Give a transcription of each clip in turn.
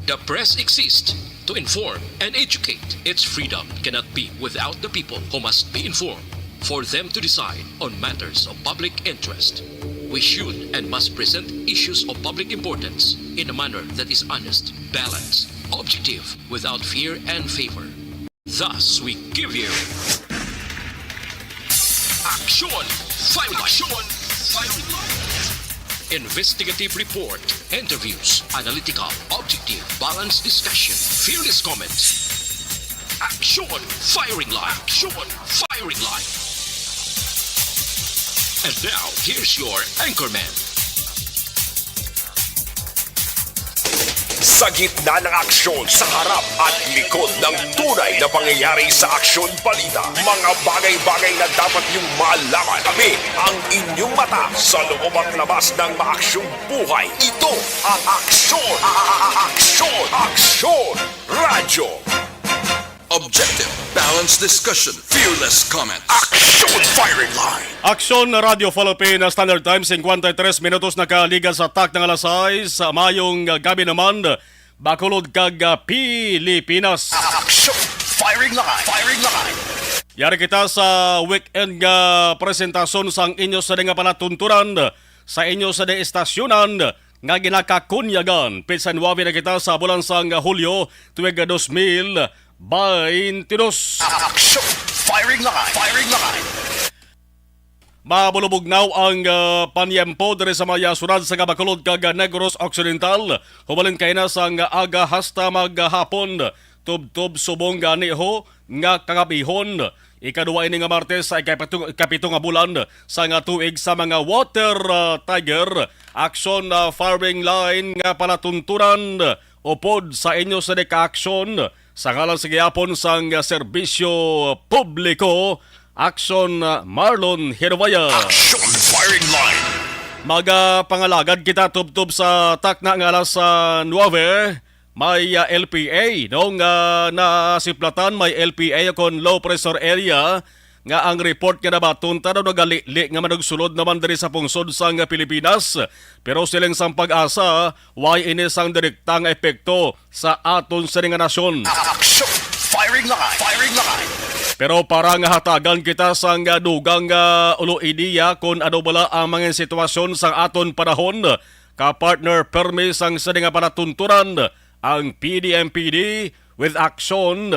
The press exists to inform and educate. Its freedom cannot be without the people who must be informed for them to decide on matters of public interest. We should and must present issues of public importance in a manner that is honest, balanced, objective, without fear and favor. Thus, we give you Action Fireline. Investigative report, interviews, analytical, objective, balanced discussion, fearless comments. Action Firing Line. And now, here's your anchorman. Sa gitna ng aksyon, sa harap at likod ng tunay na pangyayari sa Aksyon Balita, mga bagay-bagay na dapat niyong malaman. Kami ang inyong mata sa loob at labas ng maaksyong buhay. Ito ang Aksyon Radyo. Objective, balanced discussion, fearless comments. Action Firing Line. Aksyon na Radio Philippine Standard Time, 53 minutos nakaligan sa tak ng alas 6 sa mayong gabi naman, Bacolod kag Pilipinas. Action Firing Line. Yari kita sa weekend nga presentasyon sang inyo sa nga panatunturan sa inyo sa estasyonan nga ginakakunyagan. Pitsan wabi na kita sa bulan sang Hulyo tuwing 2022. Action Firing Line. Mabulubugnaw ang panyempo diri sa mga sunad sa Bacolod kag Negros Occidental. Hubalin kay na sang aga hasta maghapon. Tub-tub subong ganiho nga kangabihon. Ikaduwa ini nga Martes sa ikapito nga bulan sa nga tuig sa mga Water Tiger Action Firing Line nga palatunturan upod sa inyo sa deka-aksyon sa ngalan sa gihapon sang serbisyo publiko. Action Marlon Hirvaya. Action Firing Line. Pangalagad kita tub-tub sa takna nga alas 9. May LPA no nga nasiplatan, may LPA kon low pressure area nga ang report nga nabatunta daw nagali nga managsulod naman diri sa pungsod sang Pilipinas. Pero silang sang pag-asa way ini sang direktang epekto sa aton sa nga nasyon. Action Firing Line. Pero para nga hatagan kita sang dugang ulo ideya kung ano bala ang mga sitwasyon sa aton panahon, ka-partner permi sang sa nga panatunturan ang PDMPD with Action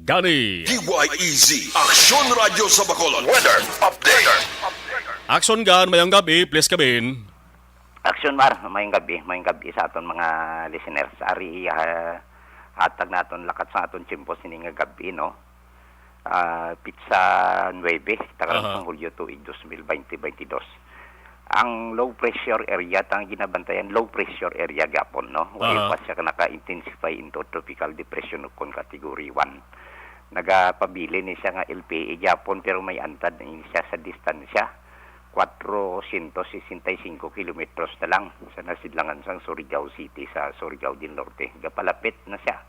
Gani. DYEZ Aksyon Radyo sa Bacolod Weather Update. Action Gan, mayang gabi, please kabin. Action Mar, mayang gabi sa aton mga listeners. Ari hatag naton lakat sa aton chimpo sining gabi no. Pizza 9 tagalang sa Hulyo tuig 2022. Ang low pressure area tang ginabantayan low pressure area gapon no. Wala pa siya naka-intensify into tropical depression kon category 1. Nagapabili ni siya nga LPA gapon pero may antad ni siya sa distansya 465 kilometros na lang sa nasidlangan sang Surigao City sa Surigao del Norte. Gapalapit na siya.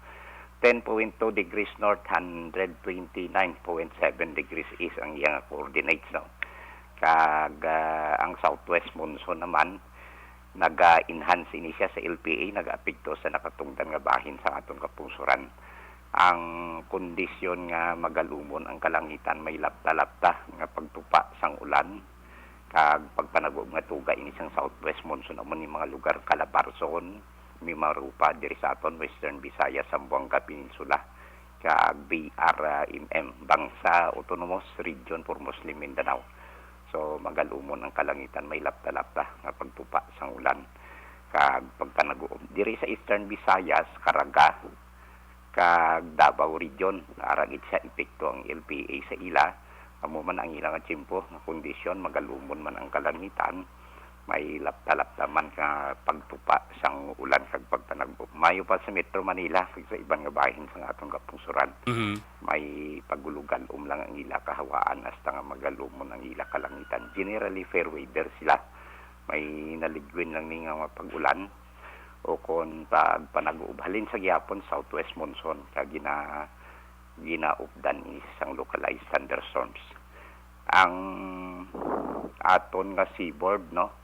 10.2 degrees north, 129.7 degrees east ang iyang coordinates. No? Kag ang southwest monsoon naman, nag-enhance ini siya sa LPA, nag-apekto sa nakatungdan nga bahin sa atong kapungsuran. Ang kondisyon nga magalumon ang kalangitan, may lapta-lapta nga pagtupa sang ulan, kag pagpanagog nga tuga ini sang southwest monsoon naman ni mga lugar Calabarzon, Mimarupa, diri sa aton Western Visayas, Zamboanga Peninsula, kag BRMM, Bangsa Autonomous Region for Muslim Mindanao. So magalumon ang kalangitan, may lapta-lapta nga pagtupa sang ulan, kag pagpanaguom diri sa Eastern Visayas, Caraga, kag Davao Region, aragit sa epekto ang LPA sa ila. Amo man ang ilang tiyempo nga kondisyon, magalumon man ang kalangitan, may lapta-lapta man ka pagtupa sang ulan kag pagpanagbo. Mayo pa sa Metro Manila kag sa ibang nga bahin sa atong kapungsuran. May pagulugan lang ang ila kahawaan hasta nga magalumon ang ila kalangitan. Generally fair weather sila. May naligwin lang ni nga pag-ulan o kon pagpanaguob halin sa gihapon southwest monsoon kag ginaupdan isang localized thunderstorms. Ang aton nga seaboard no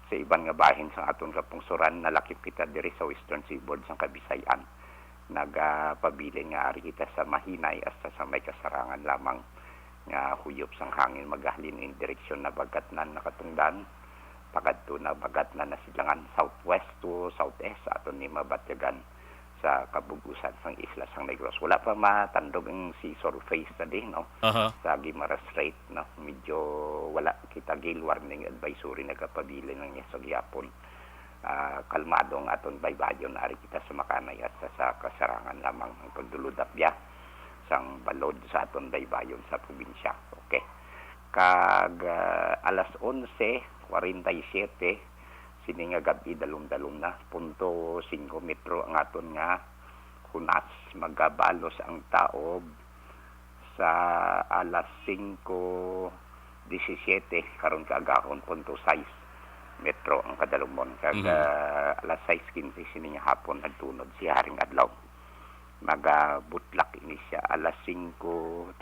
sa iban nga bahin sa aton kapungsuran nalakip kita diri sa western seaboard sa Kabisayan. nagapabilin nga ari kita sa mahinay hasta sa may kasarangan lamang nga huyop sang hangin magahalin in direksyon na bagatnan nakatungdan pagad to na bagatnan na silangan southwest to southeast aton ni mabatyagan sa kabugusan sang isla sang Negros. Wala pa matandog ang si surface na din, no? Sa Guimaras Strait, no? Medyo wala kita gale warning advisory nagapabilin ng niya sa gihapon. Kalmado ang aton baybayon na ari kita sa Makanay at sa kasarangan lamang ang pagduludapya sang balod sa aton baybayon sa probinsya. Okay. Kag alas 11:47 sini nga gabi dalom-dalom na 0.5 metro ang aton nga hunas magabalos ang taob sa alas 5:17 karon kaagahon 0.6 metro ang kadalumon kag alas 6:15 sini nga hapon nagtunod si haring adlaw magabutlak ini siya alas 5:31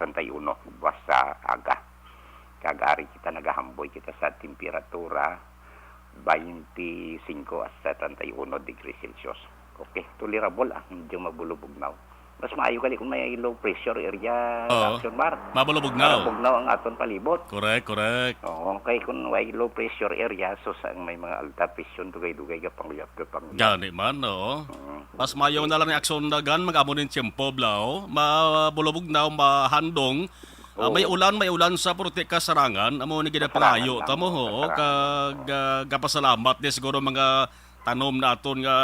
basta aga kagari kita nagahamboy kita sa temperatura 25 hasta 31 degrees Celsius. Okay, tolerable medyo mabulubugnaw. Mas maayo kali kung may low pressure area action bar. Mabulubugnaw. Mabulubugnaw ang aton palibot. Correct. Okay, kung may low pressure area so sa may mga alta pressure dugay-dugay ka pangluyap ka pang. Gani man, no. Mas maayo na lang ni aksyon dagan mag-amo nin tiyempo blaw, mabulubugnaw, mahandong. May ulan sa Purti Kasarangan, amo ni gid pangayo tamo ho kag gapasalamat ni siguro mga tanom naton nga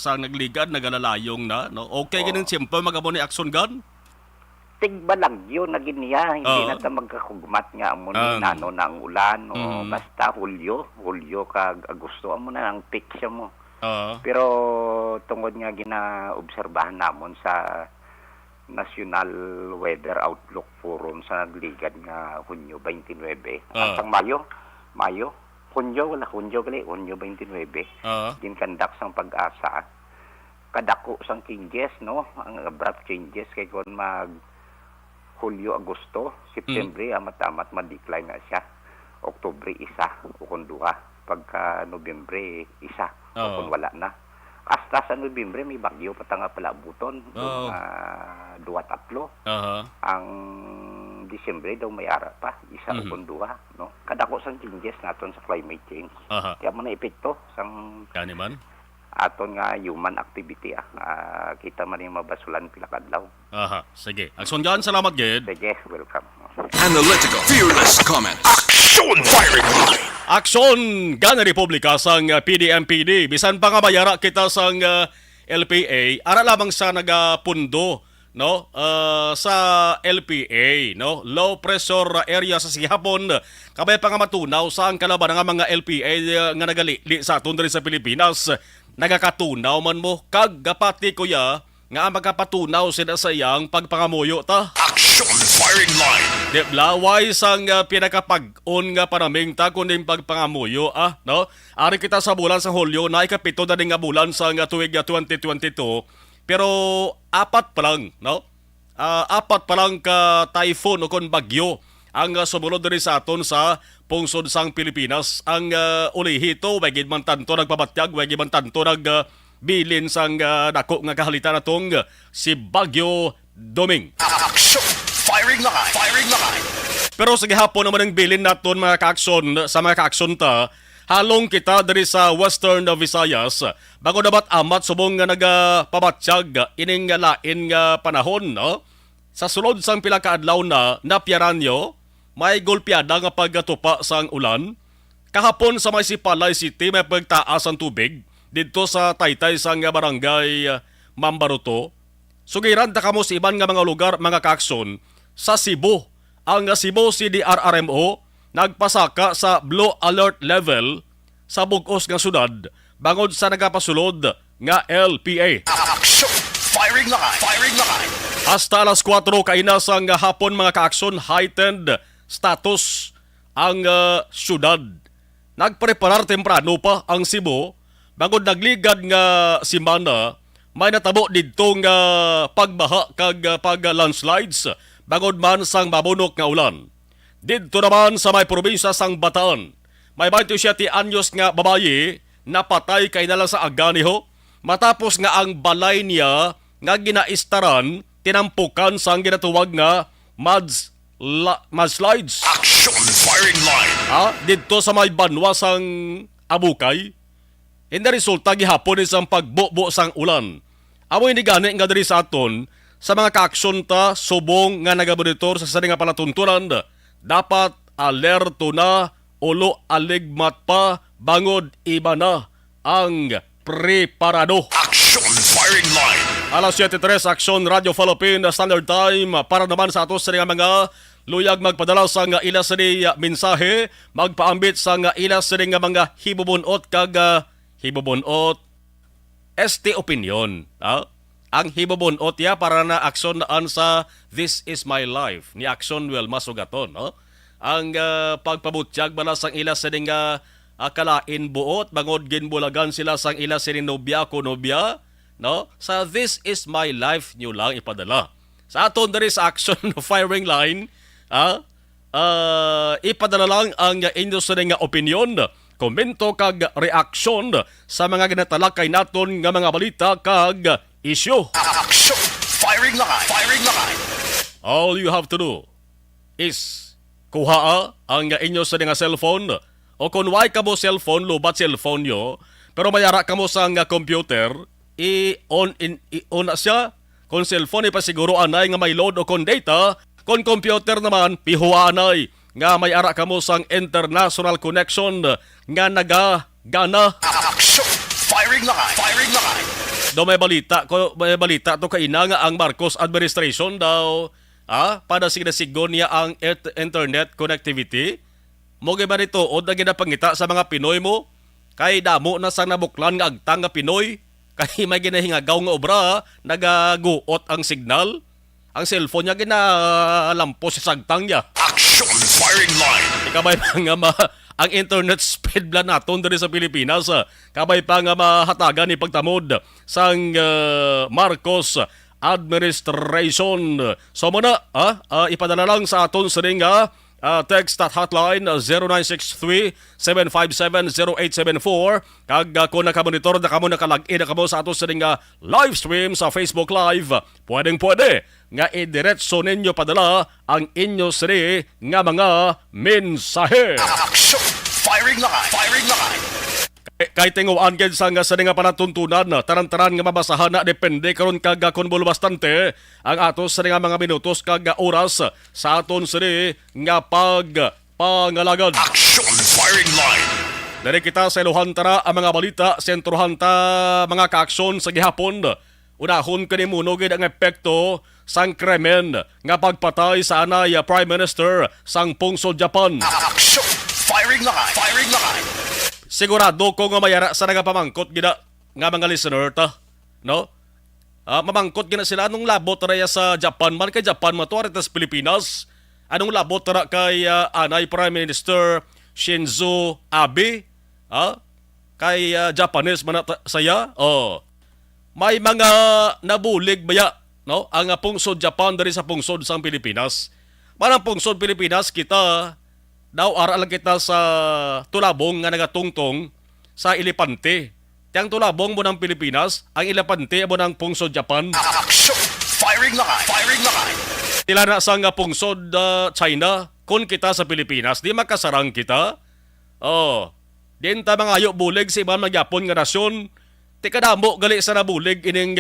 sa nagligad nagalalayong na no. Okay ganin simple magamo ni action gun. Tigbalagyo na giniya hindi na ta magkakugmat nga amo ni nano na ang ulan o basta Hulyo kag Agosto amo na ang peak siya mo. Pero tungod nga ginaobserbahan namon sa National Weather Outlook Forum sa nagligad nga Hunyo 29 hanggang Hunyo 29 ginkandak sang pag-asa kadako sang changes no ang abrupt changes kay kon mag Hulyo Agosto September amat-amat ma-decline na siya Oktubre isa o kun duha pagka Nobyembre isa o kun wala na hasta sa Nobyembre may bagyo patanga palabuton 2-3 ang Disyembre daw may ara pa isa o duha no kadako sang changes naton sa climate change kaya mo na epekto sang kaniman aton nga human activity kita man yung mabasulan pila kadlaw sige aksyon gan salamat gid sige welcome Analytical, fearless comment. Action Firing Line! aksyon gan Republika sang PDMPD bisan pa nga bayara kita sang LPA ara lamang sa nagapundo no sa LPA no low pressure area sa Sihapon kabay pa nga matunaw sa ang kalaban nga mga LPA nga nagalili sa aton diri sa Pilipinas nagakatunaw man mo kag gapati kuya nga magapatunaw sila sa iyang pagpangamuyo ta Action Firing Line! Di blaway sang pinakapag-on nga panaming ta kuning pagpangamuyo no ari kita sa bulan sa Hulyo na ikapito na nga bulan sa tuig 2022 pero apat pa lang no apat pa lang ka typhoon o kon bagyo ang sumunod diri sa aton sa pungsod sang Pilipinas ang ulihito wagid man tanto nagpabatyag wagid man tanto bilin sang dako nga kahalitan natong si Bagyo Doming. Action Firing Line! Firing Line! Pero sa gihapon naman ang bilin naton mga ka-aksyon sa mga ka-aksyon ta halong kita diri sa Western Visayas bago dapat amat subong nga nagapabatsyag ining lain nga panahon no sa sulod sang pila ka adlaw na napyaranyo may golpeada nga pagtupa sang ulan kahapon sa may Sipalay City may pagtaas ang tubig dito sa Taytay sang barangay Mambaruto sugiran ta kamo sa iban nga mga lugar mga ka-aksyon sa Cebu ang Cebu CDRRMO nagpasaka sa blue alert level sa bug-os nga syudad bangod sa nagapasulod nga LPA. Action Firing Line! Firing Line! Hasta alas 4 kainas ang hapon mga ka-aksyon heightened status ang syudad. Nagpreparar temprano pa ang Cebu bangod nagligad nga simana may natabo didto nga pagbaha kag pag-landslides bangod man sang mabunok nga ulan. Didto naman sa may probinsya sang Bataan, may 27 anyos nga babayi napatay kay nalang sa aganiho matapos nga ang balay niya nga ginaistaran tinampukan sang ginatuwag nga mudslides. Action firing line. Dito sa may banwa sang Abukay. Hindi resulta gihapon isang pagbubo sang ulan. Amo hindi gani nga diri sa aton sa mga kaaksyon ta subong nga nagabonitor sa sari nga palatuntunan. Dapat alerto na ulo aligmat pa bangod iba na ang preparado. Action firing line. Alas 7:03 Aksyon Radio Philippine Standard Time para naman sa atos sa mga luyag magpadala sa nga ila sa mensahe, magpaambit sa nga ila sa mga hibubunot kag hibubunot ST opinion. Ang hibubunot ya para na aksyon naan sa This is my life ni Aksyon Well Masugaton. Ang pagpabutyag bala sang ila sa kalain buot bangod ginbulagan sila sang ila sa nobya ko nobya. No? Sa This is my life nyo lang ipadala. Sa aton diri sa Action Firing Line, ipadala lang ang inyo sa nga opinion, komento kag reaksyon sa mga ginatalakay naton nga mga balita kag isyu. Action firing line. Firing line. All you have to do is kuha ang inyo sa nga cellphone o kung why ka mo cellphone, lubat cellphone nyo, pero mayara ka mo sa nga computer, i-on na siya. Kung cellphone, ipasiguro anay nga may load o kung data. Kung computer naman, pihuwa anay nga may ara ka mo sang international connection nga nagagana. Action firing line. Firing line. May balita to kaina nga ang Marcos administration daw pada sigasigon niya ang internet connectivity. Mo ba nito o na ginapangita sa mga Pinoy mo? Kay damo na sa nabuklan nga agtang nga Pinoy. Kay may ginahingagaw nga obra, nagaguot ang signal. Ang cellphone niya ginalampos sa sagtang niya. Action firing line. Kabay pa nga ang internet speed bla naton diri sa Pilipinas. Kabay pa nga mahatagan ni pagtamod sang Marcos administration. So muna, ipadala lang sa aton sa text at hotline 0963-757-0874. Kag kung nakamonitor na kamo nakalagin na kamo sa ato sa live stream sa Facebook Live, pwede nga idiretso ninyo padala ang inyo siri nga mga mensahe. Action firing line. Firing line. Kay tinguan gid sa nga panatuntunan, taran-taran nga mabasahan na depende karon kag konbol bastante ang atos sa mga minutos kag oras sa aton sini nga pangalagan. Action firing line. Dari kita sa iluhan tara ang mga balita, sentrohan ta mga kaaksyon sa gihapon. Unahon kanimuno gid ang epekto sang krimen nga pagpatay sa anay Prime Minister sang pungsod Japan. Action firing line. Firing line. Sigurado ko nga mayara sa nagapamangkot gina nga mga listener ta, no? Mamangkot gina sila anong labot raya sa Japan man kay Japan matuwa sa Pilipinas. Anong labot ra kay anay Prime Minister Shinzo Abe? Kay Japanese man saya? May mga nabulig baya, no? Ang pungsod Japan dari sa pungsod sang Pilipinas. Manang pungsod Pilipinas kita daw aral kita sa tulabong nga nagatungtong sa Elepante. Tiyang tulabong mo ng Pilipinas, ang Elepante mo ng pungsod Japan. Action firing line. Firing line. Tila na sa nga pungsod China, kung kita sa Pilipinas, di makasarang kita. Din ta mga ayo bulig sa ibang magyapon nga nasyon. Ti kadamo gali sa nabulig ining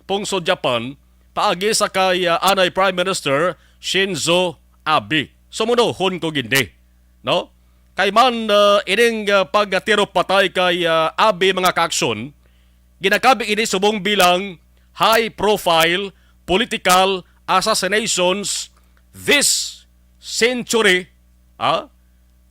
pungsod Japan, paagi sa kay anay Prime Minister Shinzo Abe. Sumunohon ko gindi. No? Kay man ining pagtiro patay kay Abe mga kaaksyon, ginakabi ini subong bilang high profile political assassinations this century.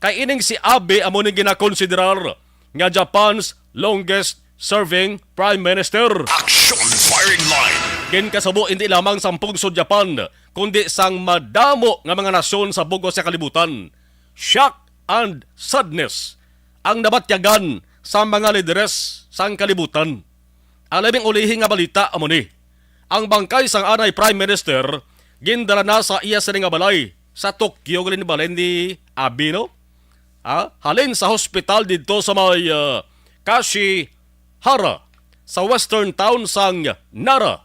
Kay ining si Abe amo ni ginakonsiderar nga Japan's longest serving Prime Minister. Action firing line. Gin kasabo hindi lamang sa pungsod Japan, kundi sang madamo nga mga nasyon sa bugos sa kalibutan. Shock and sadness ang nabatyagan sa mga lideres sang kalibutan. Alaming ulihin nga balita amo ni. Ang bangkay sang anay Prime Minister gindala na sa iya sa nga balay sa Tokyo galin balay ni Abe, no? Halin sa hospital dito sa may Kashihara sa western town sang Nara.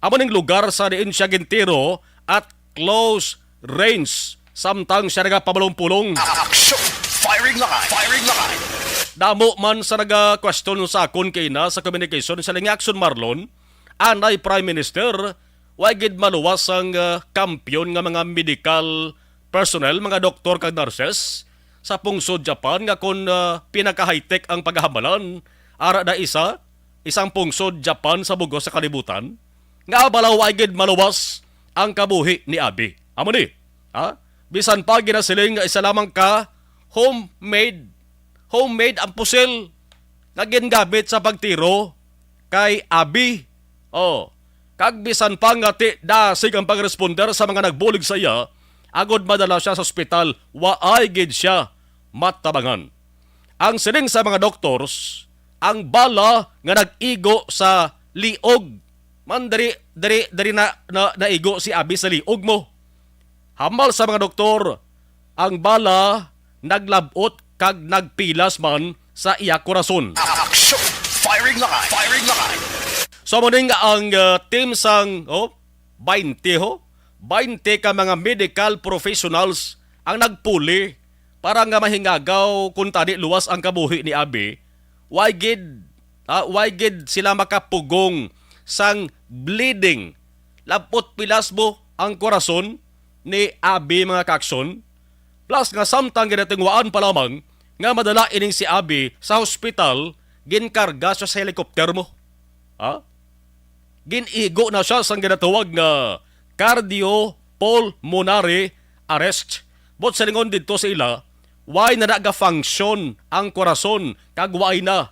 amo ning lugar sa diin siya gintiro at close range samtang siya nagapabulong-pulong. Action! Firing line! Firing line! Damo man sa naga-question sa akon kay na sa communication sa ling Action Marlon, anay Prime Minister, wagid maluwas ang kampiyon nga mga medical personnel, mga doktor kag nurses sa pungsod Japan nga kun pinaka-high-tech ang paghahamalan ara da isang pungsod Japan sa bugos sa kalibutan nga balaw wagid maluwas ang kabuhi ni Abi. Amo ni, ha? Bisan pa ginasiling nga isa lamang ka homemade ang pusil nga gingamit sa pagtiro kay Abi. Oh, kag bisan pa nga ti dasig ang pagresponder sa mga nagbulig sa iya, agod madala siya sa ospital, waay gid siya matabangan. Ang siling sa mga doctors, ang bala nga nag-igo sa liog, man dari na naigo si Abi sa liog mo. Hamal sa mga doktor, ang bala naglabot kag nagpilas man sa iya korason. Action! Firing line! Firing line! So mo nga ang team sang 20 ka mga medical professionals ang nagpuli para nga mahingagaw kung tadi luwas ang kabuhi ni Abi. Why gid sila makapugong sang bleeding. Lapot pilas mo ang korason ni Abi mga kakson. Plus nga samtang ginatingwaan pa lamang nga madala ining si Abi sa hospital, ginkarga siya sa helikopter mo. Ha? Ginigo na siya sa ginatawag nga cardiopulmonary arrest. Bot sa lingon dito sa ila, why na ga-function ang korason kag why na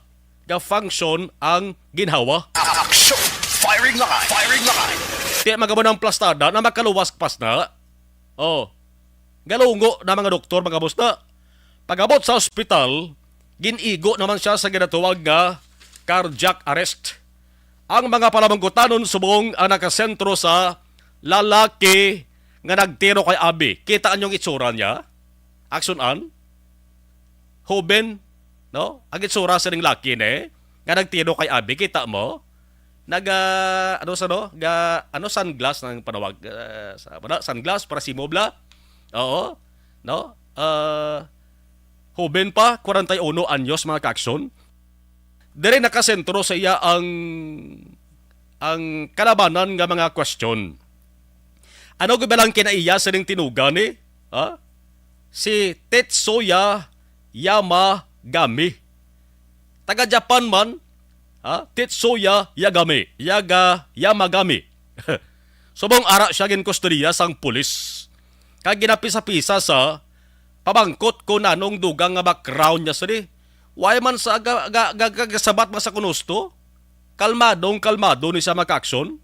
ga-function ang ginhawa. Action! Firing line! Firing line! Di magabon ang plastada na makaluwas pas na. Oh, galungo na mga doktor mga boss na. Pagabot sa ospital, ginigo naman siya sa ginatawag nga cardiac arrest. Ang mga palamangkutanon subong ang nakasentro sa lalaki nga nagtiro kay Abi. Kitaan yung itsura niya? Action an? Hoben? No? Ang itsura sa ning laki ne? Nga nagtiro kay Abi. Kita mo? Sunglass ng panawag. Sunglass para si Mobla. Oo. No? Hoben pa, 41 anyos mga kakson. Dire nakasentro sa iya ang kalabanan nga mga question. Ano gibalang kinaiya sa ning tinugan ni? Ha? Si Tetsuya Yamagami. Taga Japan man, ha? Tetsuya Yamagami. Subong ara siya gin kustodiya sang pulis. Kag ginapisa-pisa sa pabangkot ko nanong dugang nga background niya sa di. Why man sa gasabat man sa kunusto? Kalmado ni siya makakson.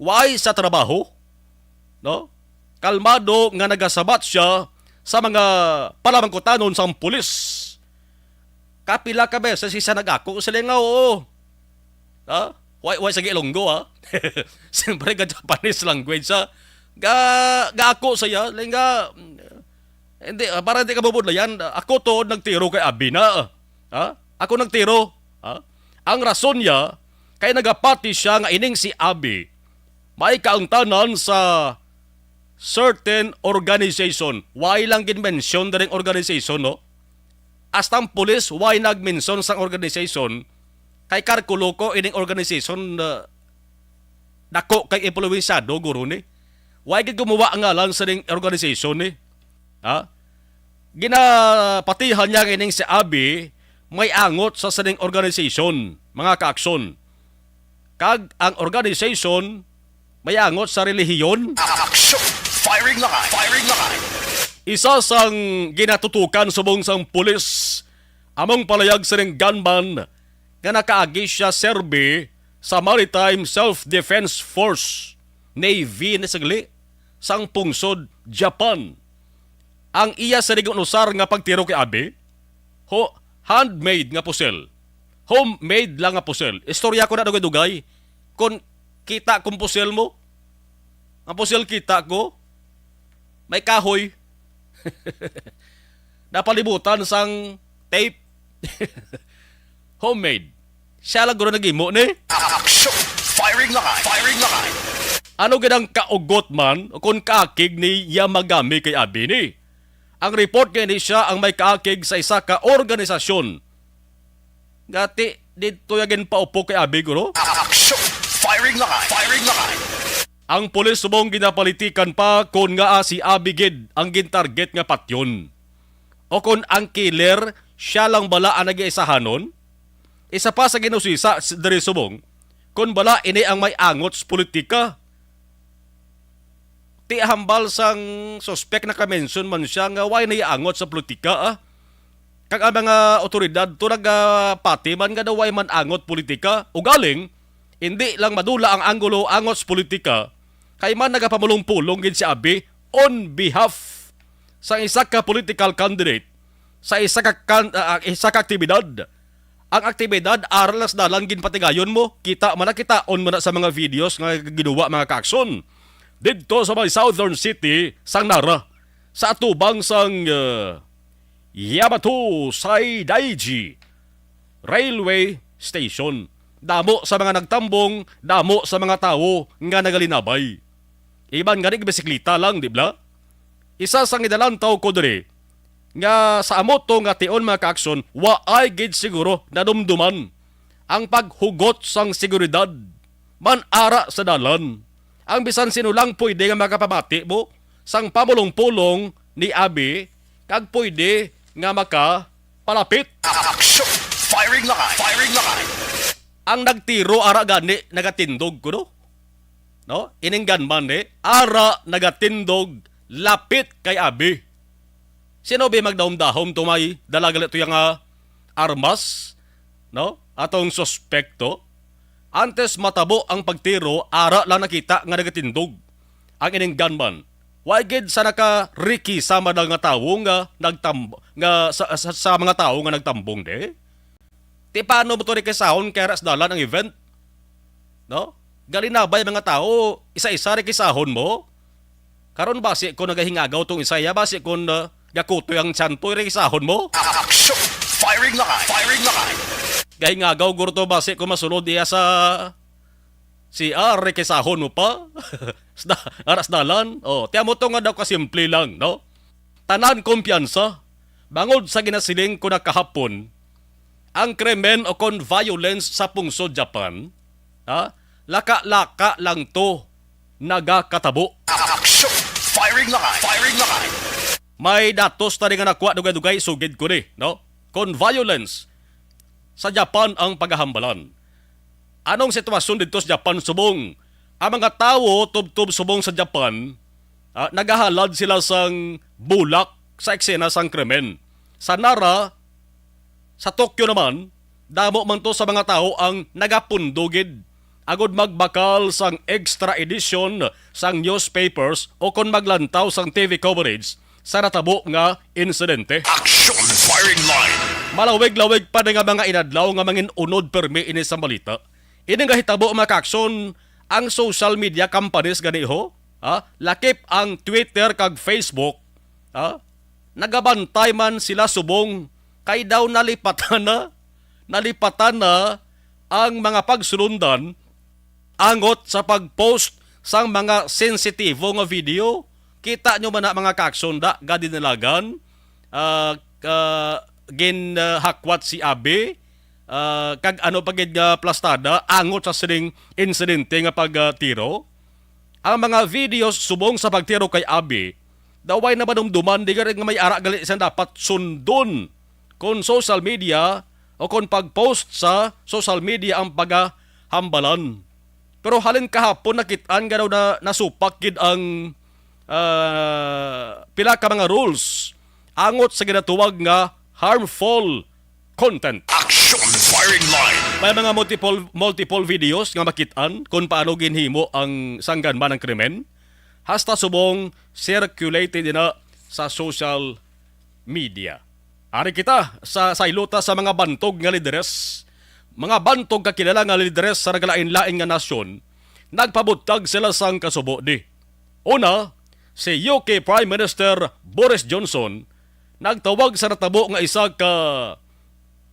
Why sa trabaho? No? Kalmado nga nagasabat siya sa mga palamangkutanon sa pulis. Kapila ka beses siya nagako sila nga oo. Ha? Why sa Ilonggo ha? Siyempre ka Japanese language ha? Gaako saya. Nga hindi, para hindi ka mabudlayan. Ako to nagtiro kay Abi na. Ha? Ako nagtiro. Ha? Ang rason niya, kay nagapati siya nga ining si Abi, may kaangtanan sa certain organization. Why lang gin-mention na rin organization, no? Astang pulis, why nag-mention sa organization? Kay karkulo ko ining organization dako kay impluwensyado, guro ni. Why gid gumawa ang ngalan sa ring organization ni? Ha? Ginapatihan niya kining si Abi may angot sa saning organization, mga kaakson. Kag ang organization may angot sa relihiyon. Action! Firing line! Firing line! Isa sang ginatutukan subong sang pulis among palayag sa ring gunman nga nakaagi siya serbi sa Maritime Self-Defense Force, Navy na sagli, sang pungsod Japan. Ang iya sa rigon usar nga pagtiro kay Abi, handmade nga pusel. Homemade lang nga pusel. Istorya ko na dugay-dugay. Kung kita kong pusel mo, ang pusel kita ko, may kahoy. Napalibutan sang tape. Homemade. Siya lang guro nag-imo ni. Action! Firing line! Firing line! Ano ganang kaugot man o kung kaakig ni Yamagami kay abi ni? Ang report kay ni siya ang may kaakig sa isa ka organisasyon. Gati, dito yagin paupo kay abi guro? Action! Firing line! Firing line! Ang pulis subong ginapolitikan pa kung nga si Abigid ang gintarget nga patyon. O kung ang killer, siya lang bala ang nag-iisahanon? Isa pa sa ginusisa dari subong, kung bala ini ang may angot sa politika. Ti hambal sang suspect na ka-mention man siya nga why naiangot sa politika Kag ang mga otoridad to nagpati man nga daw why man angot politika. O galing, hindi lang madula ang anggulo angot sa politika kay man nagapamulong-pulong gid si abi on behalf sa isa ka political candidate sa isa ka aktibidad. Ang aktibidad aralas dalan gin patigayon mo, kita man nakita on man sa mga videos nga ginawa mga kaakson didto sa may Southern City sang Nara sa atubang sang Yamato Saidaiji Railway Station. Damo sa mga nagtambong, damo sa mga tao nga nagalinabay. Iban nga bisikleta lang, di ba? Isa sang idalantaw ko diri nga sa amoto nga tion mga kaakson, waay gid siguro nadumduman ang paghugot sang seguridad man ara sa dalan. Ang bisan sino lang pwede nga makapamati mo sang pamulong-pulong ni abi kag pwede nga makapalapit. Action! Firing line! Firing line! Ang nagtiro ara gani nagatindog ko no? Ining gunman ara nagatindog lapit kay abi. Sino ba magdaom-dahom tumay dalagal ito yung armas, no? Atong suspekto. Antes matabo ang pagtiro, ara lang nakita nga nagatindog ang ining gunman. Wagid sa naka-riki sa mga tao nga sa mga tao nga nagtambong de. Ti paano mo to rikisahon kaya rasdalan ang event? No? Galinabay mga tao, isa-isa rikisahon mo. Karon basi ko nagahingagaw tong isaya, basi kun gakutoy ang tiyantoy rikisahon mo. Action! Firing line! Firing line! Gahingagaw gurto basi ko masunod iya sa CR rikisahon mo pa. Aras dalan. Oh, tiyan mo to nga daw kasimple lang, no? Tanan kumpiyansa. Bangod sa ginasiling ko na kahapon, ang krimen o kon violence sa pungsod Japan, laka-laka lang to nagakatabo. Action! Firing line! Firing line! May datos na rin nga nakuha dugay-dugay sugid ko ni, no? Kon violence sa Japan ang paghahambalan. Anong sitwasyon dito sa Japan subong? Ang mga tao tub-tub subong sa Japan, nagahalad sila sang bulak sa eksena sang krimen. Sa Nara, sa Tokyo naman, damo man to sa mga tao ang nagapundugid agod magbakal sang extra edition sang newspapers o kon maglantaw sang TV coverage sa natabo nga insidente. Action! Firing line! Malawig-lawig pa nga mga inadlaw nga mangin unod permi ini sa balita. Ini nga hitabo mga kaakson ang social media companies ganiho, lakip ang Twitter kag Facebook, nagabantay man sila subong kay daw nalipatan na ang mga pagsulundan angot sa pagpost sang mga sensitibo nga video. Kita nyo man na mga kaksonda gadi nalagan ginhakwat si Abe kag ano pagid nga plastada angot sa sining insidente nga pagtiro. Ang mga videos subong sa pagtiro kay Abe daway na manumduman di nga may ara gali isang dapat sundon kung social media o kung pag-post sa social media ang paghambalan. Pero halin kahapon nakitaan nga daw na nasupak gid ang pila ka mga rules angot sa ginatuwag nga harmful content. Action! Firing line! May mga multiple videos nga makitaan kung paano ginhimo ang sangganman ng krimen. Hasta subong circulated na sa social media. Ari kita sa saylota sa mga bantog nga lideres. Mga bantog kakilala nga lideres sa nagalain-lain nga nasyon, nagpabutag sila sang kasubo di. Una, si UK Prime Minister Boris Johnson nagtawag sa natabo nga isa ka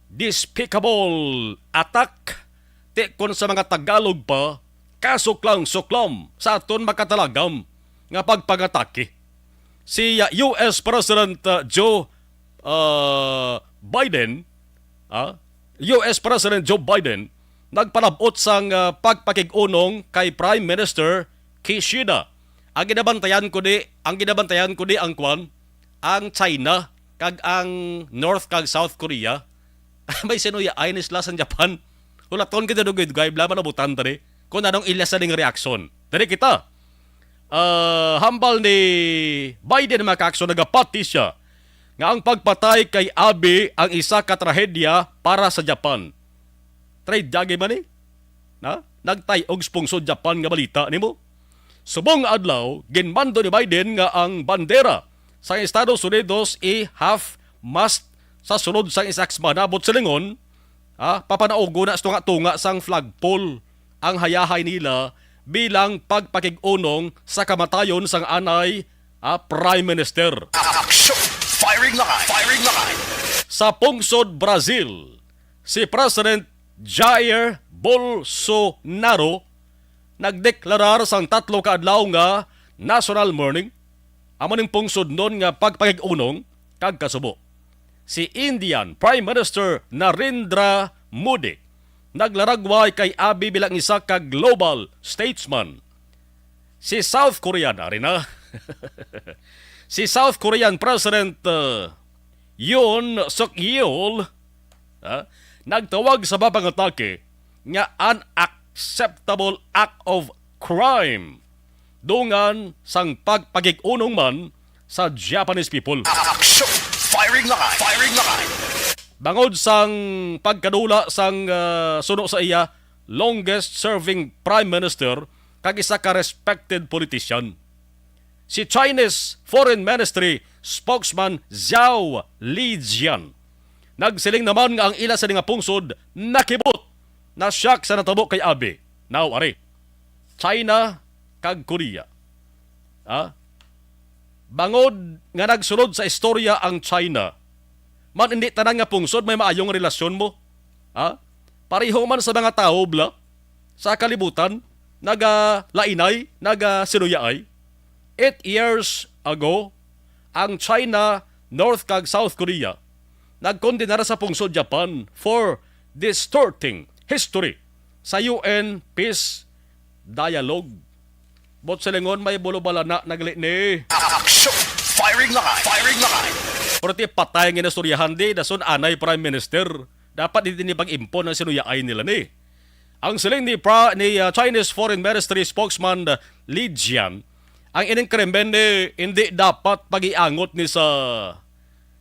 despicable attack ti kon sa mga Tagalog pa kasuklang-suklam sa aton makatalagam nga pagpagatake. Si US President Joe Biden, US President Joe Biden, nagpalabot sang pagpakig-unong kay Prime Minister Kishida. Ang ginabantayan ko di ang kwan, ang China kag ang North kag South Korea. May sinuya ay nisla sa Japan. Hulaton kita dugay blaman na butan tadi. Kung anong ilas sa ning reaksyon. Dari kita. Hambal ni Biden makaakso nagapati siya nga ang pagpatay kay Abe ang isa ka trahedya para sa Japan. Trade jagi man ni? Nagtay og spungsod Japan nga balita nimo. Subong adlaw ginmando ni Biden nga ang bandera sa Estados Unidos half mast sa sulod sang isaksmana bot silingon papanaugo na tunga sang flagpole ang hayahay nila bilang pagpakig-unong sa kamatayon sang anay Prime Minister. Action! Firing line! Firing line! Sa pungsod Brazil, si President Jair Bolsonaro nagdeklarar sang 3 ka adlaw nga national mourning. Amo ning pungsod nun nga pagpakig-unong kag kasubo. Si Indian Prime Minister Narendra Modi naglaragway kay Abe bilang isa ka global statesman. Si South Korea na rin si South Korean President Yoon Suk Yeol nagtawag sa babangatake nga unacceptable act of crime dungan sang pagpagig-unong man sa Japanese people. Action! Firing line! Firing line! Bangod sang pagkadula sang suno sa iya, longest serving prime minister kag isa ka respected politician. Si Chinese Foreign Ministry spokesman Zhao Lijian nagsiling naman nga ang ila sa nga pungsod nakibot na shock sa natabo kay Abe. Now, are China kag Korea. Bangod nga nagsunod sa istorya ang China, man hindi tanang nga pungsod may maayong relasyon mo. Pareho man sa mga tao bla sa kalibutan naga-lainay, naga-sinuyaay. 8 years ago, ang China, North kag South Korea nagkondenara sa pungsod Japan for distorting history sa UN Peace Dialogue. Bot silingon may bulubala na nagli ni. Action! Firing line! Firing line! Porti patay nga nasturyahan di dason anay Prime Minister. Dapat hindi ni pag-impon ang sinuyaay nila ni. Ang siling ni Chinese Foreign Ministry spokesman Li Jian, ang ining krimen ni hindi dapat pag-iangot ni sa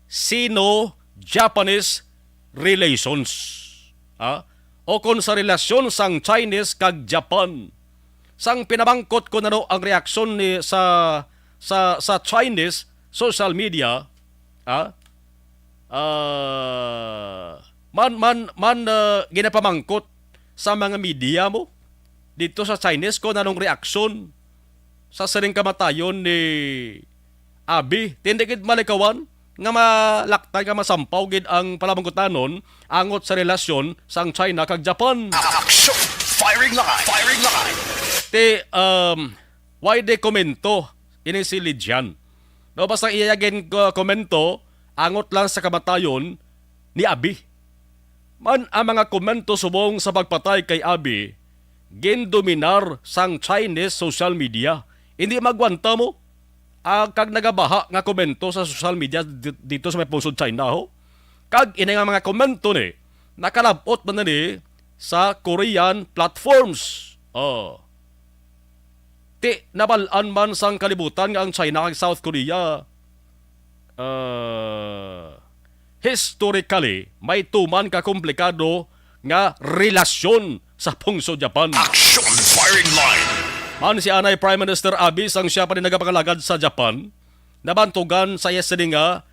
Sino-Japanese relations. O kung sa relasyon sang Chinese kag Japan. Sang pinabangkot ko na ang reaksyon ni sa Chinese social media, ginapamangkot sa mga media mo dito sa Chinese ko nanong reaksyon sa saring kamatayon ni Abe. Tindikit malikawan nga malaktay ka masampaw gid ang palabangkotanon angot sa relasyon sang China kag Japan. Action! Firing line! Firing line! Why de komento ini si Lijian. No, basta iyagin komento angot lang sa kamatayon ni Abe. Man ang mga komento subong sa pagpatay kay Abe gindominar sang Chinese social media. Hindi magwanta mo kag nagabaha nga komento sa social media dito sa may pusod China ho. Kag ini nga mga komento ni nakalabot man ni sa Korean platforms. Ti nabalaan man sang kalibutan nga ang China kag South Korea historically may tuman ka komplikado nga relasyon sa pungsod Japan. Action! Firing line! Man si anay Prime Minister Abe sang siya pa rin nagapangalagad sa Japan, nabantugan sa yesterday nga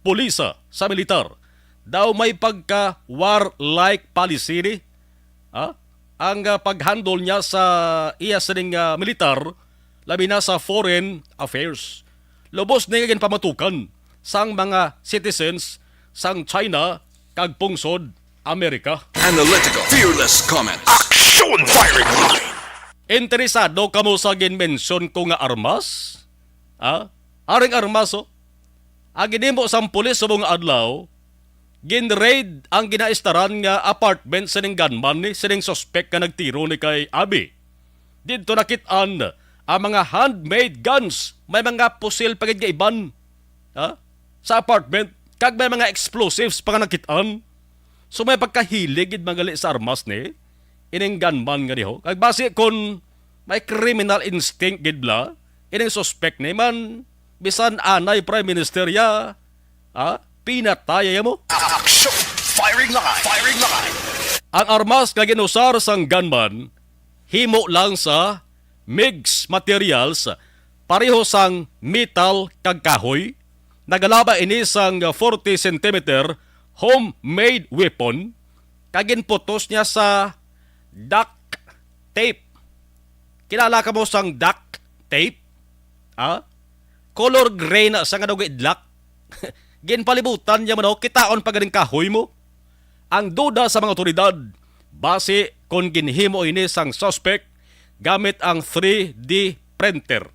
pulisa sa militar. Daw may pagka warlike policy ni ang paghandle niya sa iya sining militar labi na sa foreign affairs. Lubos na yung pamatukan sang mga citizens sang China kag pungsod Amerika. Analytical, fearless comments. Action firing line. Interesado kamo sa ginmensyon ko nga armas? Aring armas oh. Aginimo sang pulis sa mga adlaw, gin-raid ang ginaistaran nga apartment sa ning gunman ni sa ning suspect nga nagtiro ni kay Abi. Dito nakitaan ang mga handmade guns, may mga pusil pagid nga iban sa apartment, kag may mga explosives pa nga nakitaan. So may pagkahilig gid mga sa armas ni ining gunman nga diho. Kag base kon may criminal instinct gid bla, ining suspect ni man bisan anay prime minister ya, pinataya mo. Action firing line. Firing line. Ang armas nga ginusar sang gunman himo lang sa mix materials pareho sang metal kag kahoy. Nagalaba ini sang 40 cm homemade weapon kag ginputos niya sa duct tape. Kilala ka mo sang duct tape? Color gray na sa nga daw idlak. Ginpalibutan niya man kitaon pa ganing kahoy mo. Ang duda sa mga otoridad, base kung ginhimo ini sang suspect gamit ang 3D printer.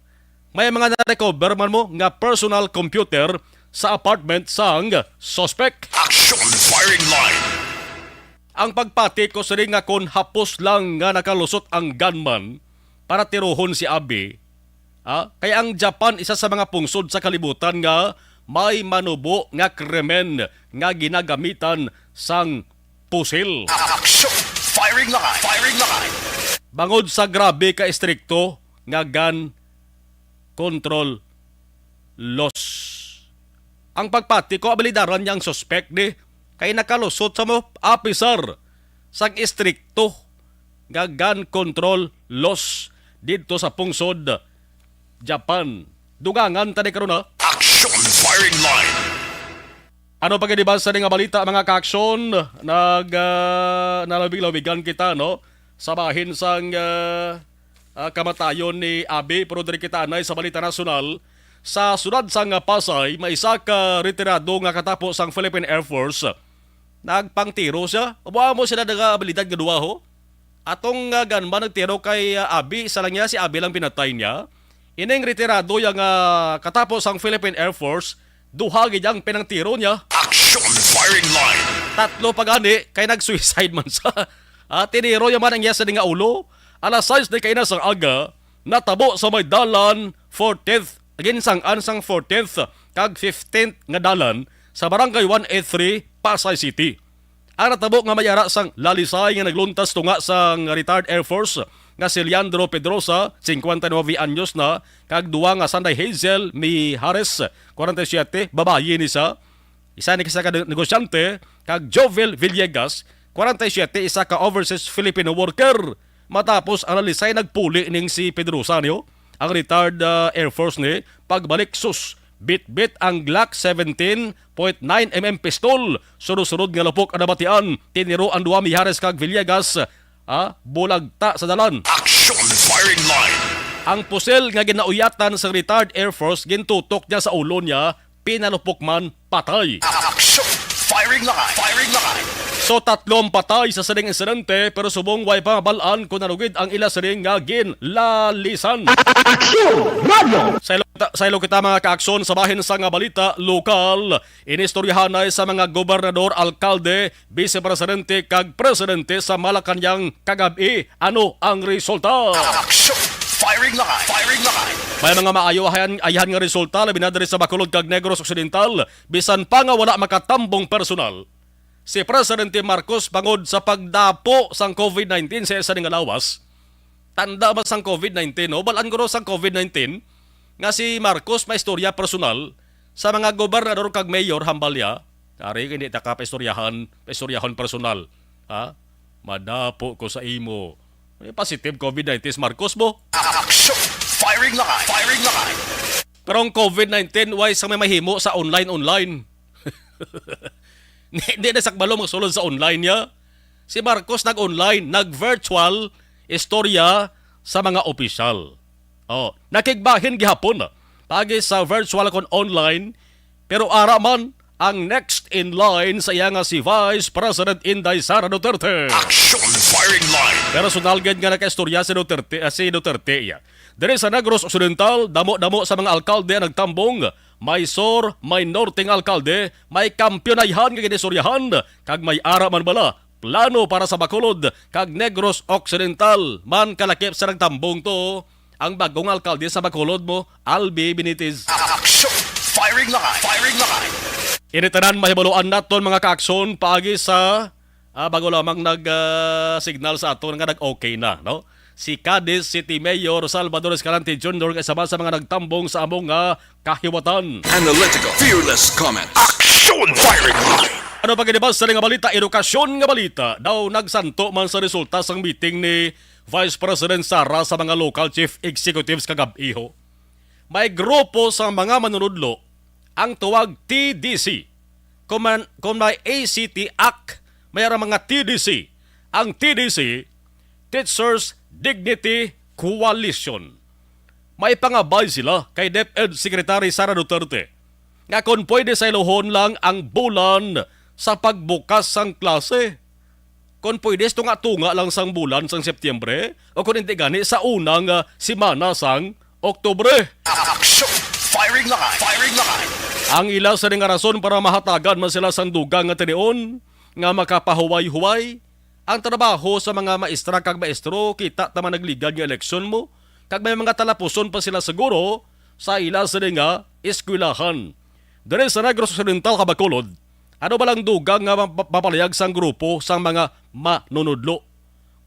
May mga na-recover man mo nga personal computer sa apartment sang suspect. Action firing line. Ang pagpati ko sa ring nga kung hapos lang nga nakalusot ang gunman para tiruhon si Abi. Kaya ang Japan isa sa mga pungsod sa kalibutan nga may manubo nga krimen nga ginagamitan sang pusil. Action firing line. Firing line. Bangod sa grabe ka istrikto nga gun control laws. Ang pagpati ko abilidaran niyang suspect ni kay nakalusot sa mo officer sang istrikto nga gun control laws dito sa pungsod Japan. Dugangan tani karon Action firing line. Ano pagkadiban sa nga balita mga ka-aksyon nalabig-labigan kita no sa bahin sang kamatayon ni Abi pero diri kita anay sa balita nasyonal sa sunod sang Pasay may isa ka retirado nga katapos sang Philippine Air Force nagpangtiro siya. Ubuha mo sila nga abilidad nga duwa ho. Atong gunman nagtiro kay Abi isa lang niya si Abi lang pinatay niya. Ining retirado yang katapos ang Philippine Air Force, duha gid ang pinangtiro niya. Action firing line. Tatlo pa gani kay nag-suicide man sa. Tiniro yaman ang iya sa nga ulo. Alas 6 na kay na sang aga, natabo sa may dalan 14th, again sang 14th kag 15th nga dalan sa barangay 183 Pasay City. Ang natabo nga mayara sang lalisay nga nagluntas tunga sang retired Air Force nga si Leandro Pedrosa, 59 anyos na, kag duwa nga Sanday Hazel Mijares, 47, babayi ni sa. Isa ni ka negosyante, kag Jovel Villegas, 47, isa ka overseas Filipino worker. Matapos ang lalisay nagpuli ning si Pedrosa niyo, ang retired Air Force ni, pagbalik sus, bit-bit ang Glock 17.9mm pistol. Sunod-sunod nga lapok ang nabatian, tiniro ang duwa Mijares kag Villegas, bulagta sa dalan. Action firing line. Ang pusil nga ginauyatan sa retired Air Force gintutok niya sa ulo niya, pinalupok man patay. Action firing line. Firing line. So tatlong patay sa saling insidente pero subong way pangabalaan kung narugid ang ila saling nga ginlalisan. Sa ilo kita mga kaaksyon sa bahin sa nga balita lokal, inistoryahanay sa mga gobernador, alkalde, vice-presidente kag presidente sa Malacañang kagabi. Ano ang resulta? Action firing line. Firing line. May mga maayo ayahan nga resulta labi na diri sa Bacolod kag Negros Occidental bisan pa nga wala makatambong personal. Si Presidente Marcos bangod sa pagdapo sang COVID-19 sa isa nga lawas. Tanda ba sang COVID-19 no? Balaan ko sang COVID-19 nga si Marcos may istorya personal sa mga gobernador kag mayor hambalya. Ari hindi ta ka paistoryahan personal. Madapo ko sa imo. May positive COVID-19 Marcos mo. Action firing line. Firing line. Pero ang COVID-19 why sa may mahimo sa online. Hindi na sakbalo magsulod sa online niya. Si Marcos nag-online, nag-virtual istorya sa mga opisyal. Nakigbahin gihapon pagi sa virtual kon online pero ara man ang next next in line sa iya nga si Vice President Inday Sara Duterte. Action Firing Line. Personal gad nga nakaistorya si Duterte ya. Dere sa Negros Occidental, damo-damo sa mga alkalde ang nagtambong. May sur, may norting alkalde, may kampyonayhan kag ginistoryahan, kag may ara man bala. Plano para sa Bacolod, kag Negros Occidental. Man kalakip sa nagtambong to, ang bagong alkalde sa Bacolod mo, Albi Benitez. Action Firing Line. Firing Line. Initanan mahibaluan naton mga kaakson paagi sa bago lamang nag-signal sa aton nga nag-okay na, no? Si Cadiz City Mayor Salvador Escalante Jr. kasama sa mga nagtambong sa among kahiwatan. Analytical. Fearless comment. Action Firing Line. Ano pa kinibas sa nga balita? Edukasyon nga balita. Daw nagsanto man sa resulta sang meeting ni Vice President Sara sa mga local chief executives kagabiho. May grupo sa mga manunudlo ang tuwag TDC. Kung may ACT Act, mayroong mga TDC. Ang TDC, Teachers Dignity Coalition. May pangabay sila kay DepEd Secretary Sara Duterte nga kung pwede sa iluhon lang ang bulan sa pagbukas sang klase. Kung pwede tunga-tunga lang sang bulan sang Setyembre o kung hindi gani sa unang simana sang Oktubre. Action Firing Line. Firing Line. Ang ila sa nga rason para mahatagan man sila sang dugang nga tinion nga makapahuway-huway. Ang trabaho sa mga maestra kag maestro kita taman nagligad nga eleksyon mo kag may mga talapuson pa sila siguro sa ila sa nga eskwelahan. Dere sa Negros Occidental Bacolod, ano ba lang dugang nga mapalayag sang grupo sang mga manunudlo?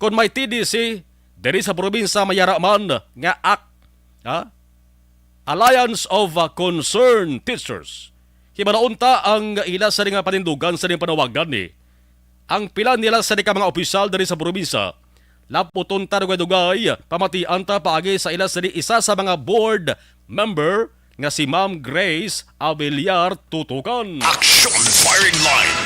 Kung may TDC, dere sa probinsya mayaraman nga Alliance of Concerned Teachers. Himanaunta ang ila sa nga panindugan sa ning panawagan ni. Ang pila nila sa mga opisyal dari sa probinsya, laputon ta dugay pamatian ta paagi sa ila sa isa sa mga board member nga si Ma'am Grace Abeliar Tutukan. Action Firing Line.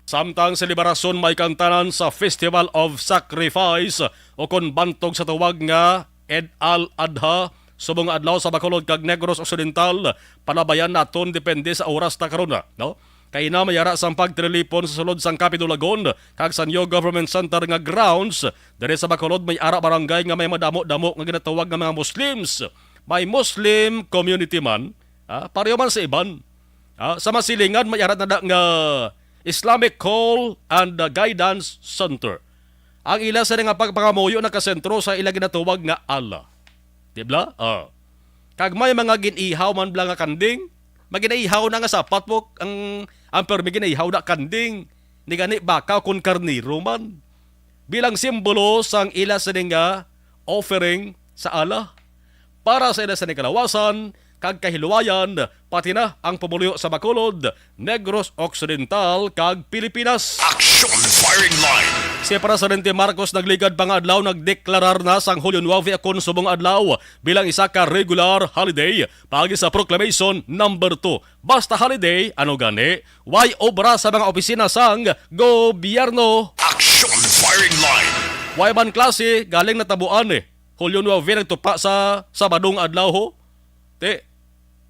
Samtang selebrasyon may kantanan sa Festival of Sacrifice o kon bantog sa tuwag nga Eid al-Adha subong adlaw sa Bacolod kag Negros Occidental, panabayan naton depende sa oras ta karon na, no? Kay na mayara sang pagtrilipon sa sulod sang Kapitulagon kag Sanyo Government Center nga grounds dere sa Bacolod may ara barangay nga may madamo-damo nga ginatawag nga mga Muslims. May Muslim community man, pareho man sa iban. Sa masilingan may ara na nga Islamic Call and Guidance Center. Ang ila sa nga pagpangamuyo na kasentro sa ila ginatawag nga Allah. Dibla? Kag may mga ginihaw man bla nga kanding, maginihaw na nga sapat mo ang permi ginihaw na kanding ni gani baka kun karniro man. Bilang simbolo sang ila sa nga offering sa Allah para sa ila sa kalawasan kag kahiluwayan pati na ang pamulyo sa Bacolod, Negros Occidental kag Pilipinas. Action Firing Line. Si Presidente Marcos nagligad pangadlaw nagdeklarar na sang Hulyo 9 akon subong adlaw bilang isa ka regular holiday paagi sa Proclamation number 2. Basta holiday, ano gani, way obra sa mga opisina sang gobyerno. Action Firing Line. Way man klase galing natabuan Hulyo 9 nagtupa sa Sabadong adlaw ho.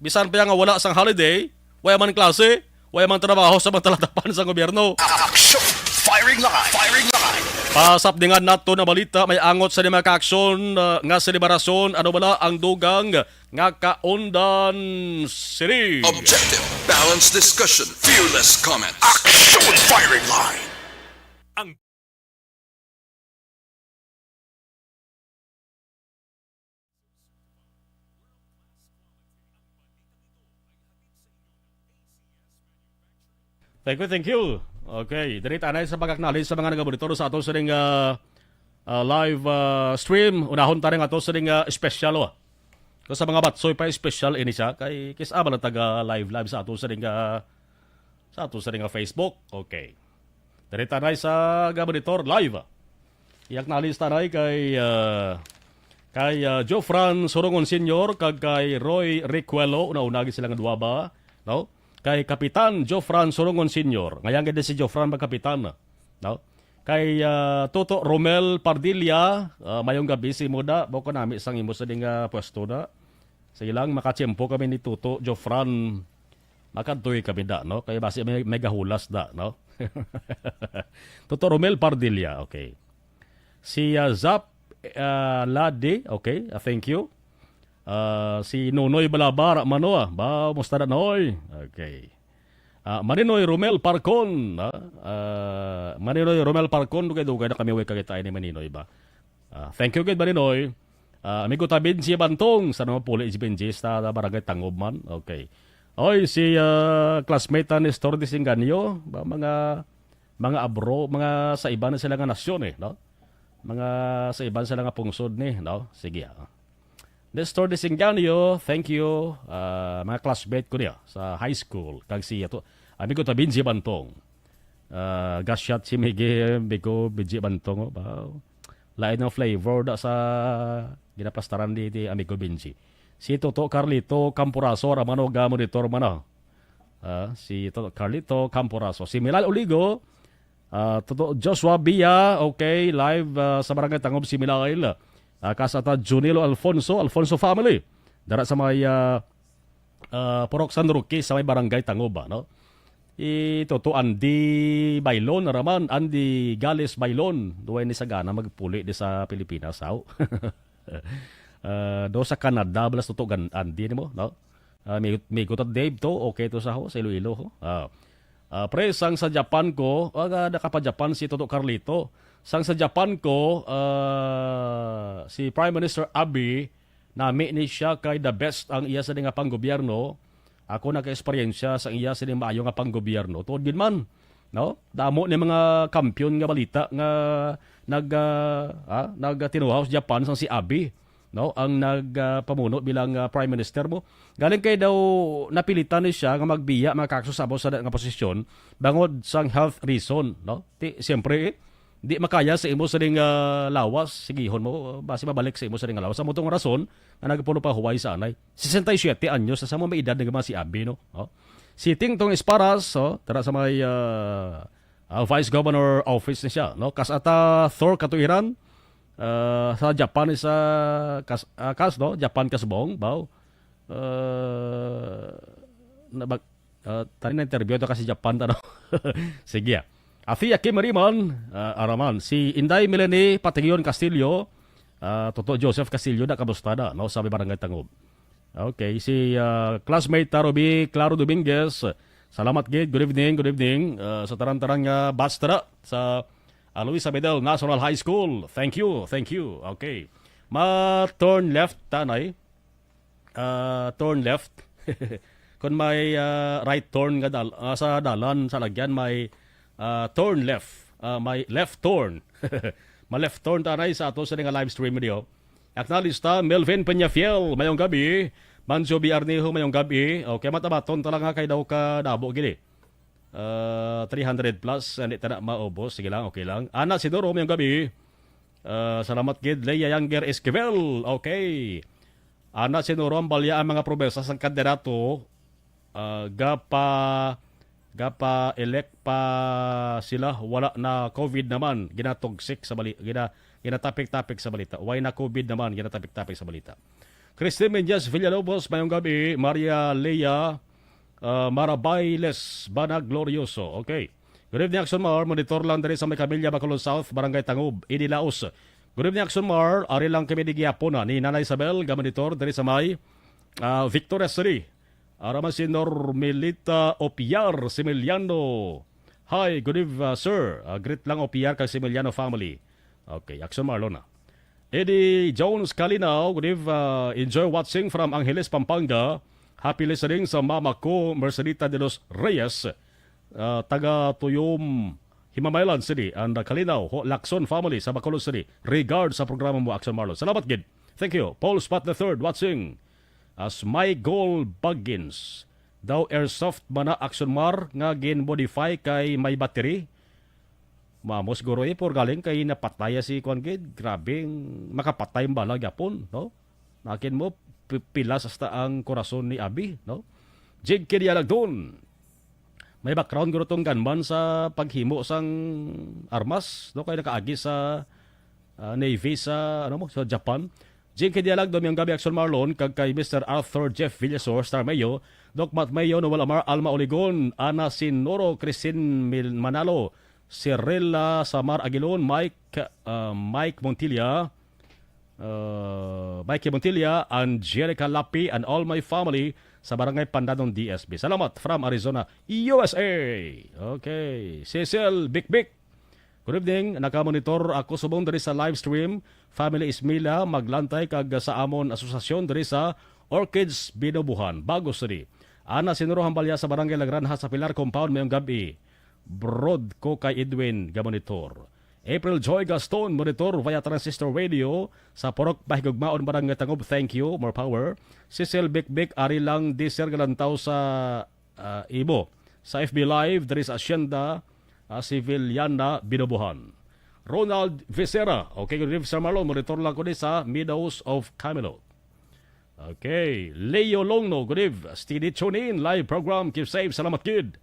Bisan pa nga wala sang holiday, way man klase, way man trabaho sa mga talatapan sa gobyerno. Action Firing Line. Firing Line. Pasap dingan nato na balita may angot sa mga kaaksyon nga selebrasyon ano bala ang dugang nga kaundan City. Objective. Balanced discussion. Fearless comment. Action Firing Line. Thank you. Okay, diri tanay sa pagkaknalin sa mga nagabonitor sa ato sa ring live stream. Unahon ta rin ato sa ring special Kung sa mga batsoy pa special ini siya kay kisama na taga live sa ato sa ring Facebook. Okay. Diri tanay sa gabonitor live. Iyak nalis tanay kay Jofran Sorongon Senior kag kay Roy Ricuelo una-unagi sila nga duwa ba, no? Kay Kapitan Jofran Sorongon Senior. Ngayon ganda si Jofran magkapitan. No? Kay Toto Romel Pardilla, mayong gabi si Muda, bako nami sang imo sa ding pwesto na. Sige lang, makachempo kami ni Toto Jofran Makantoy kami da, no? Kaya basi may gahulas da, no? Toto Romel Pardilla, okay. Si Zap Lade, okay, thank you. Si Nonoy Balabar, Manoa, ba, musta na Noy? Okay. Maninoy Romel Parcon, Maninoy Romel Parcon, dugay na kami kagitay ni Maninoy ba? Thank you, good Maninoy. Amigo tabin si Bantong, sa naman puli si Benji, sa barangay Tangob man, okay. Oy, si classmate ni Nestor de Singanyo, ba, mga abro, mga sa iba na sila nga nasyon no? Mga sa iba sila nga pungsod ni, no? Sige. Nestor de Singanyo, thank you. Mga classmate ko niya sa high school, kag si ato, amigo tabin si Bantong. Gasyat si Miguel, bigo Benji Bantong, ba. Lain ng flavor da sa ginapastaran di amigo Benji. Si Toto Carlito Campuraso, ramano gamo monitor mana. Si Toto Carlito Campuraso. Si Milal Oligo, Toto Joshua Bia, okay, live sa Barangay Tangob si Milal. Kasata Junilo Alfonso family. Dara sa may Porok San Roque sa may Barangay Tangob, no? Toto Andy Bailon raman, Andy Gales Bailon, duway ni sagana magpuli di sa Pilipinas, sao? Do sa Canada balas to Andy ni mo, no? May kutot Dave to, okay to sa ho, sa Iloilo ho. Pre, sang sa Japan ko, nakapa-Japan si Toto Carlito. Sang sa Japan ko, si Prime Minister Abe, nami ni siya kay the best ang iya sa nga panggobyerno. Ako naka-eksperyensya sa iya sa maayo nga panggobyerno. Tuod gid man, no? Damo ni mga kampiyon nga balita nga nagtinuhaw sa Japan sang si Abe, no? Ang nagpamuno bilang Prime Minister mo. Galing kay daw napilitan ni siya nga magbiya makaksusabo sa nga posisyon bangod sang health reason, no? Siyempre di makaya sa imo sa ding lawas, sigihon mo base mabalik sa imo sa ding lawas. Sa mutong rason nga nagpuno pa huway sa anay. 67 anyos sa may edad nga si Abe, no? Si Tingtong Esparas, tara sa may Vice Governor Office ni siya, no? Kasata Thor Katuiran, sa Japan sa no? Japan kasbong, baw. Tani na interview to kasi Japan, no? Sige. Afi Akim Mariman, araman. Si Inday Melanie Patingyon Castillo, Toto Joseph Castillo na kabustada, no? Sabi Barangay Tangob. Okay, si classmate Tarobi Claro Dominguez, salamat gid, good evening. Sa tarang-tarang batch tara sa Luis Abedel National High School. Thank you. Okay. Turn left, tanay. Turn left. Kung may right turn nga sa dalan, sa lagyan, may turn left. May left turn. May left turn tanay sa ato sa nga live stream video. Aknalista, Melvin Peñafiel, mayong gabi. Manso Biarneho, mayong gabi. Okay, matabaton talaga kay daw ka dabo gini. 300 plus, hindi ta na maubos. Sige lang, okay lang. Ana Sidoro, mayong gabi. Salamat gid, Leia Younger Esquivel. Okay. Ana Sidoro, ang balya ang mga promesa sa kandidato. Gapa-elect pa sila. Wala na COVID naman. Ginatogsik sa balita. Ginatapik-tapik sa balita. Why na COVID naman? Ginatapik-tapik sa balita. Christine Mendes Villalobos, mayong gabi. Maria Leia Marabailes Banag Glorioso. Okay. Good evening, Action Mar. Monitor lang dari sa may Camilla, Bacolod South, Barangay Tangob, Inilaos. Good evening, Action Mar. Ari lang kami di Giapon ni Nanay Isabel, gamonitor dari sa may Victoria City. Araman si Normelita Opiar Similiano. Hi, good evening, sir. Greet lang Opiar kay Similiano family. Okay, Action Mar na. Eddie Jones Kalinaw, good evening. Enjoy watching from Angeles, Pampanga. Happy listening sa mama ko, Mercedita de los Reyes, taga Tuyom, Himamaylan City, and Kalinaw, Lacson family sa Bacolod City. Regard sa programa mo, Action Marlon. Salamat, Gid. Thank you. Paul Spot III watching. As my goal Baggins, daw airsoft mana Action Mar nga gin-modify kay may battery. Mamos guro por galing kay napataya si Kwan Gid. Grabing makapatay ang bala gyapon, no? Nakin mo pilas hasta ang korason ni Abi, no? Jig Kirialag doon. May background guro tong gunman sa paghimo sang armas, no? Kaya nakaagi sa Navy sa sa Japan. Jinky Dialag, Domiyang Gabi Action Marlon, kag kay Mr. Arthur Jeff Villasor, Star Mayo, Doc Matt Mayo, Noel Amar, Alma Oligon, Ana Sinoro, Christine Manalo, Cirilla Samar Aguilon, Mike Montilla, Angelica Lapi, and all my family sa Barangay Pandanong DSB. Salamat from Arizona, USA. Okay. Cecil Bikbik. Good evening. Nakamonitor ako subong diri sa live stream. Family Ismila maglantay kag sa amon asosasyon diri sa Orchids Binobuhan, Bagos City. Ana Sinuro Hambalya sa Barangay Lagranha sa Pilar Compound mayong gabi. Broad ko kay Edwin gamonitor. April Joy Gaston monitor via transistor radio sa Porok Bahigugmaon Barangay Tangob. Thank you, more power. Cecil Bikbik ari lang diser galantaw sa Ibo. Sa FB Live there is Hacienda Civiliana Binobuhan. Ronald Vicera, okay, good evening Sir Marlon, monitor lang ko din sa Meadows of Camelot. Okay, Leo Longno, good evening. Steady tune in, live program, keep safe, salamat kid.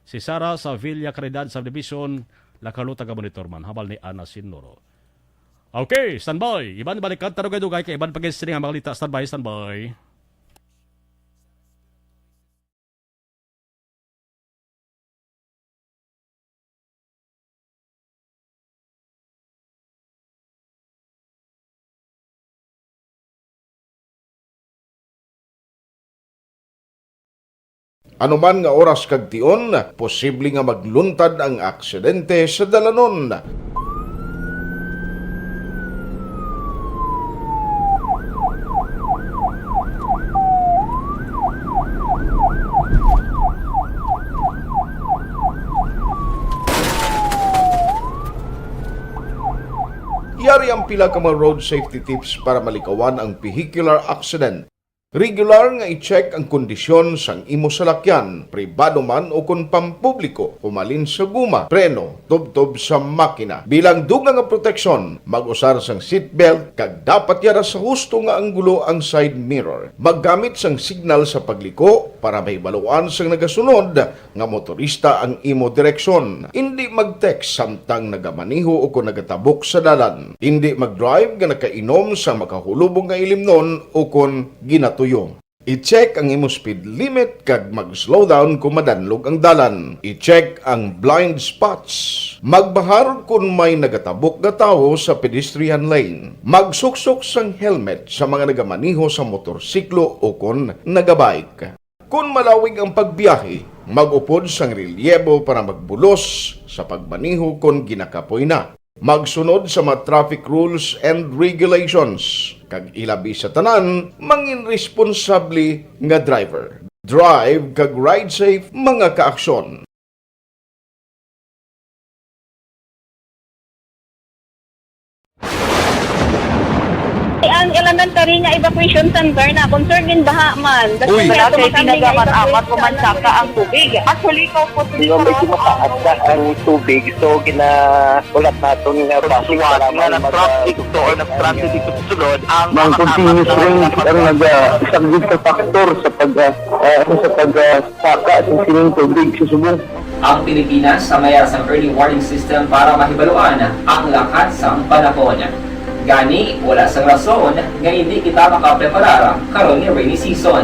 Si Sara sa Villa Caridad Subdivision, Lakaluta ka monitor man, habal ni Ana Sinoro. Okay, standby. Iban balikan taro kayo dugay kay iban pag-string ang makalita, standby. Anuman nga oras kag tion, posible nga magluntad ang aksidente sa dalanon. Yari ang pila ka mga road safety tips para malikawan ang vehicular accident. Regular nga i-check ang kondisyon sang imo salakyan, pribado man o kung pampubliko, pumalin sa guma, preno, tubtob sa makina. Bilang dugang nga proteksyon, mag-usar sang seatbelt, kag dapat yara sa husto nga anggulo ang side mirror. Maggamit sang signal sa pagliko para may baluan sang nagasunod nga motorista ang imo direksyon. Hindi mag-text samtang nagamaniho o kung nagatabok sa dalan. Hindi mag-drive nga nakainom sa makahulubong nga ilimnon o kung ginatuyo. I-check ang imo speed limit kag mag-slow down kung madanlog ang dalan. I-check ang blind spots. Magbahar kung may nagatabok nga tawo sa pedestrian lane. Magsuksok sang helmet sa mga nagamaniho sa motorsiklo o kung nagabike. Kung malawig ang pagbiyahe, mag-upod sang relyebo para magbulos sa pagmaniho kung ginakapoy na. Magsunod sa mga traffic rules and regulations. Kag ilabi sa tanan, mangin responsable nga driver. Drive kag ride safe mga kaaksyon. Ang elementary nga evacuation center na concern din baha man. Uy, kasi tinagaman amat kumansaka ang tubig. Actually, ko po Di ba medyo mataas na ang tubig, so ginaulat natin nga pasuwat nga nag-traffic to or nag-transit dito sa sulod ang Mang continuous rain ang nag-isang sa factor sa pagsaka sa sining tubig sa Subo. Ang Pilipinas sa mayroon sa early warning system para mahibaluan ang lakat sa panahon. Gani, wala sa rason nga hindi kita makapreparar karon ni rainy season.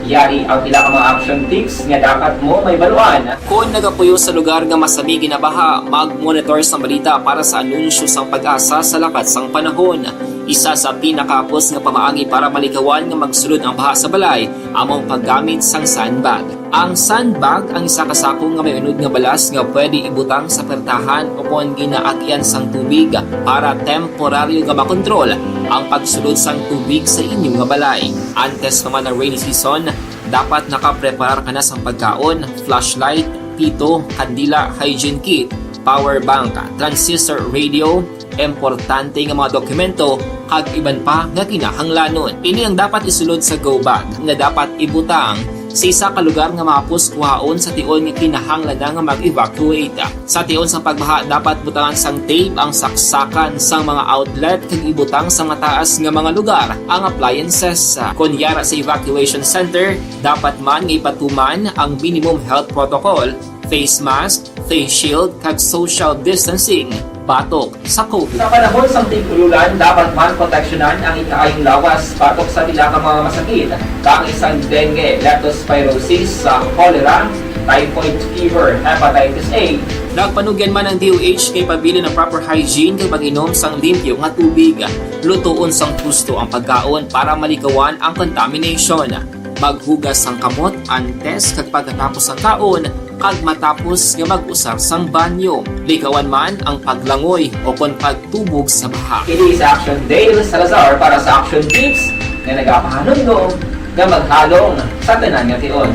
Yari ang pila ka mga action tips nga dapat mo may baluan. Kung nagapuyo sa lugar nga masabi ginabaha, mag-monitor sa balita para sa anunsyo sang pag-asa sa lakat sang panahon. Isa sa pinakapos nga pamaagi para malikawan nga magsulod ang baha sa balay, among paggamit sang sandbag. Ang sandbag ang isa kasakong nga may unod nga balas nga pwede ibutang sa pertahan upon ginaagyan sang tubig para temporaryo nga makontrol ang pagsulod sang tubig sa inyong nga balay. Antes naman ng rainy season, dapat nakapreparar ka na sang pagkaon, flashlight, pito, kandila, hygiene kit, power bank, transistor radio, importante nga mga dokumento kag iban pa nga kinahanglanon. Ini ang dapat isulod sa go bag nga dapat ibutang sa isa ka lugar nga mapus kuhaon sa tion nga kinahanglan nga mag-evacuate. Sa tion sa pagbaha dapat butangan sang tape ang saksakan sang mga outlet kag ibutang sa mataas nga mga lugar ang appliances. Kunyara sa evacuation center, dapat man nga ipatuman ang minimum health protocol, face mask, face shield kag social distancing. batok sa COVID. Sa panahon sa tig-ululan, dapat man proteksyonan ang ikaayong lawas batok sa pila ka mga masakit, kang isang dengue, leptospirosis, cholera, typhoid fever, hepatitis A. Nagpanugyan man ang DOH kay pabili ng proper hygiene kay pag-inom sang limpyo nga tubig. Lutuon sang gusto ang pagkaon para malikawan ang contamination. Maghugas sang kamot antes kag pagkatapos ang kaon kag matapos nga mag-usar sang banyo. Likawan man ang paglangoy o kon pagtubog sa baha. Kini sa Action Dale Salazar para sa Action Tips na nagapahanong nga maghalong sa tanan nga tion.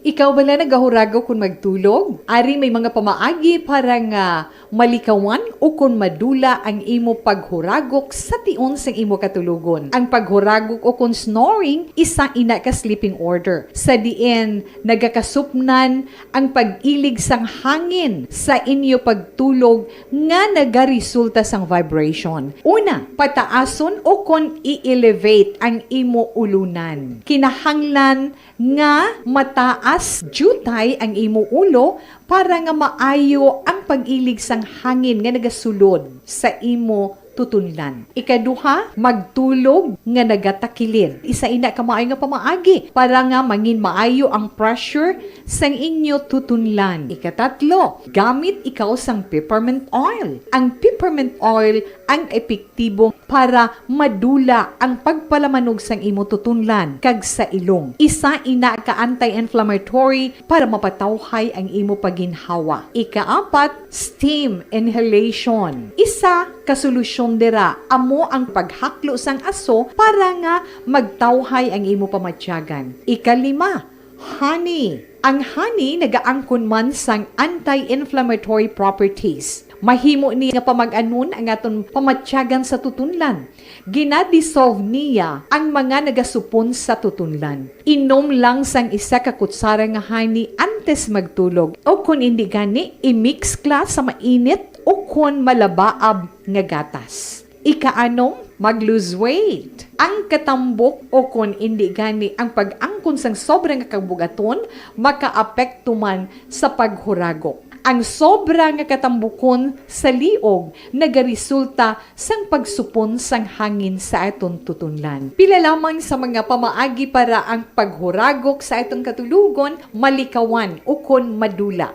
Ikaw bala nagahurago kung magtulog? Ari may mga pamaagi para nga malikawan o kung madula ang imo paghuragok sa tion sang imo katulugon. Ang paghuragok o kung snoring, isa ina ka sleeping order. Sa diin, nagakasupnan ang pag-ilig sang hangin sa inyo pagtulog nga nagaresulta sang vibration. Una, pataason o kung i-elevate ang imo ulunan. Kinahanglan nga mataas jutay ang imo ulo para nga maayo ang pag-ilig sang hangin nga nagasulod sa imo tutunlan. Ikaduha, magtulog nga nagatakilid. Isa ina ka maayo nga pamaagi para nga mangin maayo ang pressure sang inyo tutunlan. Ikatatlo, gamit ikaw sang peppermint oil. Ang peppermint oil ang epektibo para madula ang pagpalamanog sang imo tutunlan kag sa ilong. Isa ina ka anti-inflammatory para mapatawhay ang imo paginhawa. Ikaapat, steam inhalation. Isa ka solusyon dira amo ang paghaklo sang aso para nga magtawhay ang imo pamatyagan. Ikalima, honey. Ang honey nagaangkon man sang anti-inflammatory properties. Mahimo ni nga pamag-anon ang aton pamatyagan sa tutunlan. Ginadissolve niya ang mga nagasupon sa tutunlan. Inom lang sang isa ka kutsara nga honey antes magtulog. O kung hindi gani, i-mix kla sa mainit o kung malabaab nga gatas. Ikaanom, mag-lose weight. Ang katambok o kung hindi gani ang pag-angkon sang sobrang kabugaton, makaapekto man sa paghuragok. Ang sobra nga katambukon sa liog nagaresulta sang pagsupon sang hangin sa atong tutunlan. Pila lamang sa mga pamaagi para ang paghuragok sa atong katulugon malikawan o kon madula.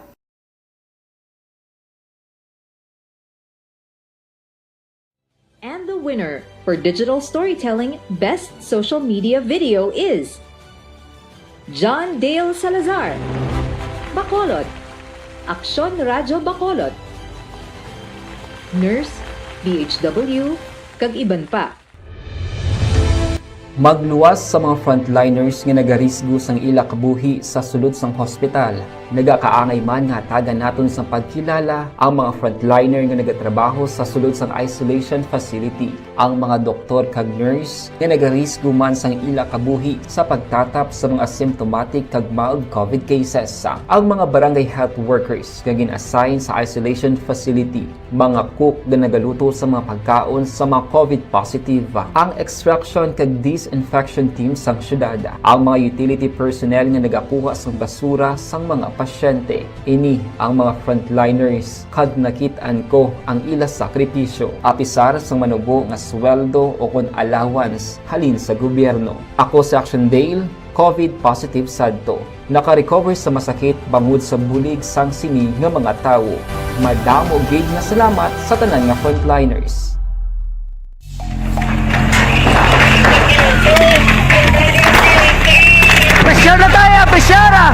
And the winner for Digital Storytelling Best Social Media Video is John Dale Salazar, Bacolod, Aksyon Radyo Bacolod, Nurse, DHW, kag iban pa. Magluwas sa mga frontliners nga nagarisgo sang ila kabuhi sa sulod sang hospital. Nagakaangay man nga tagan naton sa pagkilala ang mga frontliner nga nagatrabaho sa sulod sang isolation facility. Ang mga doktor kag nurse nga nagarisgo man sang ila kabuhi sa pagtatap sa mga symptomatic kag mild COVID cases. Ang mga barangay health workers nga gin-assign sa isolation facility, mga cook nga nagaluto sa mga pagkaon sa mga COVID positive, ang extraction kag disinfection team sang syudad, ang mga utility personnel nga nagakuha sang basura sang mga pasyente. Ini ang mga frontliners kag nakit-an ko ang ila sakripisyo apisar sang manubo nga sweldo o kon allowance halin sa gobyerno. Ako sa Action Dale, COVID positive sadto. Naka-recover sa masakit bangod sa bulig sang sini nga mga tawo. Madamo gid nga salamat sa tanan nga frontliners. Presyar na tayo! Presyara!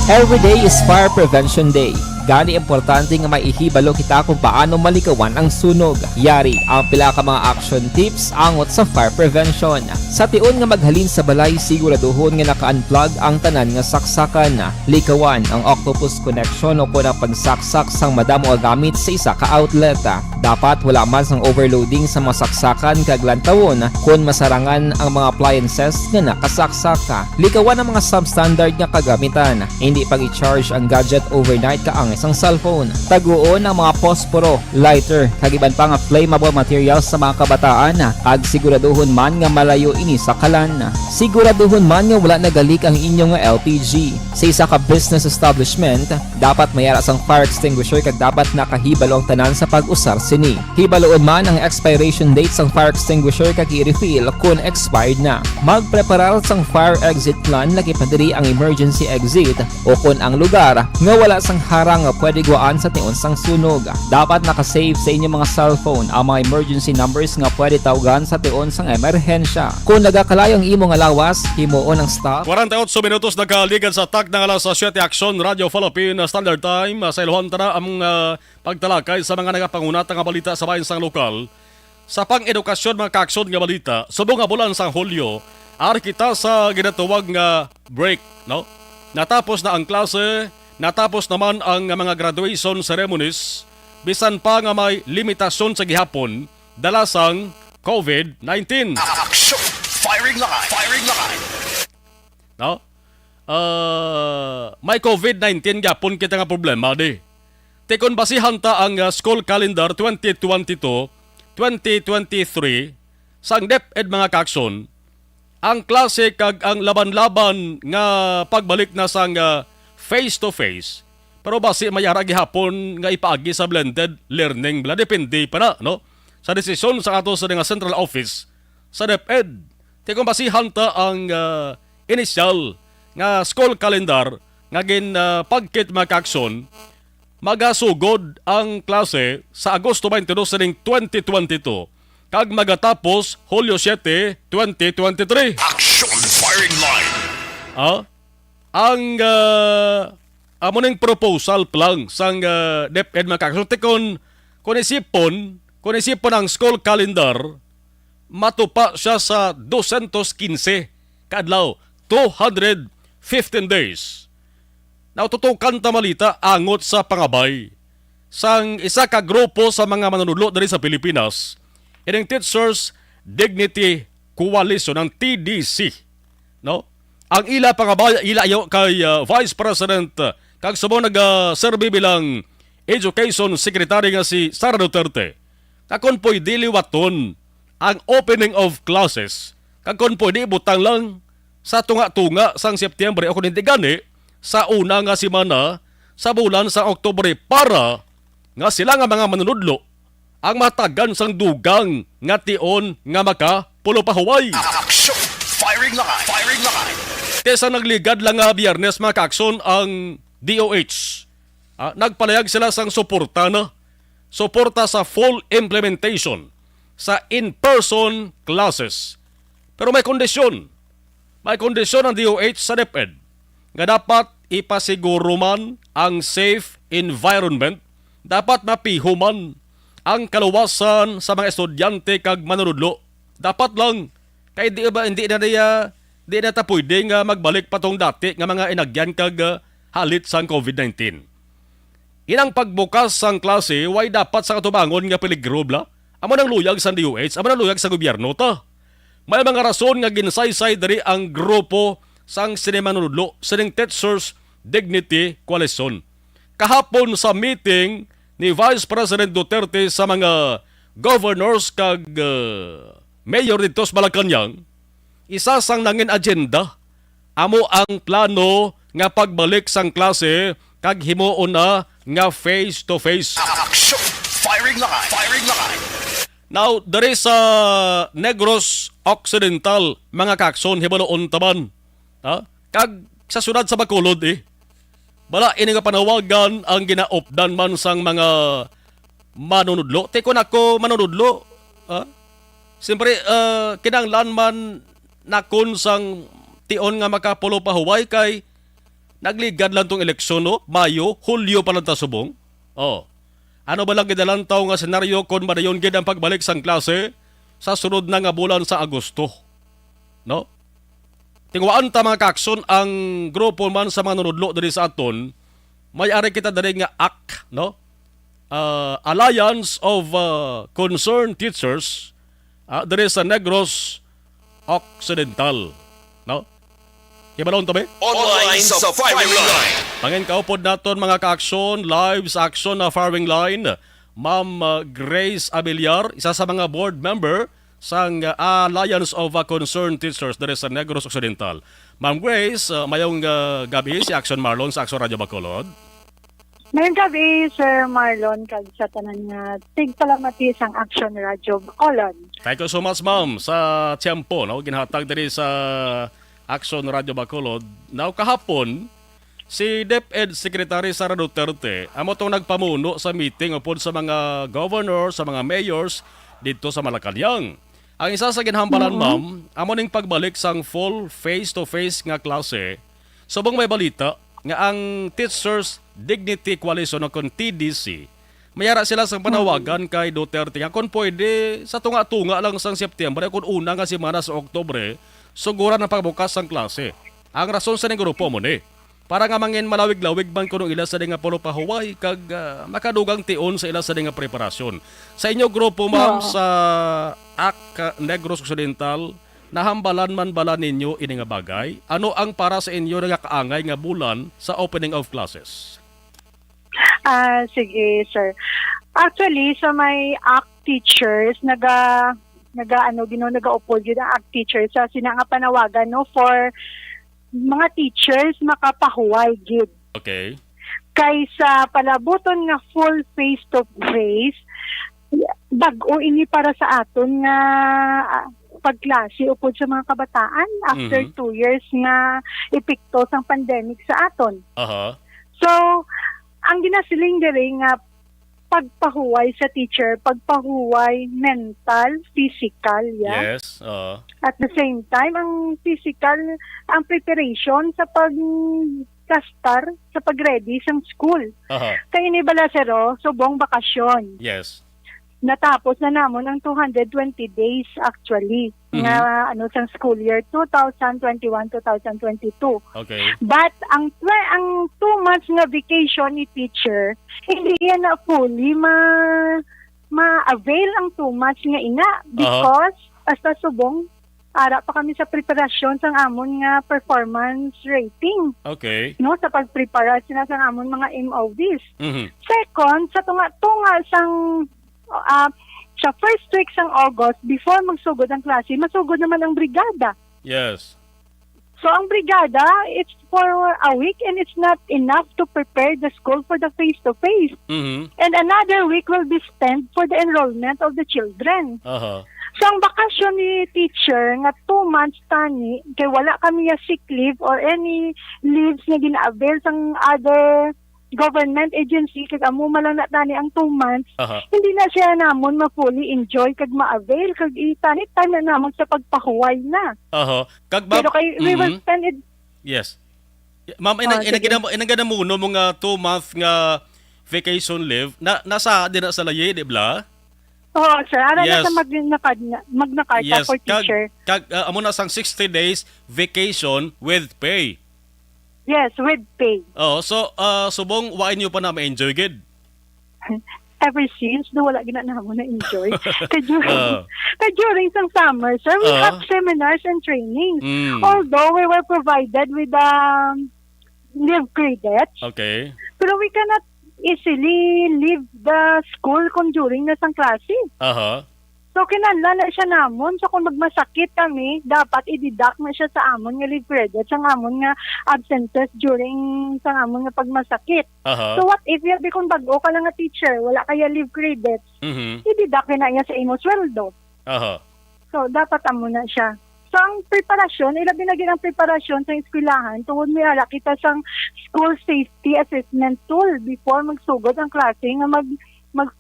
Every day is Fire Prevention Day. Gani importante nga maihibalo kita kung paano malikawan ang sunog. Yari ang pila ka mga action tips angot sa fire prevention. Sa tion nga maghalin sa balay, siguraduhon nga naka-unplug ang tanan nga saksakan. Likawan ang octopus connection o kung ang pagsaksak sang madamo nga gamit sa isa ka outlet. Dapat wala man sang overloading sa mga saksakan kag lantawon kung masarangan ang mga appliances nga nakasaksaka. Likawan ang mga substandard nga kagamitan. Hindi pag i-charge ang gadget overnight kaang sang cellphone. Taguon ang mga posporo, lighter, kagiban pa nga flammable materials sa mga kabataan ag siguraduhon man nga malayo ini sa kalan. Siguraduhon man nga wala nagalik ang inyong LPG. Sa isa ka business establishment, dapat mayara sang fire extinguisher kag dapat nakahibalo ang tanan sa pag-usar sini. Hibaloon man ang expiration date sang fire extinguisher kag i-refill kung expired na. Magpreparar sang fire exit plan lagi pa diri ang emergency exit o kung ang lugar nga wala sang harang nga pwede guaan sa tion sang sunog. Dapat nakasave sa inyong mga cellphone ang mga emergency numbers nga pwede tawagan sa tion sang emerhensya. Kung nagakalayo ang imong alawas, himuon ang stop. 48 minutos nagkaligan sa tak ng alas 7 Action Radio Philippine Standard Time. Sa iluhan na ang pagtalakay sa mga nagapangunat nga balita sa bayan sang lokal. Sa pang-edukasyon mga kaaksyon nga balita, subong nga bulan sang Hulyo, ari kita sa ginatuwag nga break, no? Natapos na ang klase, natapos naman ang mga graduation ceremonies, bisan pa nga may limitasyon sa gihapon, dala sang COVID-19. Action! Firing line! Firing line! No? May COVID-19 gapon kita nga problema di. Tekon basihan ta ang school calendar 2022-2023 sang DepEd mga kakson, ang klase kag ang laban-laban nga pagbalik na sang face-to-face, pero basi mayara gihapon nga ipaagi sa blended learning bla depende pa na, no? Sa desisyon sa ato sa nga central office sa DepEd. Tekon basihan ta ang initial nga school calendar nga gin pagkit mga kakson, magasugod ang klase sa Agosto 22 sining 2022 kag magatapos Hulyo 7, 2023. Action! Firing line! Ang amuning proposal lang sang DepEd mga kakson, kung isipon ang school calendar, matupa siya sa 215 kaadlaw, 215 days. Naututukan ta malita angot sa pangabay sang isa ka grupo sa mga manunudlo diri sa Pilipinas, ining Teachers Dignity Coalition ng TDC, no? Ang ila pangabay ilayo kay Vice President kag subo nag-serve bilang Education Secretary nga si Sara Duterte. Kakon pwede liwaton ang opening of classes, kakon pwede butang lang sa tunga-tunga sang September o kung hindi gani sa una nga semana sa bulan sa Oktubre para nga sila nga mga manunudlo ang matagan sang dugang nga tion nga makapulo pa Hawaii. Action! Firing line! Firing line! Kesa nagligad lang nga Biyernes mga kakson ang DOH. Nagpalayag sila sang suporta sa full implementation sa in-person classes. Pero may kondisyon. May kondisyon ang DOH sa DepEd nga dapat ipasiguro man ang safe environment, dapat mapihuman ang kaluwasan sa mga estudyante kag manunudlo. Dapat lang kay di na ta pwede nga magbalik patong dati nga mga inagyan kag halit sang COVID-19. Inang pagbukas sang klase way dapat sa katubangon nga peligro bla. Amo nang luyag sa DOH, amo nang luyag sa gobyerno ta. May mga rason nga ginsaysay diri ang grupo sang sinemanunudlo sining Teachers Dignity Coalition. Kahapon sa meeting ni Vice President Duterte sa mga governors kag mayor dito sa Malacanang, isa sang nangin agenda amo ang plano nga pagbalik sang klase kag himuon na nga face to face. Action! Firing line! Firing line! Now, dere sa Negros Occidental, mga kakson, hibaloon taban. Kag sa sunod sa Bacolod bala ini nga panawagan ang ginaopdan man sang mga manunudlo. Tekon ako manunudlo. Siyempre, kinanglan man nakon sang tion nga makapulo pa Hawaii kay nagligad lang tong eleksyon, no? Mayo, Hulyo pa lang tasubong. Ano ba lang gidalantaw nga senaryo kung madayon gid ang pagbalik sang klase sa sunod na nga bulan sa Agosto? No? Tingwaan ta mga kakson ang grupo man sa mga nunudlo diri sa aton, may ari kita diri nga ACT, no? Alliance of Concerned Teachers diri sa Negros Occidental, no? Kibalon to be? Online sa firing line. Pangin kaupod naton mga ka-aksyon, live sa aksyon na firing line. Ma'am Grace Abiliar, isa sa mga board member sang Alliance of Concerned Teachers dere sa Negros Occidental. Ma'am Grace, mayong gabi si Action Marlon sa Action Radio Bacolod. Ngayong gabi, Sir Marlon, kag sa tanan nga tigpalamati sang Action Radio Bacolod. Thank you so much, ma'am, sa tiyempo, no? Ginhatag diri sa Action Radio Bacolod. Now, kahapon, si DepEd Secretary Sara Duterte amo tong nagpamuno sa meeting upod sa mga governor, sa mga mayors dito sa Malacañang. Ang isa sa ginhambalan, ma'am, amo ning pagbalik sang full face-to-face nga klase. Subong may balita nga ang Teachers Dignity Coalition o TDC, mayara sila sa panawagan kay Duterte nga kung pwede sa tunga-tunga lang sang September kung una nga semana sa Oktobre, sugura na pagbukas ang klase. Ang rason sa ning grupo mo ni para nga mangin malawig-lawig man kuno ila sa nga polo pahuway kag makadugang tion sa ila sa nga preparasyon. Sa inyo grupo, ma'am, sa AK Negros Occidental, nahambalan man bala ninyo ini nga bagay? Ano ang para sa inyo nga kaangay nga bulan sa opening of classes? Sige, sir. Actually, sa may ACT teachers, nag-upod yun ang ACT teachers sa sinanga panawagan, no, for mga teachers makapahuway gid. Okay. Kaysa palabuton nga full face-to-face, bag-o ini para sa aton nga pagklase upod sa mga kabataan after 2 years nga epekto sang pandemic sa aton. So, ang ginasiling diri nga pagpahuway sa teacher, pagpahuway mental, physical, Yes. At the same time, ang physical, ang preparation sa pag-kastar, sa pag-ready sa school. Kaya ni Balasero, subong bakasyon. Yes. Natapos na namon ang 220 days actually nga sa school year 2021-2022. Okay. But ang 2 months nga vacation ni teacher, hindi yan na fully ma-avail ang 2 months nga ina because hasta subong ara pa kami sa preparasyon sang amon nga performance rating. Okay. No, sa pagprepara sila sang amon mga MOVs. Second, sa tunga sang sa first week sang August, before magsugod ang klase, masugod naman ang brigada. Yes. So ang brigada, it's for a week and it's not enough to prepare the school for the face-to-face. And another week will be spent for the enrollment of the children. So ang bakasyon ni teacher nga 2 months tani, kay wala kami sick leave or any leaves nga gina-avail sang other government agency, kag amo malang na tani ang 2 months, hindi na siya namon ma-fully enjoy kag ma-avail kag itanit time na namon sa pagpahuway na. Kag Pero kay we will spend it. Yes. Ma'am, inaganamuno mo nga 2-month nga vacation leave nasa din na sa laye, di ba? Oo, sir. Ara Yes. na sa Magna Carta for teacher. Kag amo na sang 60 days vacation with pay. Yes, with pay. So subong wa inyo pa na ma-enjoy gid. Ever since, wala ginanamon na enjoy. Kaya during some summer, sir, we have seminars and trainings. Although we were provided with leave credits, Okay. pero we cannot easily leave the school kung during na sang klase. So, kinahanglan na siya namon. So, kung magmasakit kami, dapat i-deduct na siya sa amon nga leave credit, sa amon nga absences during sa amon nga pagmasakit. So, what if yabi kung bago ka lang nga teacher, wala kaya leave credits, i-deduct na niya sa imo sweldo. So, dapat amo na siya. So, ang preparasyon, ilabi na gid ang preparasyon sa eskwelahan tungod may ala kita sang school safety assessment tool before magsugod ang klase nga mag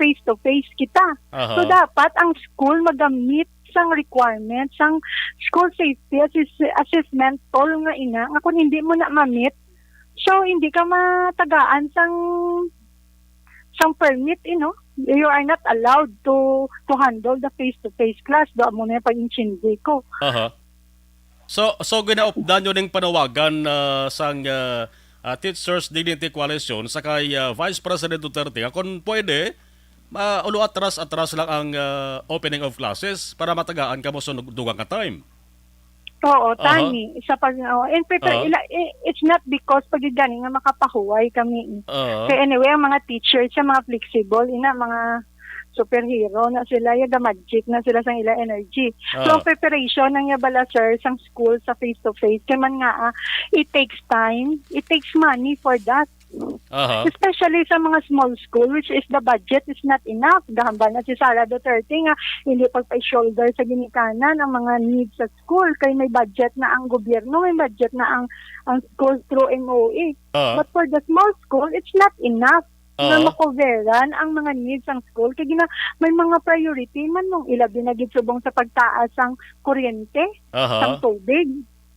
face-to-face kita. So, dapat ang school magamit sang requirements sang school safety assessment tool nga ina. Nga kung hindi mo na ma-meet, so hindi ka matagaan sang permit, you are not allowed to handle the face-to-face class. Doon mo na yung pag-inchindi ko. So ginaupdan nyo ng panawagan sang Teachers Dignity Coalition sa kay Vice President Duterte kung pwede ulo atras lang ang opening of classes para matagaan ka mo sa dugang ka time. Oo, tani. Isa pag, and it's not because pag gani nga makapahuway kami. Kaya anyway, ang mga teachers, sa mga flexible, mga superhero na sila, yung magic na sila sa ila energy. So, ang preparation ng yabala, sir, sa school, sa face-to-face, kaya man nga, it takes time, it takes money for that. Especially sa mga small school, which is the budget is not enough. Gahambal na si Sara Duterte nga, hindi pagpa-shoulder sa ginikanan ang mga needs sa school. Kaya may budget na ang gobyerno, may budget na ang school through MOE. But for the small school, it's not enough na makoveran ang mga needs ng school. Kaya may mga priority man nung ilabi na gitsubong sa pagtaas ang kuryente, ang tubig.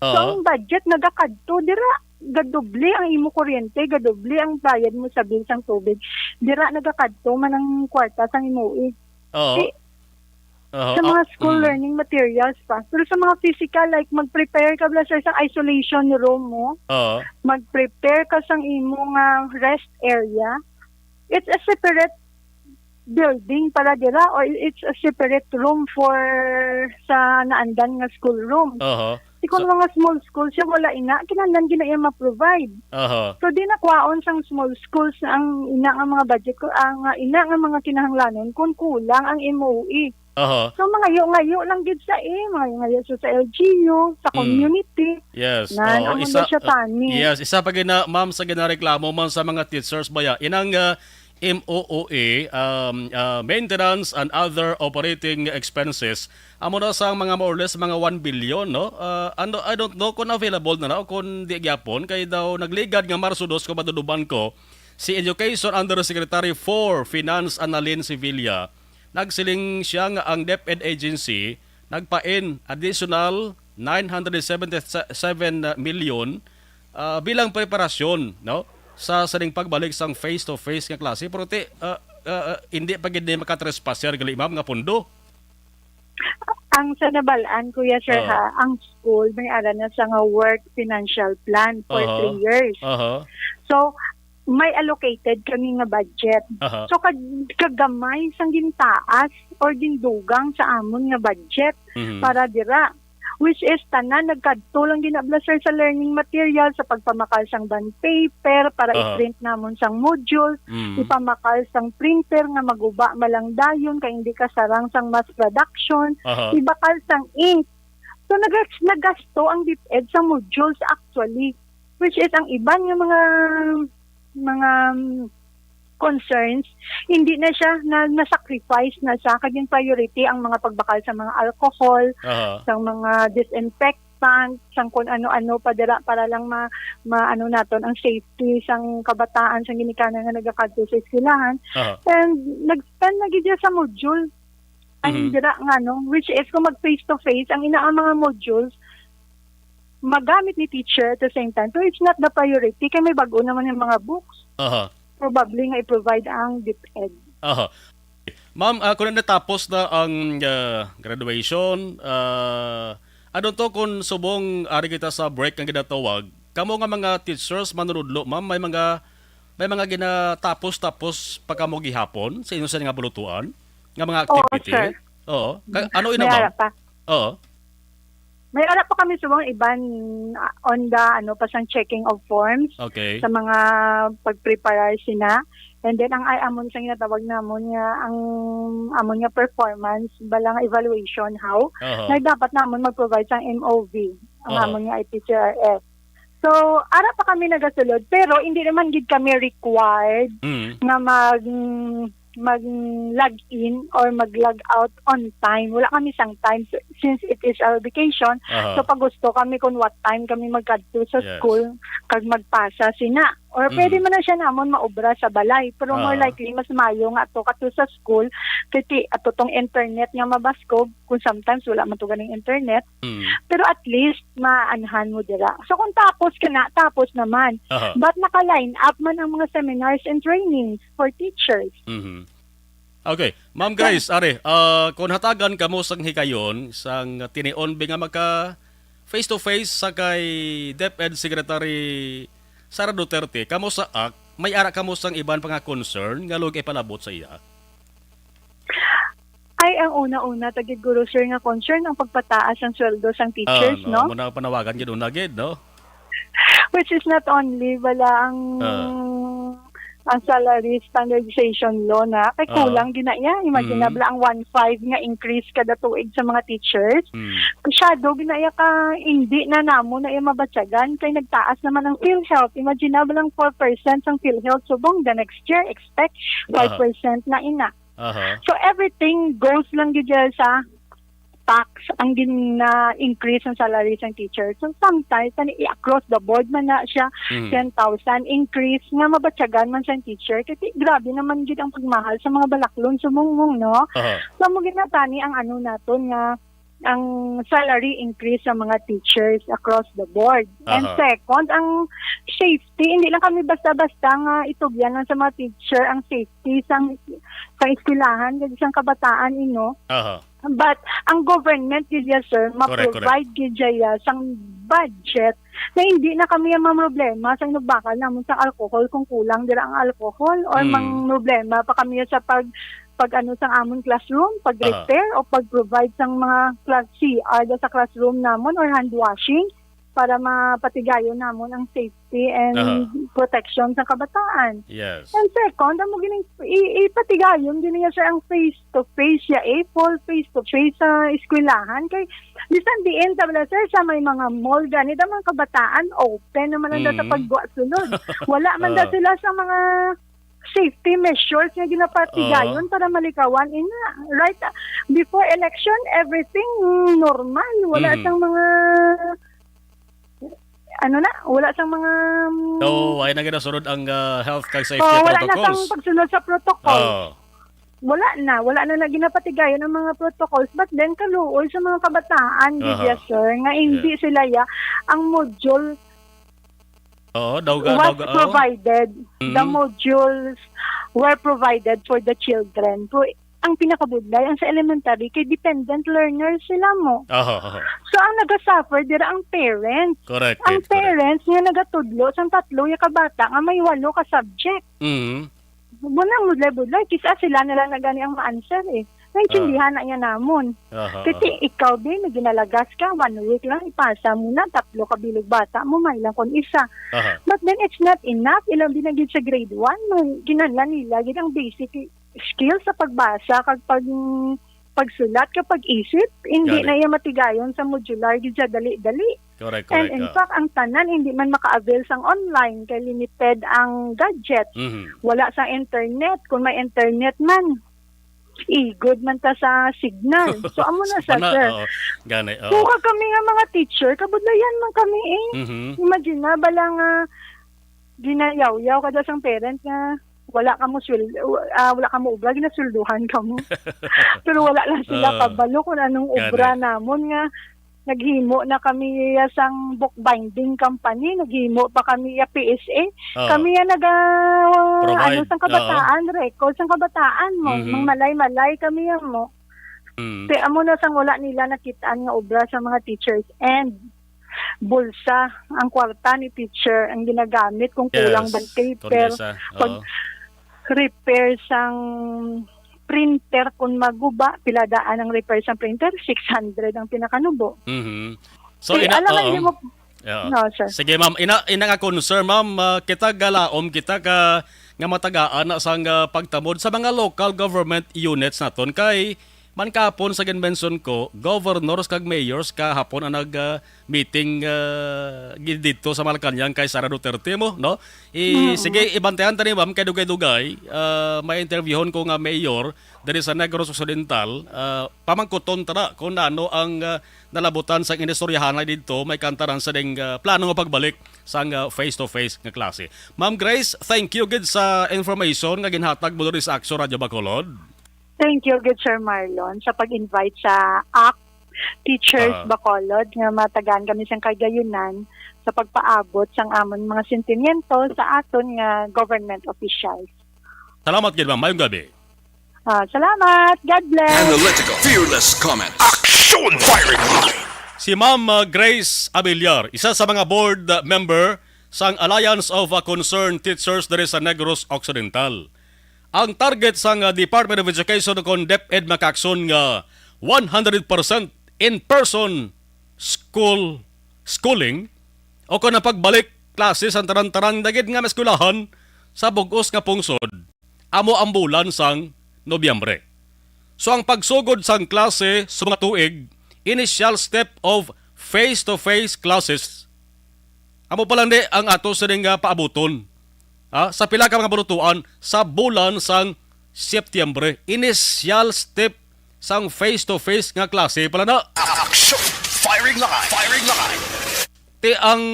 So, ang budget nagakadto, dira gadoble ang imo kuryente, gadoble ang bayad mo sa bill sang tubig. Dira nagakadto man ang kwarta sang imo. Sa mga school learning materials pa. Pero sa mga physical, like mag-prepare ka bla sa isolation room mo, mag-prepare ka sang imo nga rest area. It's a separate building para dira or it's a separate room for sa naandan nga school room. Kung mga small schools siya wala ina, kinahanglan gina ma-provide. So di nakwaon sang small schools ang ina nga mga budget ko, ang ina nga mga kinahanglanon kung kulang ang MOE. So mga ngayo lang gid sa mga ngayo sa LGU, sa community. Yes. Ang isa siya tani. Yes, isa pa gina ma'am sa ginareklamo man sa mga teachers baya. Inang MOOE, maintenance and other operating expenses, amo na sa mga more or less mga 1 billion, no? I don't know kung available na kung di gyapon kay daw nagligad nga Marso 2 ko maduduban ko si Education Undersecretary for Finance Annalyn Sevilla. Nagsiling siya nga ang DepEd Agency nagpain additional 977 million bilang preparasyon, no? Sa saning pagbalik sang face-to-face nga klase. Pero hindi pa gid makatrespassar gali ma'am nga pundo. Ang sa nabalaan, Kuya Sir, ang school may ara na sa nga work financial plan for 3 years. So, may allocated kami nga budget. So, kagamay sang gintaas or gindugang sa amon nga budget para dira. Which is tanan nagkadtulong ginabla sir sa learning material sa pagpamakal sang bond paper para i-print namon sang module, ipamakal sang printer nga maguba malang dayon kay hindi kasarang sang mass production, ibakal sang ink. So nagasto ang DepEd sa modules actually, which is ang iban nga mga concerns, hindi na siya na-sacrifice na siya kaging priority ang mga pagbakal sa mga alcohol, sa mga disinfectant, sang kung ano-ano para lang maano naton ang safety sang kabataan sang ginikanan nga nagakadto sa eskwelahan. And nag-spend na gid sa module. Ang dira nga which is kung mag face to face ang ang mga modules magamit ni teacher at the same time. So it's not the priority kay may bag-o naman yung mga books. Probably nga i-provide ang DepEd. Ma'am, kung natapos na ang graduation, ano to kung subong ari kita sa break ang ginatawag, kamo nga mga teachers manunudlo, ma'am, may mga ginatapos pagkamo gihapon sa inyo sa nga bulutuan nga mga activity? Oo, sir. Ano ina ma'am? Oo. May ara pa kami subong iban on the pasang checking of forms sa mga pag-prepare sina. And then ang amon sang ginatawag namon nga ang amon nga performance balang evaluation how na dapat namon mag-provide sang MOV ang amon nga IPCRF. So ara pa kami nagasulod pero hindi naman gid kami required nga mag-log in or mag-log out on time. Wala kami sang time since it is our vacation. So pag gusto kami kung what time kami magkadto sa school kag magpasa sina. Or pwede man na siya namon maobra sa balay. Pero more likely mas mayo nga to kato sa school kiti ato tong internet nga mabaskog kung sometimes wala man to ganing internet. Pero at least maanhan mo dira. So kung tapos tapos naman. But naka-line up man ang mga seminars and trainings for teachers. Okay, Ma'am Grace, kung hatagan kamo sang hikayon sang tinion nga maka face to face sa kay DepEd Secretary Sara Duterte, kamo sa ACT, may ara kamo sang iban pa nga concern nga log ipalabot sa iya. Ay, ang una-una, tagiguro sir nga concern ang pagpataas ng sweldo sang teachers, no? Muna panawagan gid unagid, no? Which is not only wala ang salary standardization law na kay kulang ginaya. Imaginable ang 1.5 nga increase kada tuig sa mga teachers. Masyado ginaya ka hindi na namo na mabatsagan kay nagtaas naman ang PhilHealth. Imaginable ang 4% ang PhilHealth subong the next year expect 5% na ina. So everything goes lang gid sa tax ang gina-increase ng salary ng teacher. So sometimes, across the board man na siya, 10,000 increase nga mabatsagan man sa teacher. Kasi grabe naman gid ang pagmahal sa mga balaklon sumungmong, no? So mo ginatani ang ano naton nga ang salary increase sa mga teachers across the board. And second, ang safety. Hindi lang kami basta-basta nga itugyan lang sa mga teacher ang safety sa eskwelahan, kasi isang kabataan, But ang government gidya sir, ma-provide gidya sang budget na hindi na kami ang problema sa nagbakal namon sa alcohol kung kulang dira ang alcohol or mang problema pa kami sa pag ano sang amon classroom, pag-repair o pag-provide sang mga class CR sa classroom namon or hand washing para mapatigayon namon ang safety and protection sa kabataan. Yes. And second, amo gining ipatigayon din niya sa ang face-to-face ya full face-to-face sa eskwelahan kay bisan diin tabla sir sa may mga mall ganit ang mga kabataan open naman ang sa pagguwa sulod. Wala man da sila sa mga safety measures nga ginapatigayon para malikawan ina. Right before election, everything normal. Wala sang mga wala sang mga ay na ginasunod ang health kag safety wala protocols. Wala na sang pagsunod sa protocol. Wala na ginapatigayon ang mga protocols, but then kaluoy sa mga kabataan, sir, nga hindi sila ang module provided. The modules were provided for the children. So, ang pinakabudlay, ang sa elementary, kay dependent learners sila mo. So, ang nagasuffer, dira ang parents. Correct. Ang parents nga nagatudlo, sa 3 kabata, nga may 8 ka subject. Muna budlay-budlay, kisa sila nila na gani ang ma-answer Naintindihan na niya namon. Kasi ikaw din, na ginalagas ka, 1 week lang, ipasa mo na, 3 kabilog bata mo, may lang kon isa. But then it's not enough. Ilang din naging sa grade 1, ginanlan nila, yun ang basic skill sa pagbasa, kag pagsulat, kapag isip, hindi na yung matigayon sa modular, di sa dali-dali. Correct. And in fact, ang tanan, hindi man maka-avail sang online, kay limited ang gadget. Wala sa internet. Kung may internet man, good man ta sa signal. So, amo na sa sir. Kuka kami nga mga teacher, kabudlayan man kami Imagine na, bala nga ginayaw-yaw kada sang parent nga wala ka mo ubra, ginasulduhan ka mo. Pero wala lang sila kabalo kung anong ubra namon nga naghimo na kami sang bookbinding company, naghimo pa kami PSA. Kami sang kabataan, record sang kabataan mo. Mang malay-malay kami mo. Kaya amo na sang wala nila nakitaan nga obra sa mga teachers and bulsa ang kwarta ni teacher ang ginagamit kung kulang bang paper. Repair sang printer kung maguba, piladaan ang repair sang printer, 600 ang pinakanubo. So, mo, sir. Sige, ma'am. Ina nga concern, ma'am, kita galaom, kita ka nga matagaan na sang pagtamod sa mga local government units naton kay man kahapon sa convention ko, governors kag mayors kahapon ang nag-meeting dito sa Malacanang kay Sara Duterte mo, no? Sige, ibantayan tani ma'am kay dugay-dugay, may interviewon ko nga mayor diri sa Negros Occidental, pamangkuton tara kung ano ang nalabutan sa inistoryahan dito, may kantaran sa ding plano nga pagbalik sa face-to-face nga klase. Ma'am Grace, thank you gid sa information nga ginhatag mo diri sa Aksyon Radio Bacolod. Thank you, good Sir Marlon, sa pag-invite sa ACT Teachers Bacolod nga matagaan kami sa kagayunan sa pagpaabot sang amon mga sentimiento sa aton nga government officials. Salamat gid ma'am, mayong gabi. Salamat, God bless. Analytical, fearless comment. Action Firing Line. Si Ma'am Grace Abiliar, isa sa mga board member sa Alliance of Concerned Teachers diri sa Negros Occidental. ang target sa Department of Education kon DepEd makakson nga 100% in-person schooling o kung pagbalik klase sa taran-taran dagit nga maskulahan sa bugos nga pungsod amo ang bulan sang Nobyembre. So ang pagsugod sang klase sa mga tuig, initial step of face-to-face classes amo pa lang ang ato sa nga paabuton. Sa pila ka mga balutuan sa bulan sang Setyembre, initial step sang face-to-face nga klase pala na. Action! Firing line! Firing line! Ti ang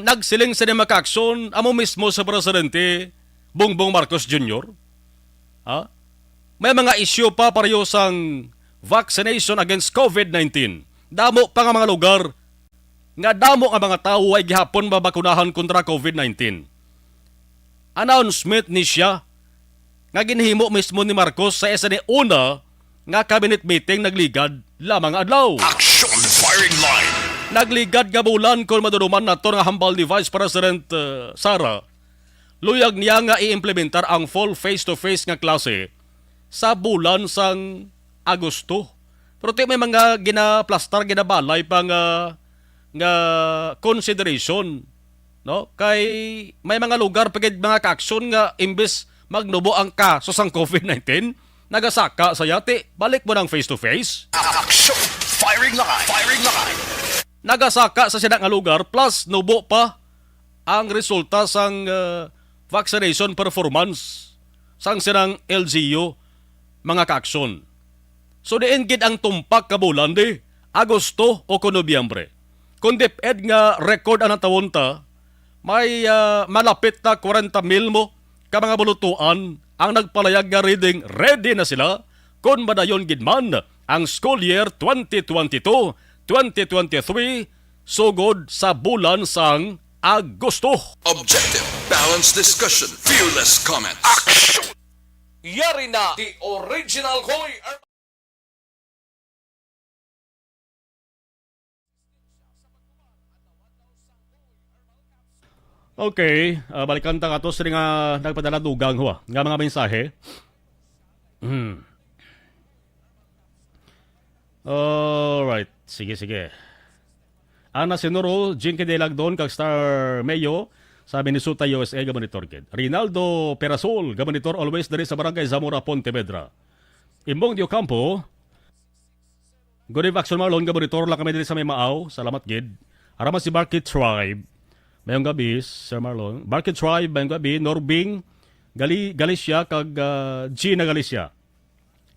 nagsiling sa demakaksyon, amo mismo sa Presidente Bongbong Marcos Jr. May mga isyu pa pareho sang vaccination against COVID-19. Damo pa nga mga lugar nga damo nga mga tao ay gihapon mabakunahan kontra COVID-19. Announcement ni siya nga ginhimo mismo ni Marcos sa isa ni una nga cabinet meeting nagligad lamang adlaw. Action! Firing line! Nagligad nga bulan kung maduduman nato nga hambal ni Vice President Sara. Luyag niya nga i-implementar ang full face-to-face nga klase sa bulan sang Agosto. Pero may mga ginaplastar, ginabalay pa nga consideration. No? Kay may mga lugar pagid mga kaaksyon nga imbes magnubo ang kaso sang COVID-19, nagasaka sa yati, balik mo ng face-to-face. Action! Firing line! Firing line! Nagasaka sa sinang nga lugar plus nubo pa ang resulta sang vaccination performance sang sinang LGU mga kaaksyon. So diin gid ang tumpak ka bulan di Agosto o Nobyembre. Kung DepEd nga record ang tawon ta, may malapit na 40,000 mo ka mga bulutuan ang nagpalayag nga reading ready na sila kung madayon gidman ang school year 2022-2023 sugod sa bulan sang Agosto. Objective, balanced discussion, fearless comments. Action! Yari na the original Hoy Okay, balikan ta ato sa nga nagpadala dugang huwa nga mga mensahe. Alright, sige. Ana Senoro, Jinky de Lagdon, kag Star Mayo, sa Minnesota, USA, gamonitor kid. Rinaldo Perasol, gamonitor always dari sa Barangay Zamora, Pontevedra. Imbong Diocampo, good evening, Action Marlon, gamonitor lang kami dito sa may Maaw, salamat gid. Arama si Barkit Tribe, mayong gabi, Sir Marlon. Barkit Tribe, mayong gabi, Norbing, Galicia, kag Gina Galicia.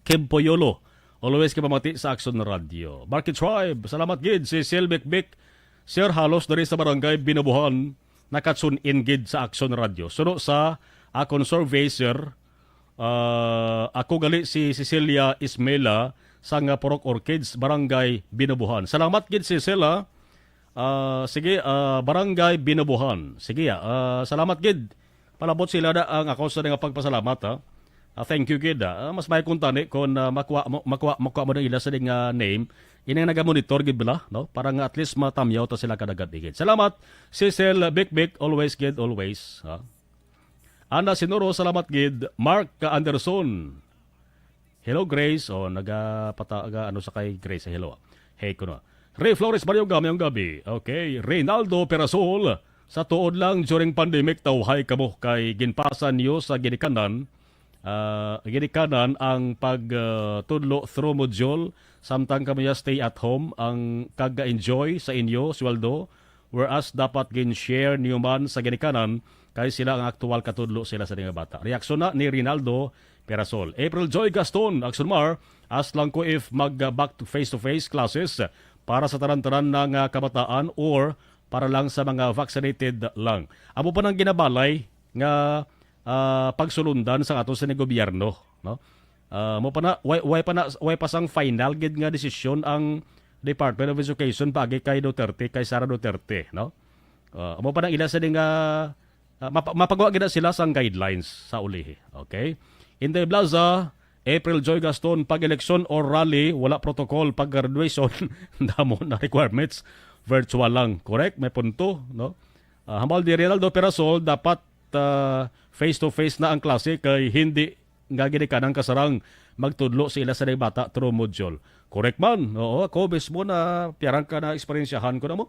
Kim Poyolo, always kapamati sa Action Radio. Barkit Tribe, salamat gid. Si Silbek Bek, Sir Halos, dari sa Barangay Binabuhan, nakatsun-in gid sa Action Radio. Suno sa akong survey, sir, ako gali si Cecilia Ismela sa nga Porok Orchids, Barangay Binabuhan. Salamat gid Cecilia. Sige, Barangay Binabuhan. Sige, salamat gid. Palabot sila da ang ako sa nga pagpasalamat ha. Thank you gid. Mas may kuntani kung makuha mo ng ila sa nga name. Inang nagamonitor gid bala, no? Para nga at least matamyaw ta sila kadagat gid. Salamat Cecil Big always gid always. Ana Sinoro, salamat gid. Mark Anderson. Hello Grace o ano sa kay Grace, hello. Hey kuno. Ray Flores Mario Gamayong gabi. Okay, Reynaldo Perasol, sa tuod lang during pandemic tawhay kamo kay ginpasan niyo sa ginikanan ang pagtudlo through module samtang kami stay at home ang kaga-enjoy sa inyo sweldo whereas dapat gin-share niyo man sa ginikanan kay sila ang aktual katudlo sila sa mga bata. Reaksyon na ni Rinaldo Perasol. April Joy Gaston, Action Mar, ask lang ko if back to face-to-face classes para sa taran-taran ng kabataan or para lang sa mga vaccinated lang. Amo pa nang ginabalay nga pagsulundan sa ato sa gobyerno, no? Mo pa na way pa sang final gid nga desisyon ang Department of Education pagi kay Duterte, kay Sara Duterte, no? Mo pa nang ila sa nga mapagawa gid sila sang guidelines sa ulihi. Okay? Inday Blaza, April Joy Gaston, pag-eleksyon or rally, wala protocol. Pag-graduation, damo na requirements. Virtual lang. Correct? May punto. No? Hamal di Rinaldo Perasol, dapat face-to-face na ang klase kay hindi nga gini kanang kasarang magtudlo sa ila sa day bata through module. Correct man. Oo, ako mismo na piyarang ka na eksperyensyahan ko na mo.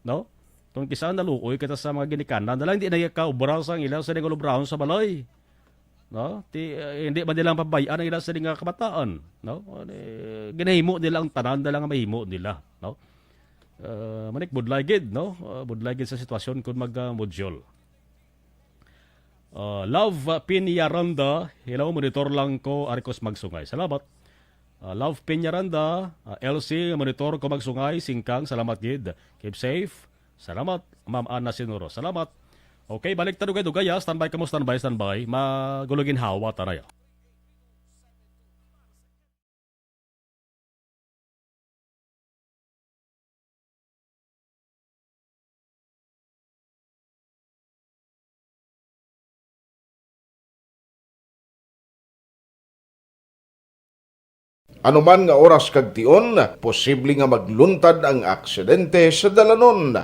No? Tong kisaan naluoy kita sa mga ginikanan, dalang di na ka ubra sa ilang sa dingolobrahon sa balay. No? Hindi ba nilang pabayaan ang ilang sa nga kabataan. No? Ginahimo nila ang tanan, dalang mahimo nila. No? Manik budlaygid, no? Budlaygid sa sitwasyon kung mag-module. Love Pinyaranda, hello, monitor lang ko, Arcos Magsungay. Salamat. Love Pinyaranda, LC, monitor ko Magsungay, Singkang, salamat gid. Keep safe. Salamat, Ma'am Ana Sinuro. Salamat. Okay, balik tayo kayo dugaya. Standby ka mo, standby. Magulugin hawa, tanaya. Anuman nga oras kag tion, posible nga magluntad ang aksidente sa dalanon.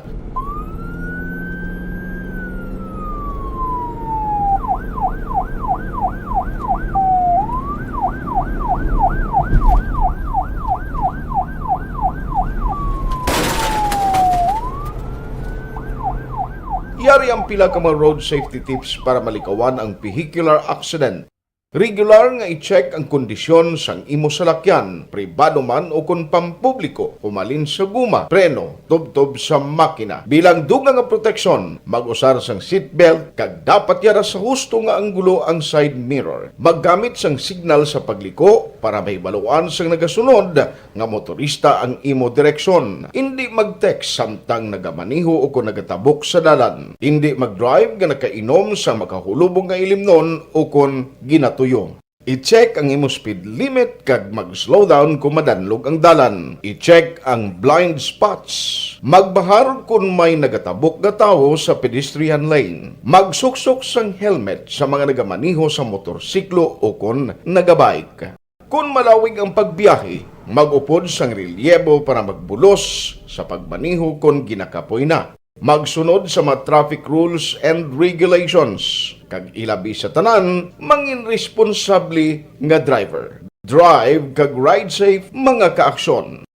Yari ang pila ka mga road safety tips para malikawan ang vehicular accident. Regular nga i-check ang kondisyon sang imo salakyan, pribado man o kung pampubliko, humalin sa guma, preno, tubtob sa makina. Bilang dugang nga proteksyon, mag-usar sang seatbelt, kag dapat yara sa husto nga anggulo ang side mirror. Maggamit sang signal sa pagliko para mahibaluan sang nagasunod nga motorista ang imo direksyon. Hindi mag-text samtang nagamaniho o kung nagatabok sa dalan. Hindi mag-drive nga nakainom sa makahulubong nga ilimnon o kung ginato tuyo. I-check ang imo speed limit kag mag-slow down kung madanlog ang dalan. I-check ang blind spots. Magbahar kung may nagatabok nga tawo sa pedestrian lane. Magsuksok sang helmet sa mga nagamaniho sa motorsiklo o kung nagabike. Kung malawig ang pagbiyahe, mag-upod sang relyebo para magbulos sa pagmaniho kung ginakapoy na. Magsunod sa mga traffic rules and regulations. Kag ilabi sa tanan, mangin responsable nga driver. Drive kag ride safe mga kaaksyon.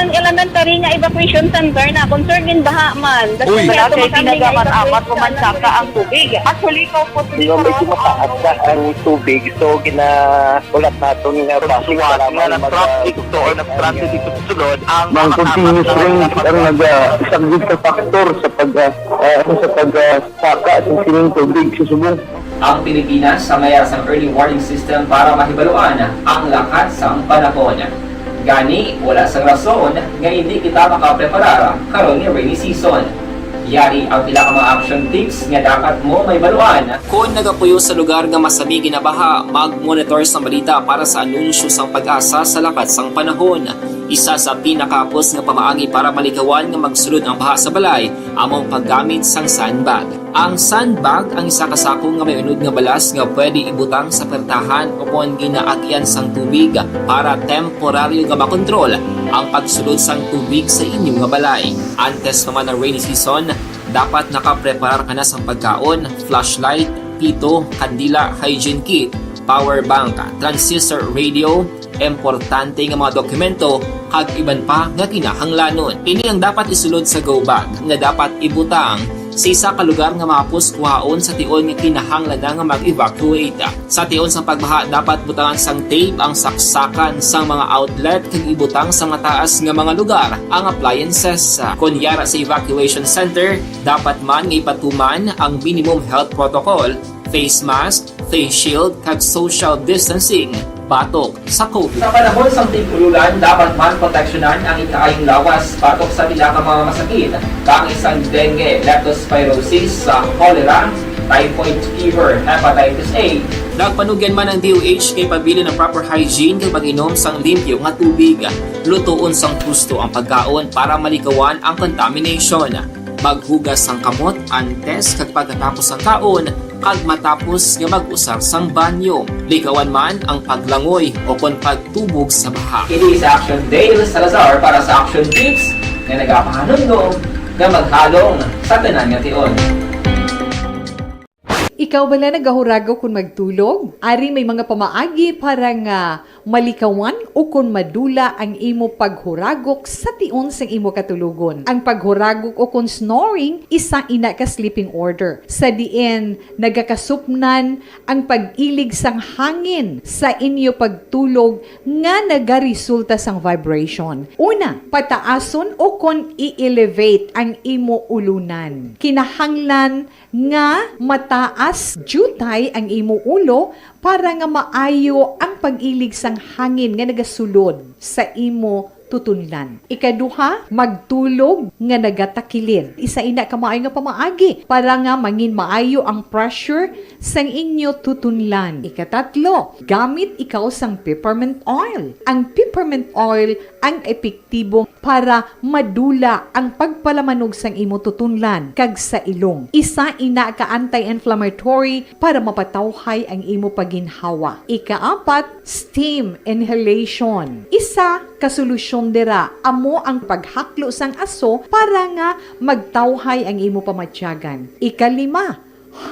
Ang elementary nga evacuation center na concern din baha man. Uy, kaya pinagamat-amat kumansaka ang tubig. Actually, ikaw po Medyo mataas na ang tubig. So, ulat natin nga pasuwat nga nag-traffic to or nag-traffic dito sa sulod. Ang continuous rain ang nag-isang sa factor sa pagsaka sa sining tubig sa subong. Ang Pilipinas sa mayroon sa early warning system para mahibaluan ang lakas ng panahon. Gani, wala sang rason nga hindi kita makapreparar karon ni rainy season. Yari ang pila ka mga action tips nga dapat mo may baluan. Kung nagapuyo sa lugar nga masabi ginabaha, mag-monitor sa balita para sa anunsyo sang pag-asa sa lakas sang panahon. Isa sa pinakapos nga pamaagi para malikawan nga magsulod ang baha sa balay, among paggamit sang sandbag. Ang sandbag ang isa kasakong nga may unod nga balas nga pwede ibutang sa pertahan o kung ginaagyan sang tubig para temporaryo nga makontrol ang pagsulod sang tubig sa inyong nga balay. Antes naman ng rainy season, dapat nakapreparar ka na sang pagkaon, flashlight, pito, kandila, hygiene kit, power bank, transistor radio, importante nga mga dokumento kag iban pa nga kinahanglanon. Ini ang dapat isulod sa go bag nga dapat ibutang sa isa ka lugar nga mapos kuhaon sa tion nga kinahanglan nga mag-evacuate. Sa tion sa pagbaha dapat butangan sang tape ang saksakan sang mga outlet kag ibutang sa mataas nga mga lugar ang appliances. Kunyara sa evacuation center, dapat man nga ipatuman ang minimum health protocol, face mask, face shield kag social distancing. Batok sa COVID. Sa panahon sa tigululan, dapat man proteksyonan ang ikaayong lawas batok sa pila ka mga masakit, kang isang dengue, leptospirosis, cholera, typhoid fever, hepatitis A. Nagpanugyan man ang DOH kay pabili ng proper hygiene kay pag-inom sang limpyo nga tubig. Lutuon sang gusto ang pagkaon para malikawan ang contamination. Maghugas sang kamot antes kag pagkatapos ang kaon kag matapos nga mag-usar sang banyo. Likawan man ang paglangoy o kon pagtubog sa baha. It is Action Dale Salazar para sa Action Tips na nagapahanundong nga maghalong sa tanan nga tion. Ikaw bala nagahurago kung magtulog? Ari may mga pamaagi para nga malikawan o kung madula ang imo paghuragok sa tion sang imo katulugon. Ang paghuragok o kung snoring, isa ina ka sleeping order. Sa diin, nagakasupnan ang pag-ilig sang hangin sa inyo pagtulog nga nagaresulta sang vibration. Una, pataason o kung i-elevate ang imo ulunan. Kinahanglan nga mataas jutay ang imo ulo para nga maayo ang pag-ilig sang hangin nga nagasulod sa imo tutunlan. Ikaduha, magtulog nga nagatakilid. Isa ina ka maayo nga pamaagi para nga mangin maayo ang pressure sang inyo tutunlan. Ikatatlo, gamit ikaw sang peppermint oil. Ang peppermint oil ang epektibo para madula ang pagpalamanog sang imo tutunlan kag sa ilong. Isa ina ka anti-inflammatory para mapatawhay ang imo paginhawa. Ikaapat, steam inhalation. Isa ka solusyon dira amo ang paghaklo sang aso para nga magtawhay ang imo pamatyagan. Ikalima,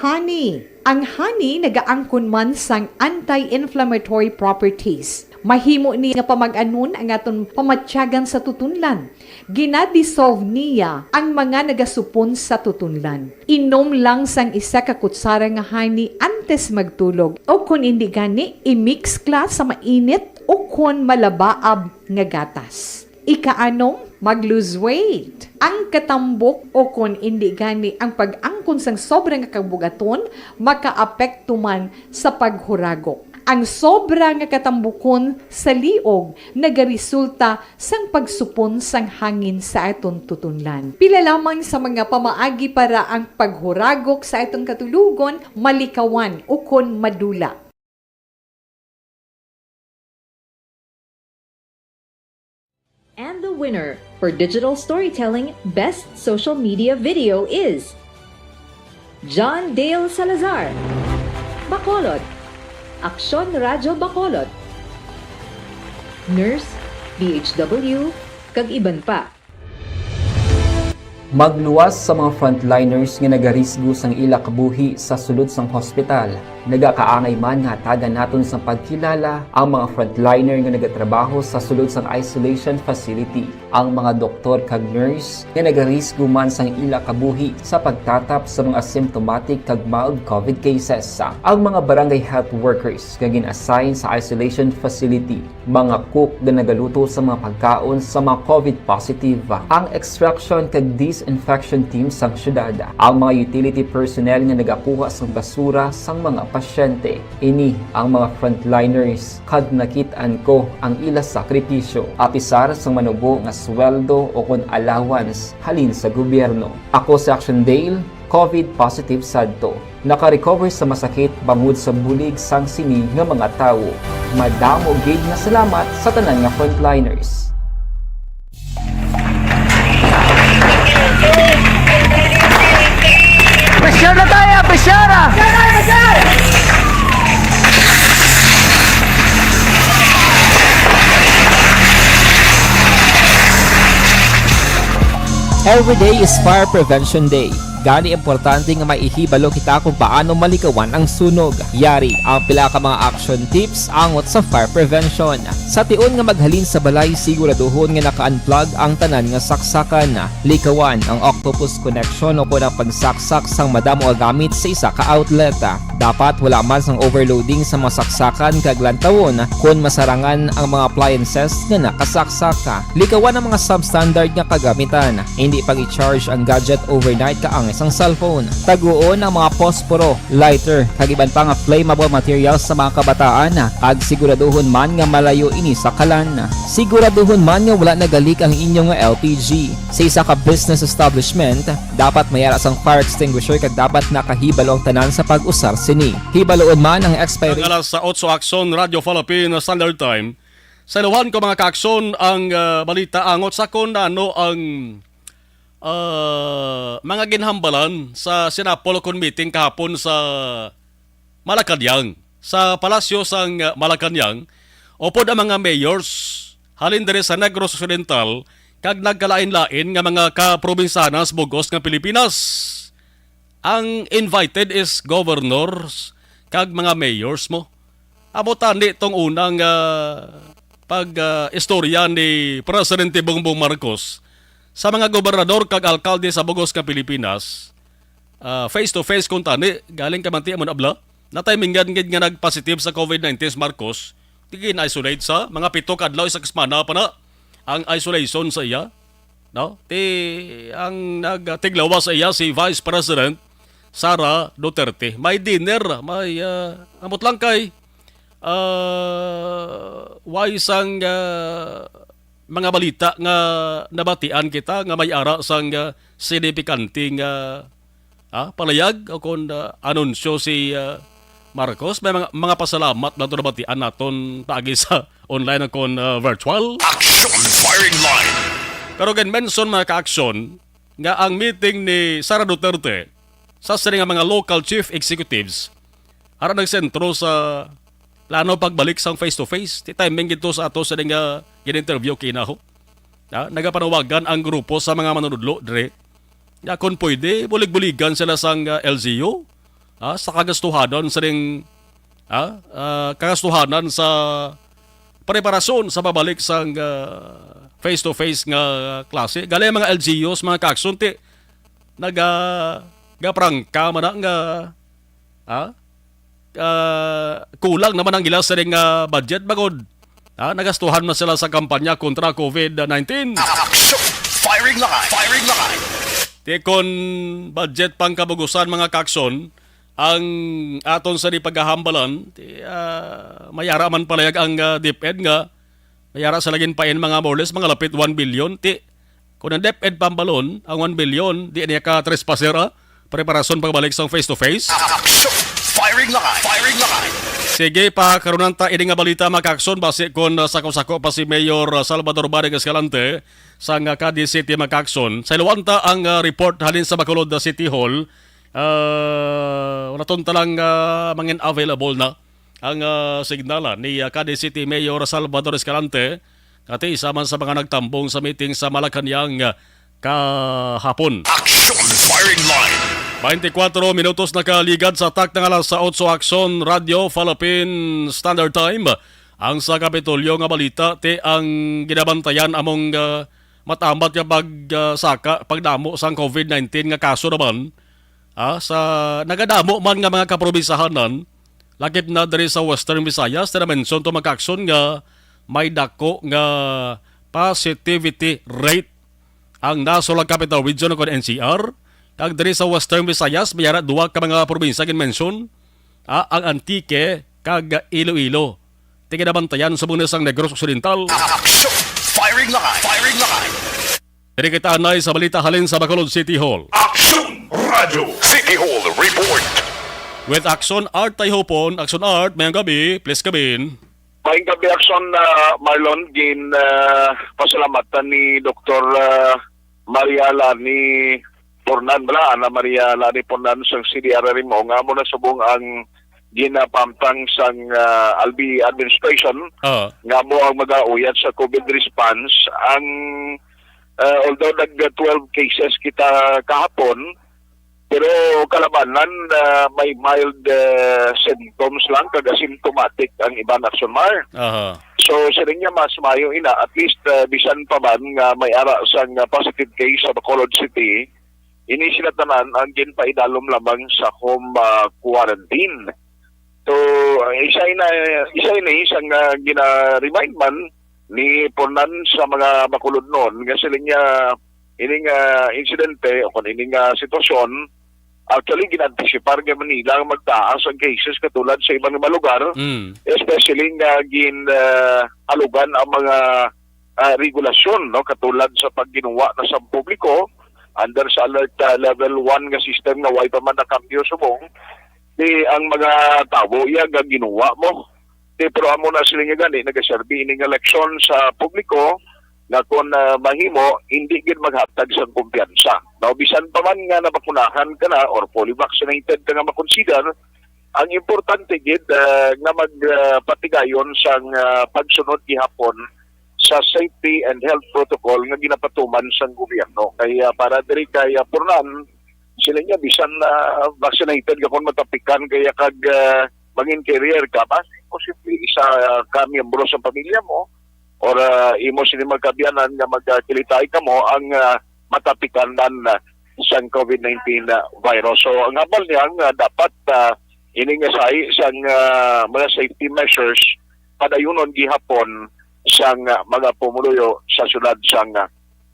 honey. Ang honey nagaangkon man sang anti-inflammatory properties. Mahimo ni nga pamag-anon ang aton pamatyagan sa tutunlan. Ginadissolve niya ang mga nagasupon sa tutunlan. Inom lang sang isa ka kutsara nga honey antes magtulog. O kung hindi gani, i-mix kla sa mainit o kung malabaab nga gatas. Ikaanong, mag-lose weight. Ang katambok o kung hindi gani ang pag-angkon sang sobrang kabugaton, makaapekto man sa paghuragok. Ang sobra nga katambukon sa liog nagaresulta sang pagsupon sang hangin sa aton tutunlan. Pila lamang sa mga pamaagi para ang paghuragok sa atong katulugon malikawan o kon madula. And the winner for digital storytelling best social media video is John Dale Salazar, Bacolod, Aksyon Radyo Bacolod, Nurse, DHW, kag iban pa. Magluwas sa mga frontliners nga nagarisgo sang ila kabuhi sa sulod sang hospital. Nagakaangay man nga tagan naton sa pagkilala ang mga frontliner nga nagatrabaho sa sulod sang isolation facility. Ang mga doktor kag nurse nga nagarisgo man sang ila kabuhi sa pagtatap sa mga asymptomatic kag mild COVID cases. Ang mga barangay health workers nga gin-assign sa isolation facility, mga cook nga nagaluto sa mga pagkaon sa mga COVID positive. Ang extraction kag disinfection team sang syudad, ang mga utility personnel nga nagakuha sang basura sang mga pasyente. Ini ang mga frontliners kag nakit-an ko ang ila sakripisyo apisar sang manubo nga sweldo o kon allowance halin sa gobyerno. Ako si Action Dale, COVID positive sadto. Naka-recover sa masakit bangod sa bulig sang sini nga mga tawo. Madamo gid nga salamat sa tanan nga frontliners. Pressure na tayo! Pressure! Every day is Fire Prevention Day. Gani importante nga maihibalo kita kung paano malikawan ang sunog. Yari ang pila ka mga action tips angot sa fire prevention. Sa tion nga maghalin sa balay, siguraduhon nga naka-unplug ang tanan nga saksakan. Likawan ang octopus connection o kung ang pagsaksak sang madamo nga gamit sa isa ka outlet. Dapat wala man sang overloading sa mga saksakan kag lantawon kung masarangan ang mga appliances nga nakasaksaka. Likawan ang mga substandard nga kagamitan. Hindi pang i-charge ang gadget overnight kaang isang cellphone. Taguon ang mga posporo, lighter, kag iban pa nga flammable materials sa mga kabataan. Kag siguraduhon man nga malayo ini sa kalan. Siguraduhon man nga wala nagalik ang inyong LPG. Sa isa ka business establishment, dapat mayara sang fire extinguisher kag dapat nakahibalo ang tanan sa pag-usar sini. Hibaloon man ang expiry. Alas sa 8 Aksyon Radio Philippine Standard Time. Sa iluhan ko mga kaaksyon ang balita angot sa kung ano ang mga ginhambalan sa Sinapolcon meeting kahapon sa Malacanang. Sa palasyo sang Malacanang, upod ang mga mayors halin diri sa Negros Occidental kag nagkalain-lain nga mga kaprobinsyanas bugos nga Pilipinas. Ang invited is governors kag mga mayors mo. Amo tani tong unang istorya ni Presidente Bongbong Marcos sa mga gobernador kag alkalde sa bugos nga Pilipinas. Face to face kung tani galing ka manti amon abla na timingan gid nga nagpositive sa COVID-19 si Marcos, tigin isolate sa mga 7 kadlaw sa semana pa na ang isolation sa iya, no? Ang nagtiglawa sa iya si Vice President Sara Duterte. May dinner, may amot lang kay isang mga balita nga nabatian kita nga may ara sang signifikanting palayag o kung anunsyo si Marcos. May mga pasalamat na ito nabatian naton paagi sa online o kung virtual. Action Firing Line. Pero again, mention mga ka-action nga ang meeting ni Sara Duterte sa sila nga mga local chief executives ara nagsentro sa plano pagbalik sang face-to-face. Ti timing gito sa ato sa nga gin-interview kinaho. Nagapanawagan ang grupo sa mga manunudlo dire. Ya kung pwede, bulig-buligan sila sang LGU sa kagastuhanan sa ring kagastuhanan sa preparasyon sa pabalik sang face-to-face nga klase. Gali mga LGUs, mga kakson, gaprangka man nga kulang naman ang ilas sa ring budget bagod. Nagastuhan na sila sa kampanya kontra COVID-19. Action Firing Line. Firing Line. Kon budget pang kabugusan mga kakson, ang aton sa di paghahambalan, mayara man palayag ang DepEd nga, mayara sa lagin pain mga more or less, mga lapit 1 billion. Kung ang DepEd pambalon, ang 1 billion, di niya ka trespassera, preparasyon pagbalik sa face-to-face. Action Firing Line. Firing Line. Sige, karunan ta ini nga balita makakson base kon sako-sako pa si Mayor Salvador Barrig Escalante sa Cadiz City makakson. Sa iluwanta ang report halin sa Bacolod City Hall. Wala talang mangin available na ang signala ni Cadiz City Mayor Salvador Escalante kati isa man sa mga nagtambong sa meeting sa Malacañang kahapon. Action Firing Line. 24 minutos nakaligad sa tak ng alas sa 8 Action Radio Philippine Standard Time. Ang sa Kapitolyo nga balita ang ginabantayan among matamat nga pagsaka pagdamo sa COVID-19 nga kaso naman sa nagadamo man nga mga kaprobinsahanan lakip na diri sa Western Visayas na mention to mag-action nga may dako nga positivity rate ang National Capital Region o NCR. Kag diri sa Western Visayas, mayara duwa ka mga probinsya gin-mention, ang Antique kag Iloilo. Tiginabantayan sa bunesang Negros Occidental. Action Firing Line. Firing Line. Diri kita anay sa balita halin sa Bacolod City Hall. Action Radio City Hall Report. With Action Art tayo hopon. Action Art, mayang gabi, please kabin. Mayang gabi, Action Marlon, gin pasalamatan ni Dr. Maria Lani Pornan bala Ana Maria Lani Pornan sang CDRR mo nga mo na subong ang ginapamtang sang Albi administration nga mo ang mag-auyat sa COVID response ang although nag-12 cases kita kahapon pero kalabanan may mild symptoms lang kag asymptomatic ang iban Action Mar. So sa niya mas mayo ina at least bisan pa man nga may ara sang positive case sa Bacolod City ini sila tanan ang ginpaidalom lamang sa home quarantine. So isa ina isang gina-remind man ni Pornan sa mga Bacolod noon nga sila niya ining insidente o kung ining sitwasyon actually ginantisipar nga Manila ang magtaas ang cases katulad sa ibang mga lugar especially nga alugan ang mga regulasyon no katulad sa pagginuwa na sa publiko under sa alert level 1 nga system nga way pa man nakambyo subong ang mga tao iya nga ginuwa mo pero amo na sila nga gani nagaserbi ining eleksyon sa publiko nga kung mahimo hindi gid maghatag sa kumpiyansa now bisan pa man nga nabakunahan ka na or fully vaccinated ka nga makonsider ang importante gid nga magpatigayon sang pagsunod gihapon sa safety and health protocol nga ginapatuman sa gobyerno. Kaya para diri kay Purnan, sila niya bisan na vaccinated ka kung matapikan kaya kag mangin carrier ka ba? Posible isa ka miyembro sa pamilya mo or imo sini magkabiyanan nga magkilitay ka mo ang matapikanan sa COVID-19 virus. So ang abal niya dapat iningasay sa mga safety measures padayunon gihapon sang mga pumuluyo sa syudad sang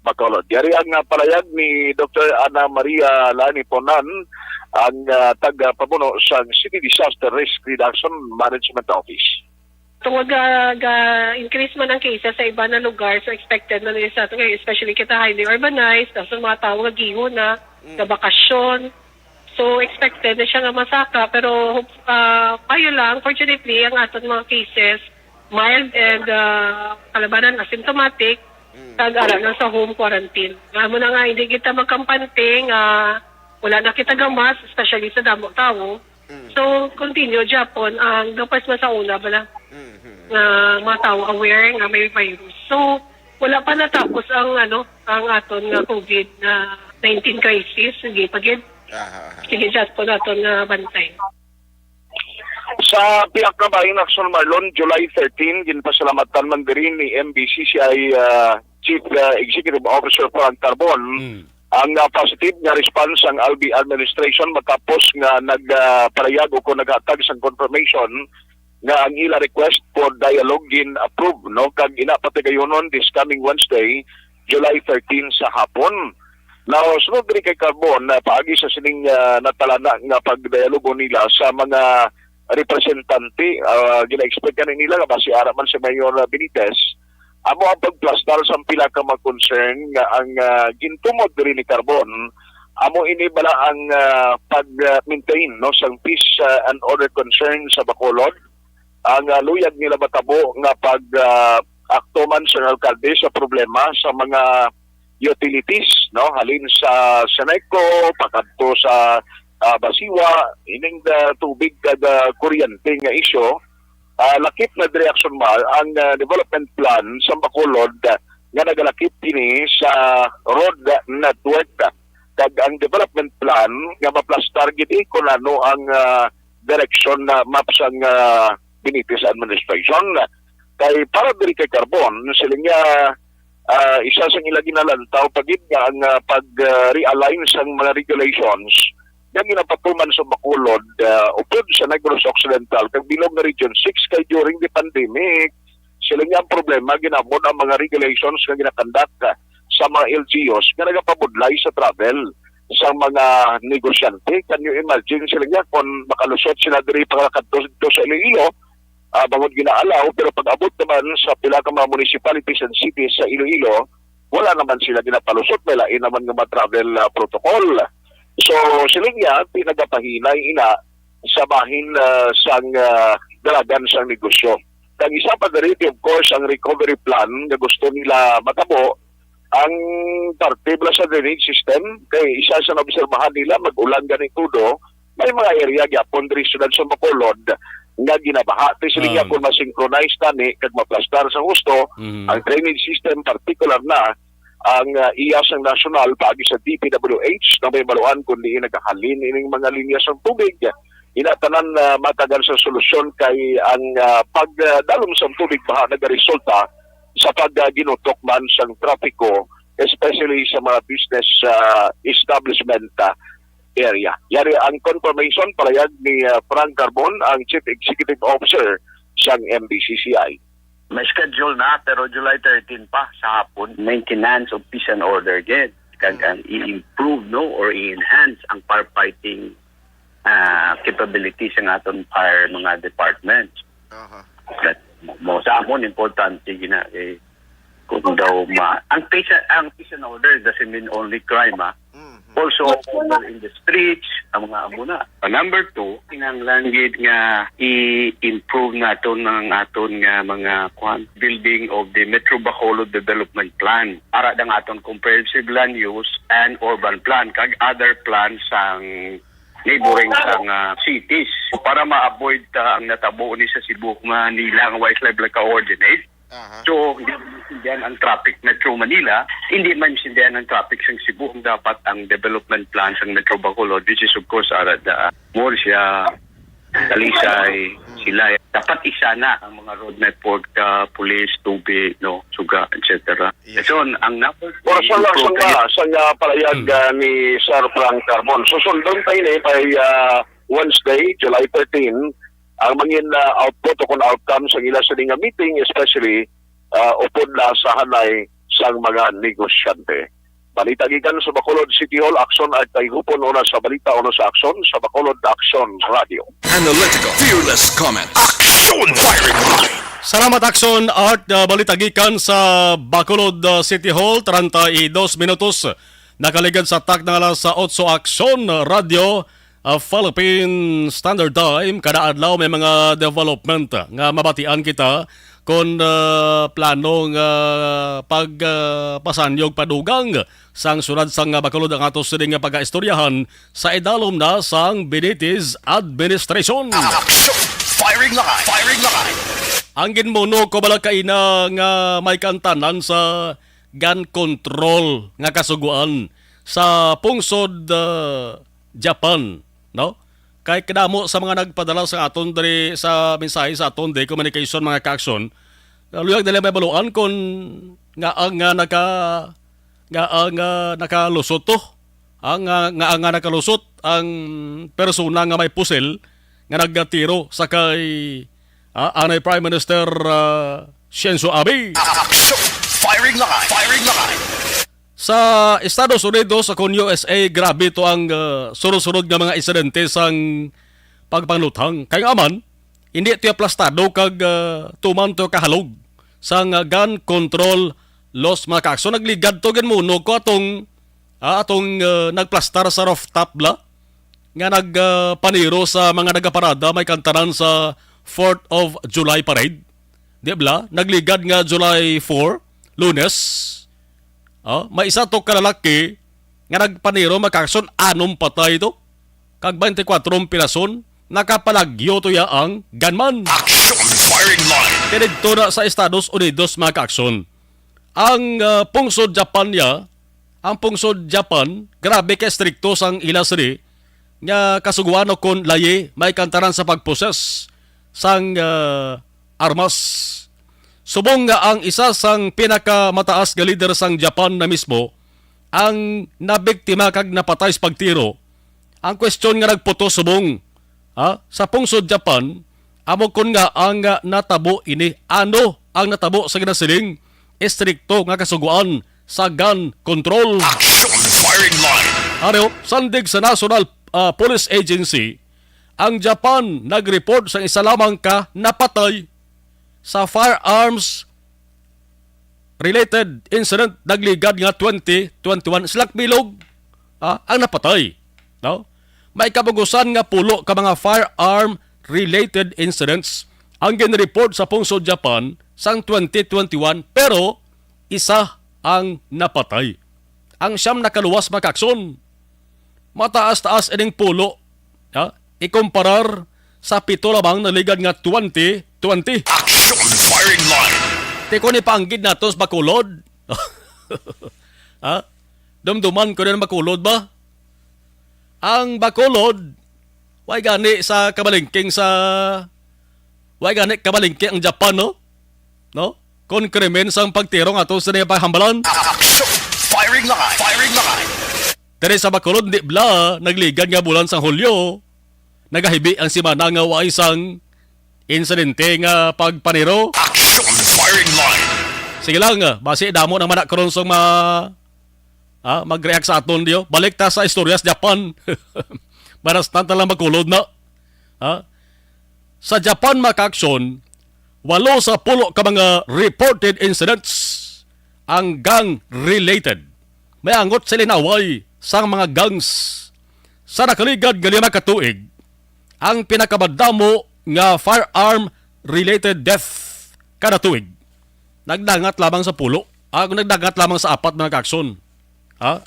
Bacolod. Yari ang palayag ni Dr. Ana Maria Lani Ponan, ang taga-pamuno sa City Disaster Risk Reduction Management Office. Tungod increase man ang cases sa iba na lugar, so expected na nila sa ito ngayon, especially kita highly urbanized, tapos mga tao nagiho na bakasyon. So expected na siya nga masaka, pero kayo lang, fortunately, ang aton mga cases, mild and kalabanan asymptomatic, tag-ara na sa home quarantine. Mo na nga, hindi kita magkampante, wala na kita gamas, especially sa damo tao. So, continue, Japon, ang dapat mo sa una ba mga tao aware nga may virus. So, wala pa natapos ang aton COVID-19 crisis. Sige, pagid. Sige, Japon aton bantay. Sa Piak na Bahin Action Marlon, July 13, ginpasalamatan man din ni MBCCI Chief Executive Officer Frank Carbon ang positive nga response ang Albi administration matapos nga nagparayag o kung naghatag sa confirmation nga ang ila request for dialogue gin approve no kag inapatigayonon this coming Wednesday, July 13 sa hapon. Now, sunod rin kay Carbon paagi sa sining natalana nga pagdialogo nila sa mga representante, gina-expect ka nila nga basi ara man si Mayor Benitez, amo ang pagplastar sa pila ka mga concern nga ang gintumod rin ni Carbon, amo inibala ang pag-maintain no, sang peace and order concern sa Bacolod, ang luyag nila matabo nga pag-akto man sa alkalde sa problema sa mga utilities, no, halin sa Seneco, pakadto sa Basiwa, ining tubig kada kuryente nga isyo, lakip na direksyon ang development plan sa Bacolod nga nagalakip kini sa road network. Kag ang development plan nga maplastar gidi kung ano ang direksyon na maps ang Benitez administration. Kay para diri kay Carbon, sila nga isa sa ila ginalantaw pagid nga ang pag-realign sa mga regulations yang ginapatuman sa Bacolod upod sa Negros Occidental kag bilog na Region 6 kay during the pandemic sila nga ang problema ginamon ang mga regulations nga ginakandak sa mga LGUs nga nagapabudlay sa travel sa mga negosyante. Can you imagine sila nga kung makalusot sila diri pagkakadto sa Iloilo bangod ginaalaw pero pag abot naman sa pila ka mga municipalities and cities sa Iloilo wala naman sila ginapalusot nila naman nga mga travel protocol. So, siling niya, pinagapahinay ina sa bahin sang dalagan sang negosyo. Kang isa pa diri, of course, ang recovery plan na gusto nila matabo, ang parte sa drainage system, kay isa sa naobserbahan nila, mag-ulan ganing tudo, may mga area gyapon diri syudad sa Bacolod nga ginabaha. Kay siling niya kung masynchronize tani, kag maplastar sa gusto, ang drainage system particular na, ang iyas ng nasyonal paagi sa DPWH na may maluan kundi nagkahalin ining mga linya sa tubig. Inatanan matagal sa solusyon kay ang pagdalom sa tubig baha nagaresulta sa pagginutok man sa trapiko, especially sa mga business establishment area. Yari ang confirmation palayag ni Frank Carbon, ang Chief Executive Officer sa MBCCI. May schedule na pero July 13 pa sa hapon. Maintenance of peace and order again. Kag i-improve no or i-enhance ang firefighting capabilities ng aton fire mga departments. Mo sa amon importante gina kung daw ang peace and order doesn't mean only crime also order in the streets ang mga amuna. Number 2, kinahanglan gid nga i-improve naton ng aton nga mga building of the Metro Bacolod Development Plan para dang aton comprehensive land use and urban plan kag other plans sang neighboring sang cities para ma-avoid ang natabo ni sa Cebu nga nilang wildlife coordinate. So maintindihan ang traffic Metro Manila, hindi maintindihan ang traffic sa Cebu. Dapat ang development plan sa Metro Bacolod, which is of course Murcia, Talisay, Silay. Dapat isa na ang mga road network, police, tubig, suga, etc. So, ang number Or sa nga palayag ni Sir Frank Carbon. Susundon tayo na by Wednesday, July 13, ang mangin output o kung outcome sa ila sa nga meeting, especially upod na sa hanay sa mga negosyante. Balita gikan sa Bacolod City Hall, action at hupon una sa balita una sa action sa Bacolod Action Radio. Analytical, fearless comment. Action Firing Line. Salamat Action Art, balita gikan sa Bacolod City Hall, 32 minutos. Nakaligad sa tak na alas sa 8 Action Radio, Philippine Standard Time. Kada adlaw may mga development nga mabatian kita kung planong pagpasanyog padugang sang sunod sang Bacolod ang atos sining nga pag-istoryahan sa idalom na sang Benitez Administration. Action Firing Line. Firing Line. Ang ginmuno ko bala kaina nga may kantanan sa gun control nga kasuguan sa pungsod Japan, no? Kay kadamo sa mga nagpadala sa aton diri sa mensahe sa aton di communication mga ka-action, luyag nila may baluan kon nga nakalusot to. Ang nakalusot ang persona nga may pusel nga naggatiro sa kay anay Prime Minister Shinzo Abe. Action Firing Line. Firing Line. Sa Estados Unidos, sa USA, grabe ito ang sunod-sunod nga mga insidente sang pagpanglutang. Kaya aman, hindi ito aplastado kag tuman ito kahalog sang gun control laws mga kakso. Nagligad to ganmuno ko atong nagplastar sa rooftop bla nga nagpaniro sa mga nagaparada may kantaran sa 4th of July parade. Di bla? Nagligad nga July 4, Lunes. May isa to kalalaki nga nagpaniro makakson 6 patay ito. Kag 24 pirason nakapalagyo to ya ang gunman. Action Firing Line. Tinigto na sa Estados Unidos mga kakson. Ang pungsod Japan grabe ka strikto sang ilasri nga kasuguan o kon laye may kantaran sa pagposes sang armas. Subong nga ang isa sang pinakamataas nga leader sang Japan na mismo ang nabiktima kag napatay sa pagtiro. Ang question nga nagputo subong sa pungsod Japan amo kon nga ang natabo ini ano ang natabo sa ginasiling estrikto nga kasuguan sa gun control. Action Firing Line. Sandig sa National Police Agency, ang Japan nag-report sa isa lamang ka napatay sa firearms related incident nagligad nga 2021 silak bilog ang napatay, no? May kabugusan nga pulo ka mga firearm related incidents ang ginreport sa pungsod Japan sang 2021 pero isa ang napatay. Ang siyam nakaluwas makakson. Mataas-taas ining pulo ikumparar sa 7 lamang naligad nga 2020. Action Firing Line. Tiko ni paanggid nato sa Bacolod. Dumduman ko rin Bacolod ba? Ang Bacolod, way gani sa kabalingking ang Japan, no? Kon krimen sang pagtirong ato sa niya paghambalan. Action Firing Line. Firing Line. Dere sa Bacolod, di bla, nagligad nga bulan sang Hulyo. Nagahibi ang simana nga wa isang insidente nga pagpaniro. Action Firing Line. Sige lang, basi damo ng manak karon sa mag-react sa aton diyo. Balik ta sa istorya sa Japan. Maras tanta lang Bacolod na. Sa Japan makaksyon, 8 sa pulo ka mga reported incidents ang gang-related. May angot sila naway sa mga gangs. Sa nakaligad nga 5 katuig, ang pinakamadamo nga firearm-related death kada tuig. Nagdangat lamang sa pulo. Nagdangat lamang sa 4 mga kakson. 4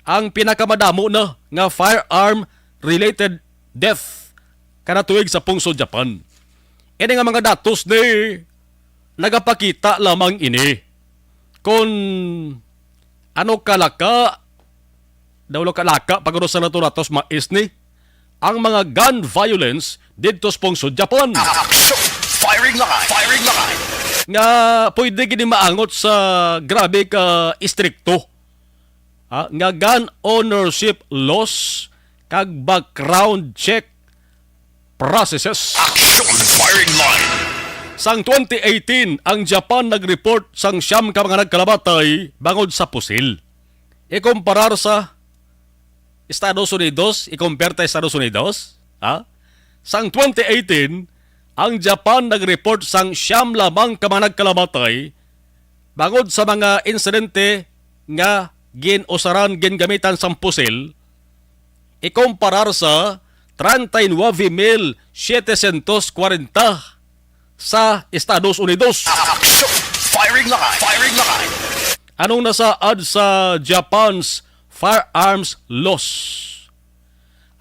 ang pinakamadamo na nga firearm-related death kada tuig sa pungsod Japan. Ini nga mga datos ni nagapakita lamang ini kung ano kalaka, daw kalaka paguro sa naturatos mais ni ang mga gun violence dito sa pungsod Japan. Action! Firing line! Firing line! Nga pwede gini maangot sa grabe ka istrikto. Nga gun ownership laws kag background check processes. Action! Firing line! Sang 2018, ang Japan nag-report sang siyam ka mga nagkalabatay bangod sa pusil. Ikumparar sa Estados Unidos, ikumpare sa Estados Unidos, sang 2018, ang Japan nag-report sang siyam lamang ka mga nagkalabatay bangod sa mga insidente nga ginusaran gingamitan sang pusil, ikumparar sa 39,740 sa Estados Unidos. Action! Firing line! Firing line! Anong nasaad sa Japan's firearms laws?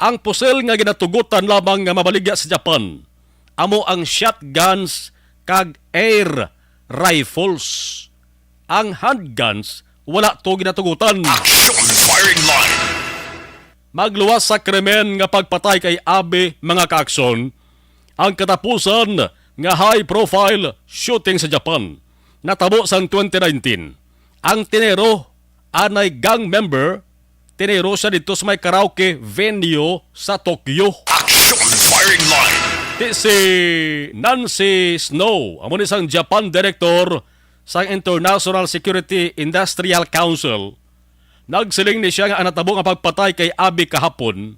Ang pusil nga ginatugutan lamang nga mabaligya sa Japan, amo ang shotguns kag air rifles. Ang handguns, wala to ginatugutan. Action! Firing line! Magluwas sa krimen nga pagpatay kay Abe mga kaakson, ang katapusan nga high-profile shooting sa Japan natabo sang 2019. Ang tinero anay gang member, tinero siya dito sa may karaoke venue sa Tokyo. Action! Firing line! Si Nancy Snow, amo ni sang Japan director sa International Security Industrial Council, nagsiling ni siya nga ang natabo nga pagpatay kay Abe kahapon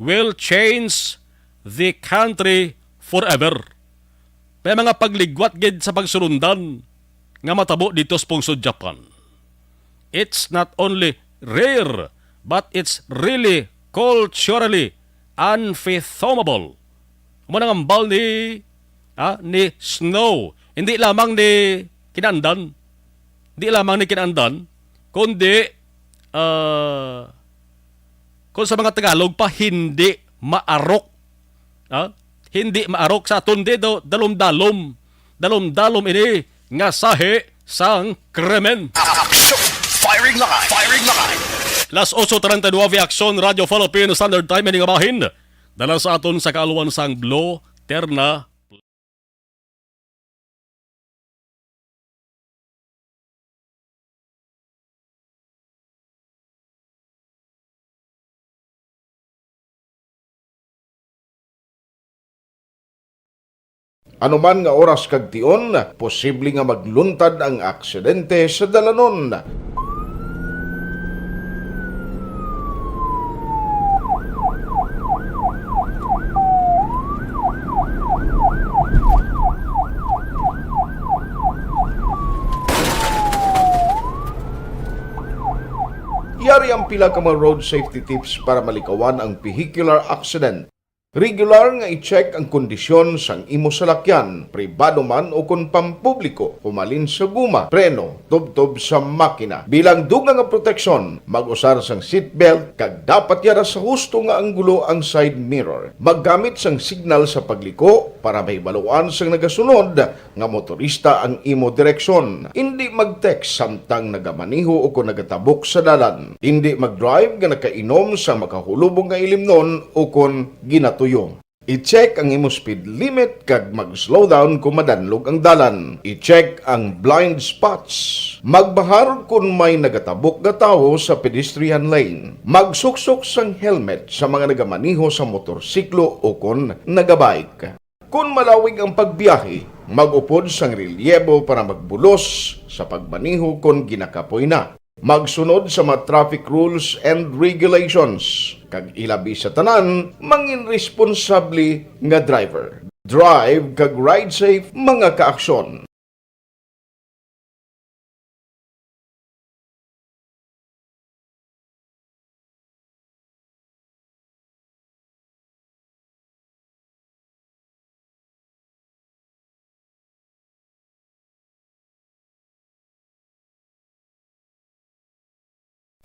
will change the country forever. May mga pagligwat gid sa pagsurundan nga matabo dito sa pungsod Japan. It's not only rare, but it's really culturally unfathomable. Umunang ambal ni Snow, hindi lamang ni Kinandan, kundi kung sa mga Tagalog pa, hindi maarok. Hindi maarok sa tundi do dalom-dalom ini nga sahe sang krimen. Action! Firing line! Firing line! Las 8:32 Aksyon Radio Philippine Standard Time ini nga bahin. Dala sa aton sa kaaluan sang Blow Terna. Anuman nga oras kag tion, posible nga magluntad ang aksidente sa dalanon. Yari ang pila ka mga road safety tips para malikawan ang vehicular accident. Regular nga i-check ang kondisyon sang imo salakyan, pribado man o kung pampubliko, humalin sa guma, preno, tubtob sa makina. Bilang dugang nga proteksyon, mag-usar sang seatbelt, kag dapat yara sa husto nga anggulo ang side mirror. Maggamit sang signal sa pagliko para mahibaluan sang nagasunod nga motorista ang imo direksyon. Hindi mag-text samtang nagamaniho o kung nagatabok sa dalan. Hindi mag-drive nga nakainom sa makahulubong nga ilimnon o kung ginato I-check ang imo speed limit kag mag-slow down kung madanlog ang dalan. I-check ang blind spots. Magbahar kung may nagatabok na tao sa pedestrian lane. Magsuksok sang helmet sa mga nagamaniho sa motorsiklo o kung nagabike. Kung malawig ang pagbiyahe, mag-upod sang relyebo para magbulos sa pagmaniho kung ginakapoy na. Magsunod sa mga traffic rules and regulations. Kag ilabi sa tanan, mangin responsable nga driver. Drive kag ride safe mga kaaksyon.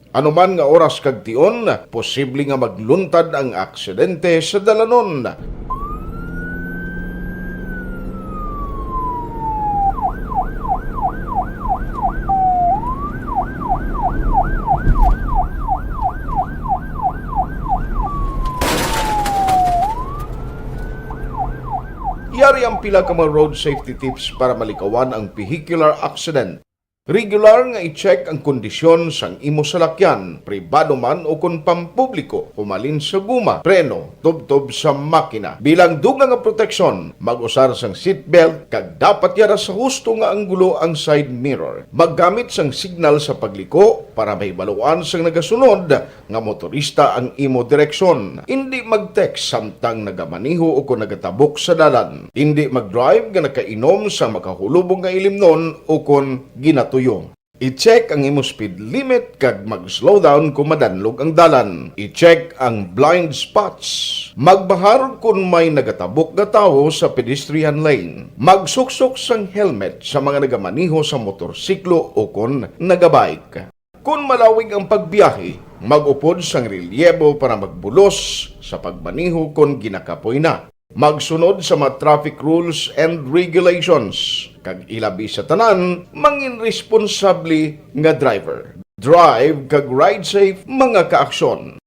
Anuman nga oras kag tion, posible nga magluntad ang aksidente sa dalanon. Yari ang pila ka mga road safety tips para malikawan ang vehicular accident. Regular nga i-check ang kondisyon sang imo salakyan, pribado man o kung pampubliko, humalin sa guma, preno, tubtob sa makina. Bilang dugang nga proteksyon, mag-usar sang seatbelt, kag dapat yara sa husto nga anggulo ang side mirror. Maggamit sang signal sa pagliko para mahibaluan sang nagasunod nga motorista ang imo direksyon. Hindi mag-text samtang nagamaniho o kung nagatabok sa dalan. Hindi mag-drive nga nakainom sa makahulubong nga ilimnon o kung ginatuyo. I-check ang imo speed limit kag mag-slow down kung madanlog ang dalan. I-check ang blind spots. Magbahar kung may nagatabok na tao sa pedestrian lane. Magsuksok sang helmet sa mga nagamaniho sa motorsiklo o kung nagabike. Kung malawig ang pagbiyahe, mag-upod sang relyebo para magbulos sa pagbaniho kung ginakapoy na. Magsunod sa mga traffic rules and regulations. Kag ilabi sa tanan, mangin responsable nga driver. Drive kag ride safe mga kaaksyon.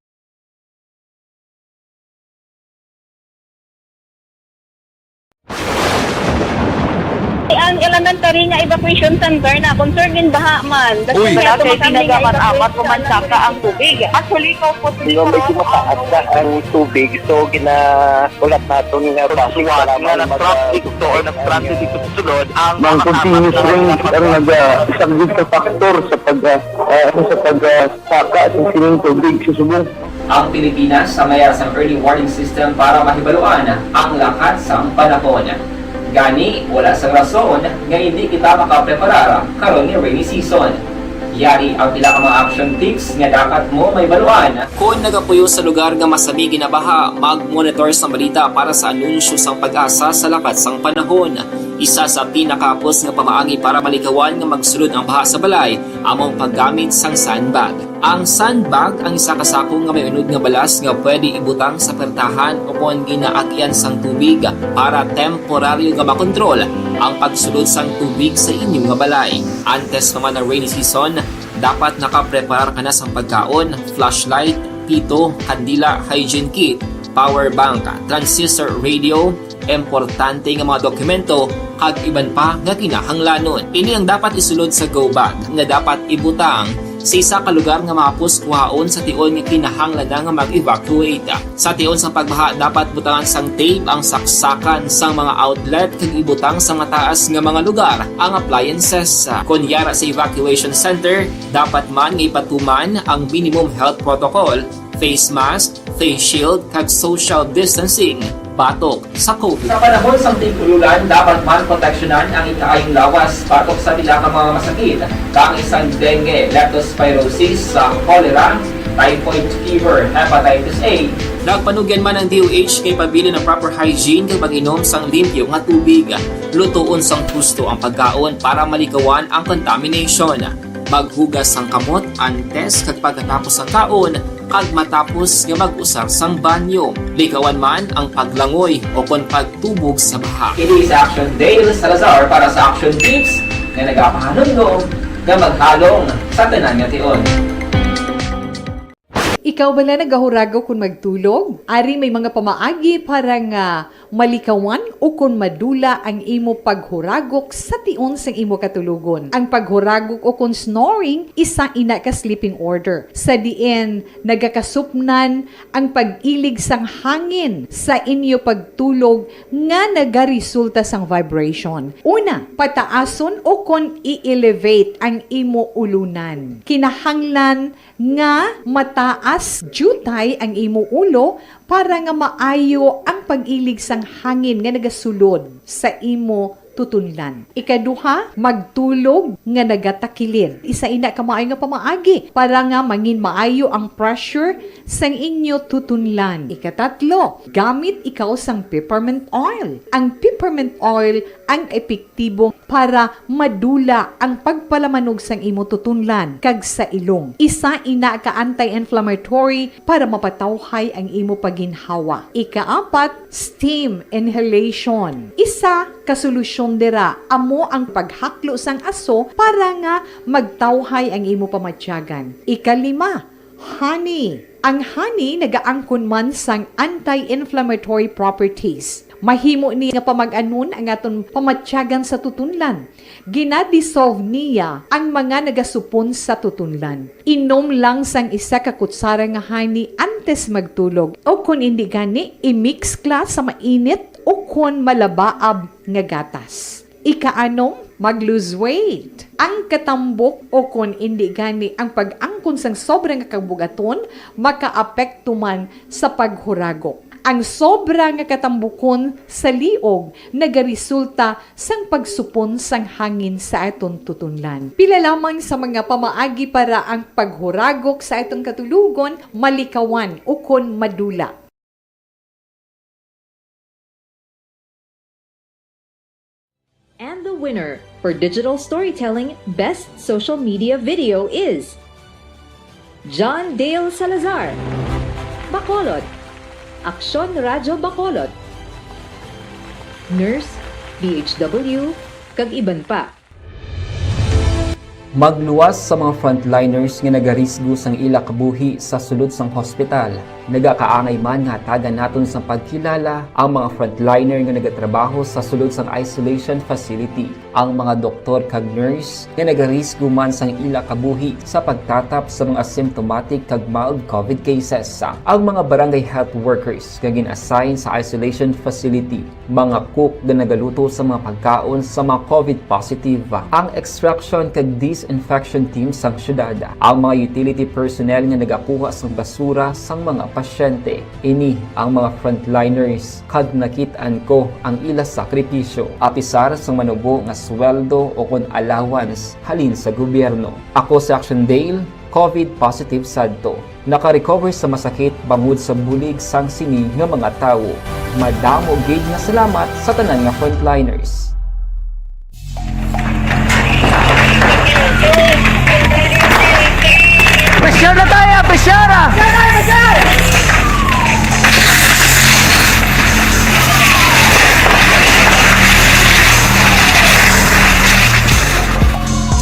Ang elementary nga evacuation center na concerned din baha man. Uy, kasi tinagaman amat kumansaka ang tubig. Actually, ikaw po Yung medyo mataas na ang tubig, so ginaulat natin nga pasiwag nga ng traffic to or ng traffic dito sunod ang continuous ring ang nag-isang sa factor sa pagsaka at sining tubig sa subong. Ang Pilipinas sa mayas ang early warning system para mahibaluan ang lakat sa panahon. Gani, wala sa rason nga hindi kita makapreparara karon ni rainy season. Yari ang pila ka mga action tips nga dapat mo may baluan. Kung nagapuyo sa lugar nga masabi ginabaha, mag-monitor sa balita para sa anunsyo sang pag-asa sa lakat sang panahon. Isa sa pinakapos nga pamaagi para malikawan nga magsulod ang baha sa balay, among paggamit sang sandbag. Ang sandbag ang isa kasakong nga may unod nga balas nga pwede ibutang sa pertahan o kung ginaagyan sang tubig para temporaryo nga makontrol ang pagsulod sang tubig sa inyong nga balay. Antes naman ng rainy season, dapat nakapreparar ka na sa pagkaon, flashlight, pito, kandila, hygiene kit, power bank, transistor radio, importante nga mga dokumento kag iban pa nga kinahanglanon. Ini ang dapat isulod sa go bag nga dapat ibutang sa isa ka lugar nga mapus kuhaon sa tion nga kinahanglan nga mag-evacuate. Sa tion sa pagbaha dapat butangan sang tape ang saksakan sang mga outlet kag ibutang sa mataas nga mga lugar ang appliances. Kunyara sa evacuation center, dapat man nga ipatuman ang minimum health protocol, face mask, face shield kag social distancing. Batok sa COVID. Sa panahon sa tig-ululan, dapat man proteksyonan ang ikaayong lawas batok sa pila ka mga masakit, kang isang dengue, leptospirosis, cholera, typhoid fever, hepatitis A. Nagpanugyan man ang DOH kay pabili ng proper hygiene kay pag-inom sang limpyo nga tubig. Lutuon sang gusto ang pagkaon para malikawan ang contamination. Maghugas sang kamot antes kag pagkatapos ang kaon kag matapos nga mag-usar sang banyo. Likawan man ang paglangoy o kon pagtubog sa baha. Kini sa Action Day ni Salazar para sa Action Tips nga nagapahanundong nga maghalong sa tanan nga tion. Ikaw bala nagahurago kung magtulog? Ari may mga pamaagi para nga malikawan o kung madula ang imo paghuragok sa tion sang imo katulugon. Ang paghuragok o kung snoring, isa ina ka sleeping order. Sa diin, nagakasupnan ang pag-ilig sang hangin sa inyo pagtulog nga nagaresulta sang vibration. Una, pataason o kung i-elevate ang imo ulunan. Kinahanglan nga mataas jutay ang imo ulo para nga maayo ang pag-ilig sang hangin nga nagasulod sa imo tutunlan. Ikaduha, magtulog nga nagatakilid. Isa ina ka maayo nga pamaagi para nga mangin maayo ang pressure sang inyo tutunlan. Ikatatlo, gamit ikaw sang peppermint oil. Ang peppermint oil ang epektibo para madula ang pagpalamanog sang imo tutunlan kag sa ilong. Isa ina ka anti-inflammatory para mapatawhay ang imo paginhawa. Ikaapat, steam inhalation. Isa ka solusyon dira amo ang paghaklo sang aso para nga magtawhay ang imo pamatyagan. Ikalima, honey. Ang honey nagaangkon man sang anti-inflammatory properties. Mahimo ni nga pamag-anon ang aton pamatyagan sa tutunlan. Ginadissolve niya ang mga nagasupon sa tutunlan. Inom lang sang isa ka kutsara nga honey antes magtulog. O kung hindi gani, i-mix class sa mainit o kung malabaab nga gatas. Ikaanom, mag-lose weight. Ang katambok o kung hindi gani ang pag-angkon sang sobrang kabugaton, makaapekto man sa paghuragok. Ang sobra nga katambukon sa liog nagaresulta sang pagsupon sang hangin sa aton tutunlan. Pila lamang sa mga pamaagi para ang paghuragok sa aton katulugon malikawan o kon madula. And the winner for digital storytelling best social media video is John Dale Salazar, Bacolod, Aksyon Radyo Bacolod, Nurse, BHW, kag iban pa. Magluwas sa mga frontliners nga nagarisgo sang ila kabuhi sa sulod sang hospital. Nagakaangay man nga tagan naton sa pagkilala ang mga frontliner nga nagatrabaho sa sulod sang isolation facility. Ang mga doktor kag nurse nga nagarisgo man sang ila kabuhi sa pagtatap sa mga asymptomatic kag mild COVID cases. Ang mga barangay health workers nga gin-assign sa isolation facility, mga cook nga nagaluto sa mga pagkaon sa mga COVID positive, ang extraction kag disinfection team sang syudad, ang mga utility personnel nga nagakuha sang basura sang mga pasyente. Ini ang mga frontliners kag nakit-an ko ang ila sakripisyo apisar sang manubo nga sweldo o kon allowance halin sa gobyerno. Ako si Action Dale, COVID positive sadto. Naka-recover sa masakit bangod sa bulig sang sini nga mga tawo. Madamo gid nga salamat sa tanan nga frontliners. Pressure na tayo! Pressure!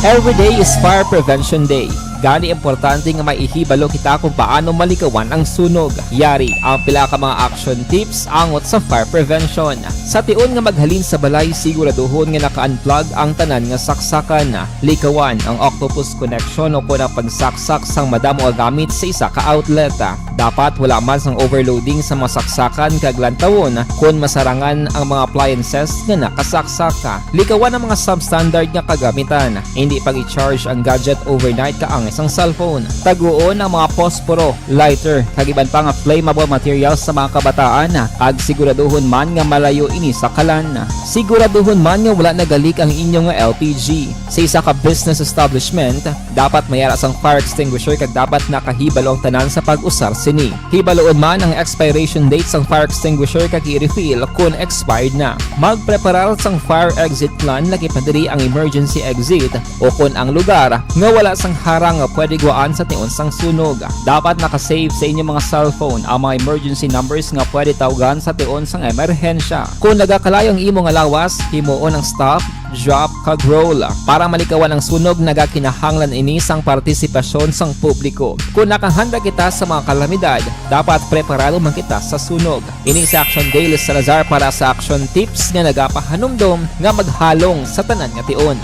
Every day is Fire Prevention Day. Gani importante nga maihibalo kita kung paano malikawan ang sunog. Yari ang pila ka mga action tips angot sa fire prevention. Sa tion nga maghalin sa balay, siguraduhon nga naka-unplug ang tanan nga saksakan. Likawan ang octopus connection o kung pagsaksak sang madamo nga gamit sa isa ka outlet. Dapat wala man sang overloading sa mga saksakan kag lantawon kung masarangan ang mga appliances nga nakasaksaka. Likawan ang mga substandard nga kagamitan. Hindi pag i-charge ang gadget overnight kaang isang cellphone. Taguon ang mga posporo, lighter, kag iban pa nga flammable materials sa mga kabataan. Kag siguraduhon man nga malayo ini sa kalan. Siguraduhon man nga wala nagalik ang inyong LPG. Sa isa ka business establishment, dapat mayara sang fire extinguisher kag dapat nakahibalo ang tanan sa pag-usar sini. Hibaloon man ang expiration date sang fire extinguisher kag i-refill kung expired na. Magpreparar sang fire exit plan lagi padiri ang emergency exit o kung ang lugar nga wala sang harang nga pwede guwaan sa tion sang sunog. Dapat nakasave sa inyong mga cellphone ang mga emergency numbers nga pwede tawagan sa tion sang emerhensya. Kung nagakalayo ang imong alawas, himuon ang stop, drop, kag roll. Para malikawan ang sunog, nagakinahanglan ini sang partisipasyon sang publiko. Kung nakahanda kita sa mga kalamidad, dapat preparado man kita sa sunog. Ini sa Action Dale Salazar para sa action tips nga nagapahanumdom nga maghalong sa tanan nga tion.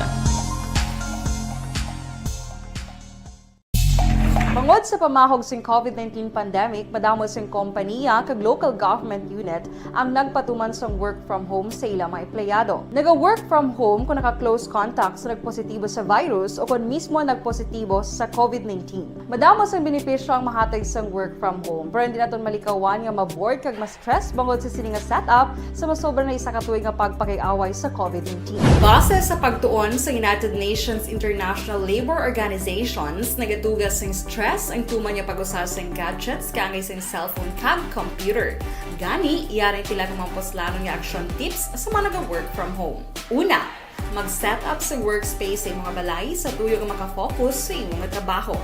Bangod sa pamahog sing COVID-19 pandemic, madamo sing kompanya kag local government unit ang nagpatuman sang work from home sa ilang mga empleyado. Naga-work from home kung naka-close contact sa nagpositibo sa virus o kung mismo nagpositibo sa COVID-19. Madamo sang benepisyo ang mahatag sang work from home, pero hindi naton malikawan nga ma-bored kag ma-stress bangod sa sini nga setup sa masobra na isa ka tuig nga pagpakiaway sa COVID-19. Base sa pagtuon sa United Nations International Labour Organizations, nagatugas sing stress ang tuman niya pag-usar sa gadgets kangay sa cellphone kag computer. Gani, iyarin tila ng mga poslano niya action tips sa mga nag-work from home. Una, mag-set up sa workspace sa mga balay sa tuyo nga makafocus sa imong trabaho.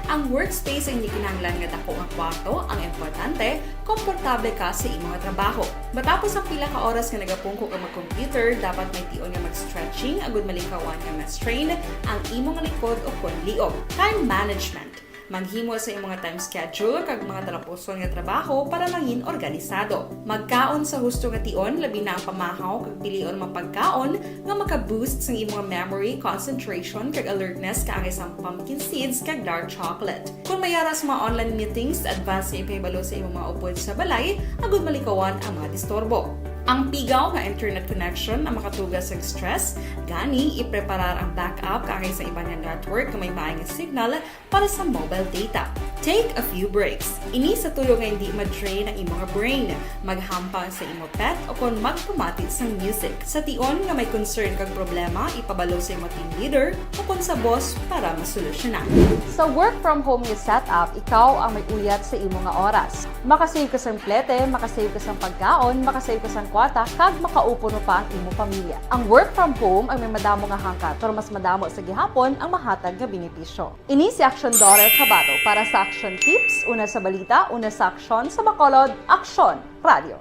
Ang workspace ay hindi kinahanglan nga dako nga kwarto, ang importante, komportable ka sa imong trabaho. Matapos ang pila ka oras nga nagapungko ka mag-computer, dapat may tion nga mag-stretching agud malikawan nga ma-strain ang imong likod o kon liog. Time management. Maghimo sa imong time schedule kag mga talapuson nga trabaho para mangin organisado. Magkaon sa husto nga tion, labi na ang pamahaw kag pilion mapagkaon nga maka-boost sa imong memory, concentration kag alertness kaangay sa pumpkin seeds kag dark chocolate. Kung mayara sa mga online meetings, advance sa ipahibalo sa imong mga upod sa balay, agud malikawan ang mga disturbo. Ang pigaw nga internet connection ang makatugas sa stress, gani ipreparar ang backup kaangay sa iba nga network nga may maayong signal para sa mobile data. Take a few breaks. Ini sa tuyo nga hindi ma-drain ang imong brain, maghampang sa imong pet o kung magpamati sa music. Sa tion nga may concern kag problema, ipabalo sa imong team leader o kung sa boss para masolusyonan. Sa work from home nga setup, ikaw ang may uyat sa imong nga oras. Makasave ka sa plete, makasave ka sa pagkaon, makasave ka sa kwata, kag makaupo no pa ang imong pamilya. Ang work from home ay may madamo nga hangkat, pero mas madamo sa gihapon ang mahatag nga benepisyo. Ini si Action Daughter Cabato para sa Action Tips, una sa balita, una sa aksyon, sa Bacolod, Aksyon Radio.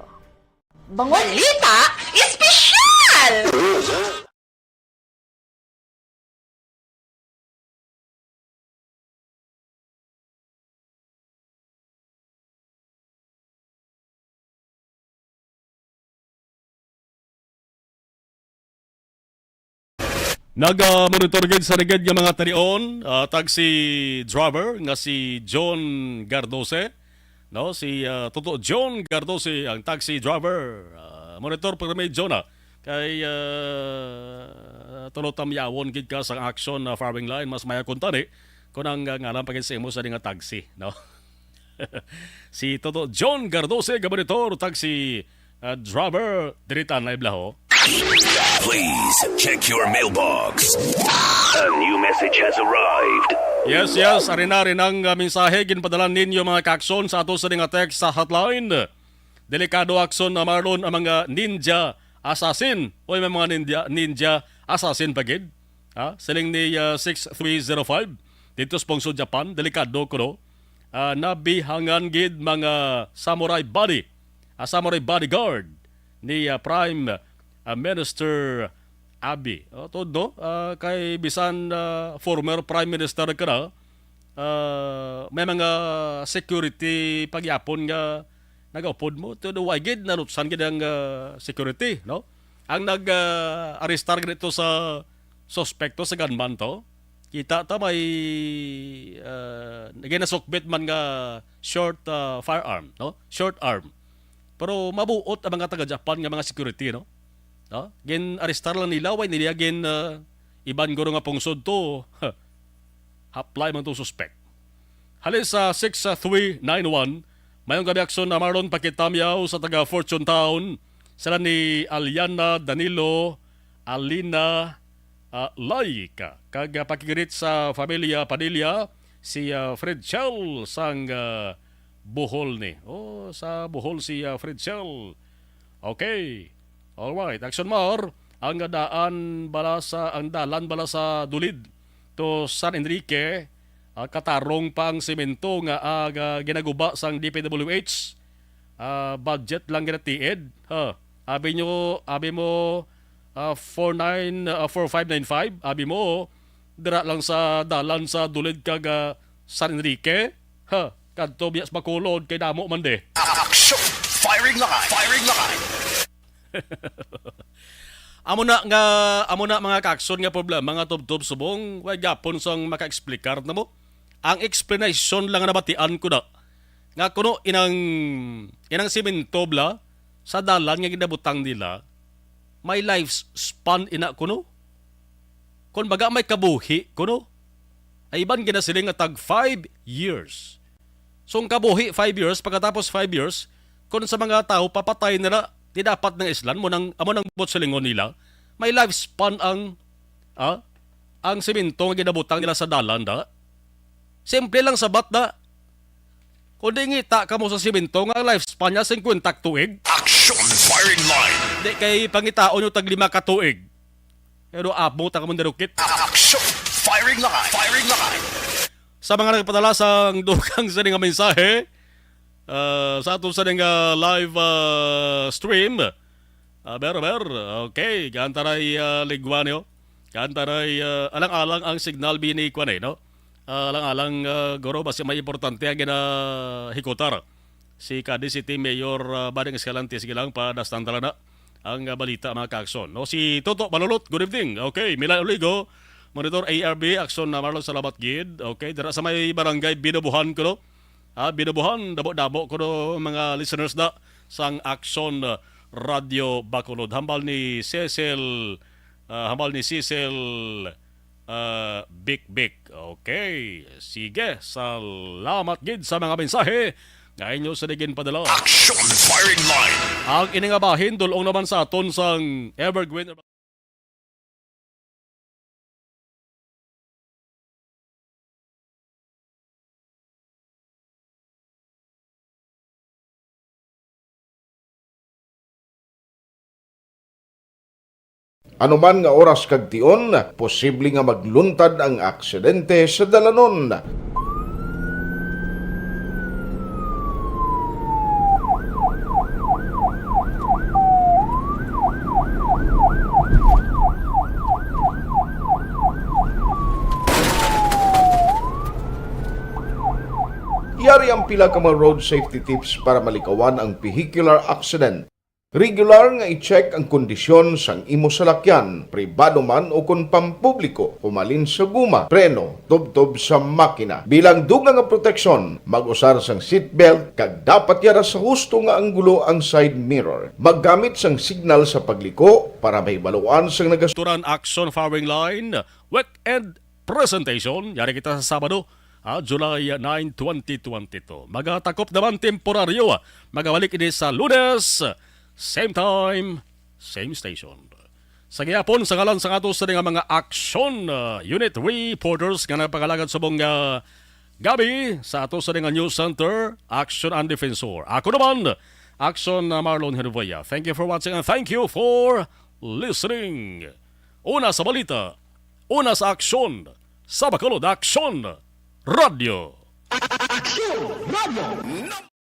Balita Espesyal! Nag-monitor gid sa rigid nga mga tarion, taxi driver nga si John Gardose, no? Si Toto John Gardose ang taxi driver. Monitor pa may Jonah kay tulotam yawon gid ka sa action na firing line mas maya kuntani kun ang ngalan pagin sa imo sa nga taxi, no? Si Toto John Gardose nga monitor taxi driver diritan live laho. Please check your mailbox. A new message has arrived. Yes, ari na rin ang mensahe ginpadala ninyo mga kakson sa ato sa nga text sa hotline. Delikado akson na maron ang mga ninja assassin o may mga ninja assassin pagid. Siling ni 6305 dito sa Pongso, Japan. Delikado ko no. Nabihangan gid mga samurai bodyguard ni Prime Minister Abe. Todo kay bisan former Prime Minister ka na, may mga security pagyapon nga nagaupod mo. Todo wagid na lutsan gid ang security, no? Ang nag-arestar ganito sa suspekto sa gunman to, kita ta may ginasukbit man nga short firearm, no? Short arm. Pero mabuot ang mga taga-Japan nga mga security, no? Gen arestar lang nila, way nila gen iban guro nga pungsod to, apply man to suspect. Halis sa 6391, mayong gabi akson na maron pakitamyaw sa taga Fortune Town, sila ni Aliana Danilo Alina Laika. Kag pakigirit sa familia Padilla, si Fred Chell sang Bohol ni. Sa Bohol si Fred Chell. Okay. Alright, action more. Ang dalan bala sa Dulid to San Enrique, katarong pang semento nga ginaguba sang DPWH. Budget lang ginatiid. Abi mo 4595, abi mo dira lang sa dalan sa Dulid kag San Enrique. Kadto bias Bacolod kay damo man de. Action! Firing line! Amo na mga kakson nga problema mga tubtob subong way gapon sang maka-explicar na mo. Ang explanation lang na batian ko na. Nga kuno inang semento bla sa dalan nga ginabutang nila may lifespan ina kuno. Kun baga may kabuhi kuno. Ay iban ginasiling nga tag 5 years. So ang kabuhi 5 years pagkatapos 5 years kun sa mga tao papatay nila di dapat ng islan mo nang amo nang bot silingon nila may lifespan ang semento nga ginabutang nila sa dalan da. Simple lang sabat da. Kung di ngita ka mo sa semento nga lifespan niya 50 tuig. Action firing line. Di kay pangitaon nyo tag 5 ka tuig. Pero abo ta ka mo narukit. Action firing line. Sa mga nagpadala sa dugang sa nga mensahe, sa ato sa nga live stream, okay, kantaray ligwanyo, kantaray alang-alang ang signal bini ko no? Alang-alang guro basi may importante ang ginahikutar. Si Cadiz City Mayor Bading Escalante, sige lang padastan tala na ang balita mga kaakson. No, si Toto Balulot, good evening. Okay, Milan Oligo, Monitor ARB, Akson na Marlon Salamat Gid. Okay, dara sa may barangay Binabuhan ko no. Binabuhan, dabo-dabo ko no mga listeners na sang Akson Radio Bacolod. Hambal ni Cecil Big. Okay, sige, salamat gid sa mga mensahe. Ngayon nyo sa digin padala. Action Firing Line. Ang iningabahin, dulong naman sa aton sang Evergreen. Anuman nga oras kag tion, posible nga magluntad ang aksidente sa dalanon. Yari ang pila ka mga road safety tips para malikawan ang vehicular accident. Regular nga i-check ang kondisyon sang imo salakyan, pribado man o kung pampubliko, humalin sa guma, preno, tubtob sa makina. Bilang dugang nga proteksyon, mag-usar sang seatbelt, kag dapat yara sa husto nga anggulo ang side mirror. Maggamit sang signal sa pagliko para may baluan sang Turan Action Firing Line, weekend presentation, yari kita sa Sabado, July 9, 2022. Magatakop naman temporaryo, magawalik ini sa Lunes, same time, same station. Sa gihapon, sa ngalan sa ato sa mga action unit reporters nga nagpakalagad sa buong gabi sa ato sa News Center, Action and Defensor. Ako naman, Action Marlon Hervella. Thank you for watching and thank you for listening. Una sa balita, una sa aksyon, sa Bacolod Action Radio. Action Radio.